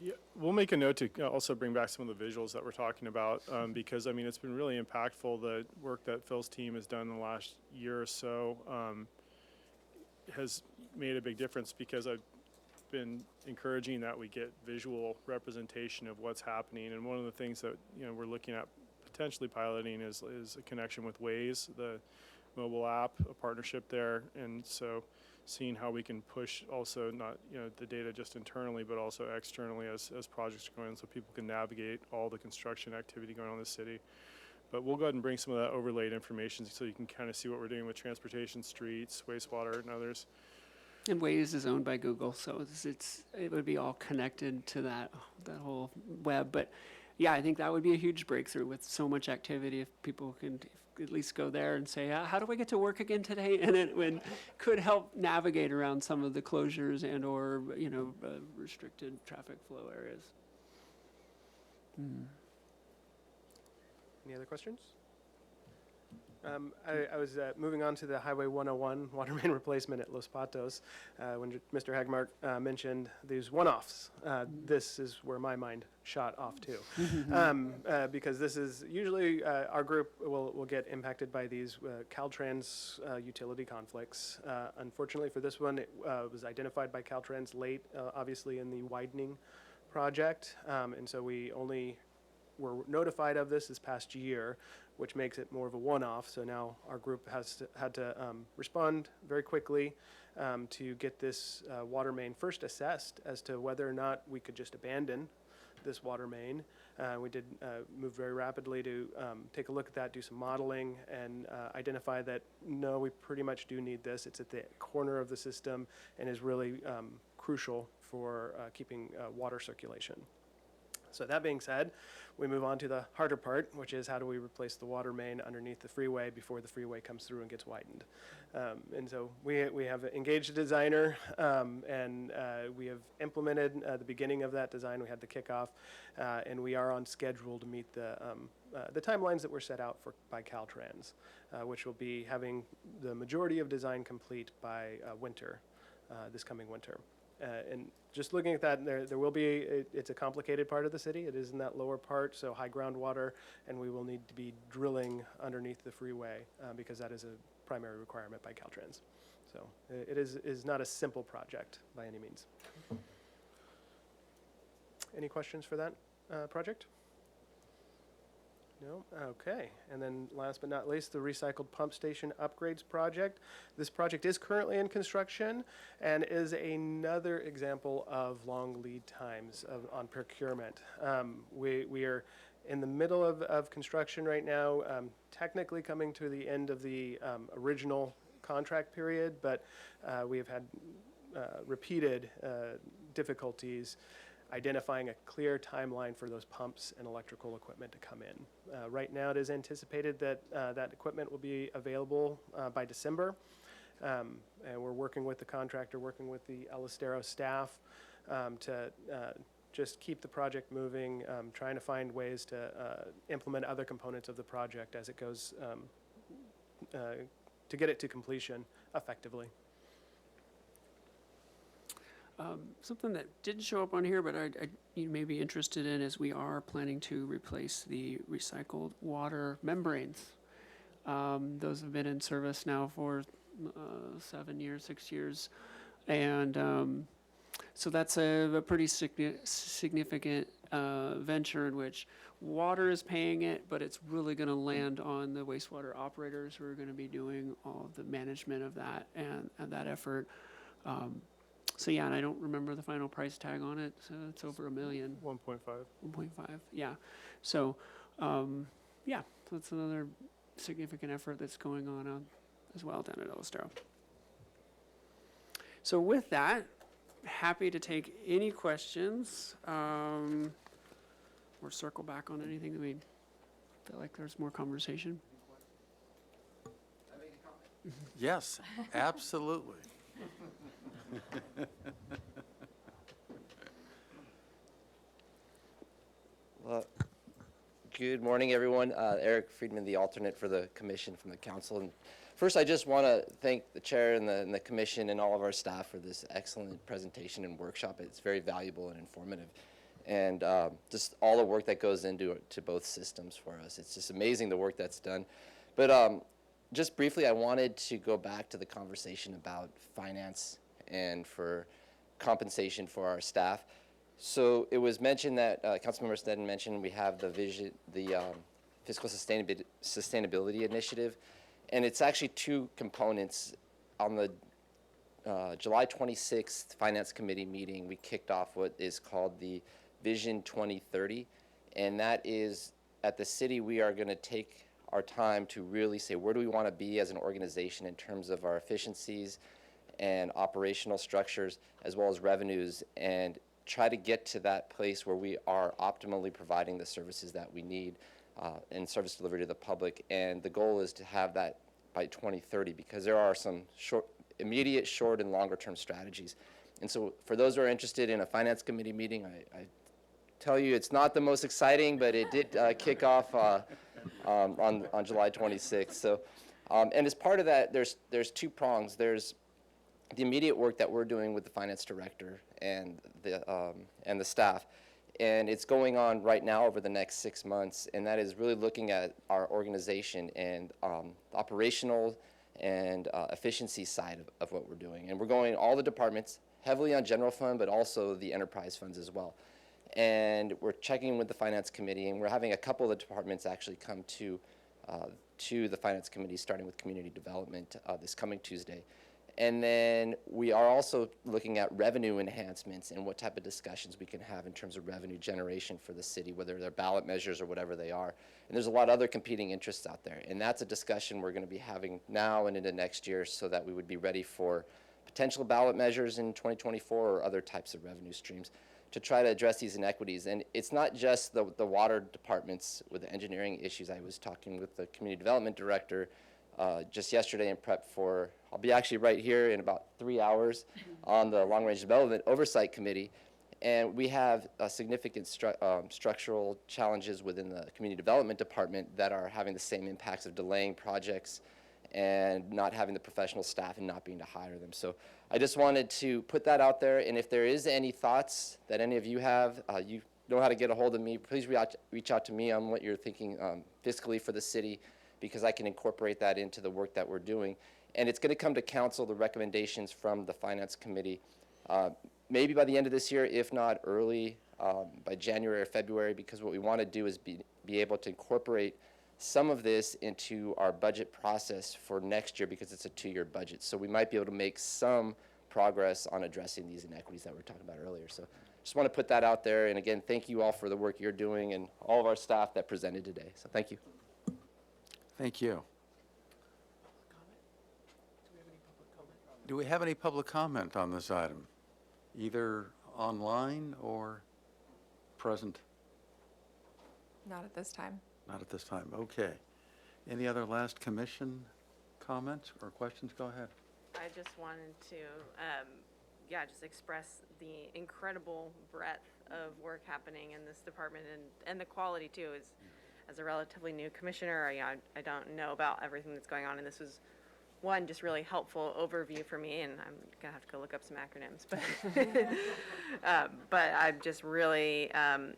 Yeah, we'll make a note to also bring back some of the visuals that we're talking about because, I mean, it's been really impactful, the work that Phil's team has done in the last year or so has made a big difference because I've been encouraging that we get visual representation of what's happening. And one of the things that, we're looking at potentially piloting is a connection with Waze, the mobile app, a partnership there. And so seeing how we can push also not, the data just internally, but also externally as projects are going on so people can navigate all the construction activity going on in the city. But we'll go ahead and bring some of that overlaid information so you can kind of see what we're doing with transportation, streets, wastewater, and others. And Waze is owned by Google, so it would be all connected to that whole web. But yeah, I think that would be a huge breakthrough with so much activity if people can at least go there and say, how do I get to work again today? And it could help navigate around some of the closures and or restricted traffic flow areas. Any other questions? I was moving on to the Highway 101 water main replacement at Los Patos when Mr. Hagmark mentioned these one-offs. This is where my mind shot off too, because this is usually our group will get impacted by these Caltrans utility conflicts. Unfortunately for this one, it was identified by Caltrans late, obviously in the widening project, and so we only were notified of this past year, which makes it more of a one-off. So now our group had to respond very quickly to get this water main first assessed as to whether or not we could just abandon this water main. We did move very rapidly to take a look at that, do some modeling, and identify that, no, we pretty much do need this. It's at the corner of the system and is really crucial for keeping water circulation. So that being said, we move on to the harder part, which is how do we replace the water main underneath the freeway before the freeway comes through and gets widened. And so we have engaged a designer, and we have implemented the beginning of that design. We had the kickoff, and we are on schedule to meet the timelines that were set out by Caltrans, which will be having the majority of design complete by winter, this coming winter. And just looking at that, there will be, it's a complicated part of the city. It is in that lower part, so high groundwater, and we will need to be drilling underneath the freeway because that is a primary requirement by Caltrans. So it is not a simple project by any means. Any questions for that project? No? Okay. And then last but not least, the recycled pump station upgrades project. This project is currently in construction and is another example of long lead times on procurement. We are in the middle of construction right now, technically coming to the end of the original contract period, but we have had repeated difficulties identifying a clear timeline for those pumps and electrical equipment to come in. Right now, it is anticipated that that equipment will be available by December. And we're working with the contractor, working with the El Estero staff to just keep the project moving, trying to find ways to implement other components of the project as it goes, to get it to completion effectively. Something that didn't show up on here, but you may be interested in, is we are planning to replace the recycled water membranes. Those have been in service now for 7 years, 6 years. And so that's a pretty significant venture in which water is paying it, but it's really going to land on the wastewater operators who are going to be doing all of the management of that and that effort. So yeah, and I don't remember the final price tag on it, so it's over $1 million. 1.5. 1.5, yeah. So, yeah, so that's another significant effort that's going on as well down at El Estero. So with that, happy to take any questions, or circle back on anything that we feel like there's more conversation. Yes, absolutely. Well, good morning, everyone. Eric Friedman, the alternate for the commission from the council. And first, I just want to thank the chair and the commission and all of our staff for this excellent presentation and workshop. It's very valuable and informative. And just all the work that goes into both systems for us. It's just amazing the work that's done. But just briefly, I wanted to go back to the conversation about finance and for compensation for our staff. So it was mentioned that, Councilmember Sneddon mentioned we have the Fiscal Sustainability Initiative, and it's actually two components. On the July 26th Finance Committee meeting, we kicked off what is called the Vision 2030, and that is, at the city, we are going to take our time to really say, where do we want to be as an organization in terms of our efficiencies and operational structures, as well as revenues, and try to get to that place where we are optimally providing the services that we need and service delivery to the public. And the goal is to have that by 2030, because there are some immediate, short, and longer term strategies. And so for those who are interested in a finance committee meeting, I tell you it's not the most exciting, but it did kick off on July 26th. So, and as part of that, there's two prongs. There's the immediate work that we're doing with the finance director and the staff, and it's going on right now over the next 6 months, and that is really looking at our organization and operational and efficiency side of what we're doing. And we're going all the departments, heavily on general fund, but also the enterprise funds as well. And we're checking with the finance committee, and we're having a couple of the departments actually come to the finance committee, starting with community development this coming Tuesday. And then we are also looking at revenue enhancements and what type of discussions we can have in terms of revenue generation for the city, whether they're ballot measures or whatever they are. And there's a lot of other competing interests out there. And that's a discussion we're going to be having now and into next year, so that we would be ready for potential ballot measures in 2024 or other types of revenue streams to try to address these inequities. And it's not just the water departments with the engineering issues. I was talking with the community development director just yesterday in prep for, I'll be actually right here in about 3 hours on the Long Range Development Oversight Committee, and we have significant structural challenges within the Community Development Department that are having the same impacts of delaying projects and not having the professional staff and not being to hire them. So I just wanted to put that out there, and if there is any thoughts that any of you have, you know how to get a hold of me. Please reach out to me on what you're thinking fiscally for the city, because I can incorporate that into the work that we're doing. And it's going to come to council, the recommendations from the Finance Committee, maybe by the end of this year, if not early by January or February, because what we want to do is be able to incorporate some of this into our budget process for next year, because it's a 2-year budget. So we might be able to make some progress on addressing these inequities that we were talking about earlier. So just want to put that out there. And again, thank you all for the work you're doing and all of our staff that presented today. So thank you. Thank you. Do we have any public comment on this item, either online or present? Not at this time. Not at this time. Okay. Any other last commission comments or questions? Go ahead. I just wanted to, just express the incredible breadth of work happening in this department and the quality too. As a relatively new commissioner, I don't know about everything that's going on, and this was one just really helpful overview for me, and I'm gonna have to go look up some acronyms, but I'm just really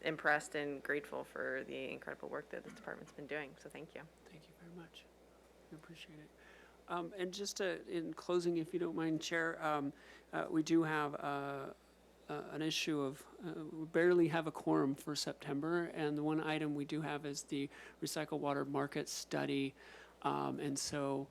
impressed and grateful for the incredible work that this department's been doing, so thank you. Thank you very much. We appreciate it. And just in closing, if you don't mind, Chair, we do have an issue of, we barely have a quorum for September, and the one item we do have is the recycled water market study. And so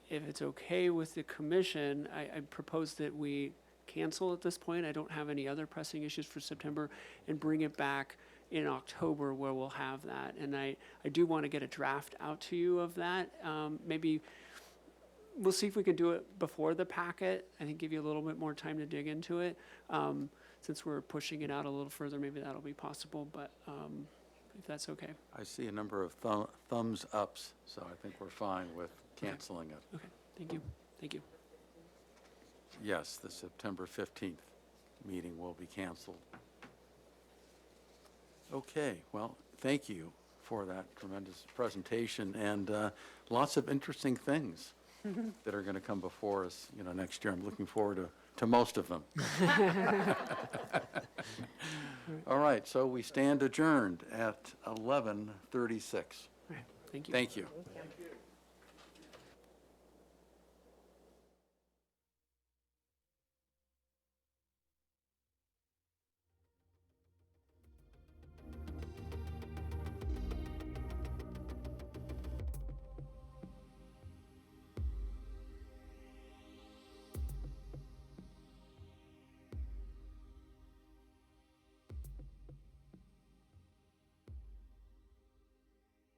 if it's okay with the commission, I propose that we cancel at this point. I don't have any other pressing issues for September, and bring it back in October where we'll have that. And I do want to get a draft out to you of that. Maybe we'll see if we can do it before the packet. I think give you a little bit more time to dig into it. Since we're pushing it out a little further, maybe that'll be possible, but if that's okay. I see a number of thumbs ups, so I think we're fine with canceling it. Okay, thank you. Thank you. Yes, the September 15th meeting will be canceled. Okay, well, thank you for that tremendous presentation, and lots of interesting things that are going to come before us, next year. I'm looking forward to most of them. All right, so we stand adjourned at 11:36. Thank you. Thank you. Thank you.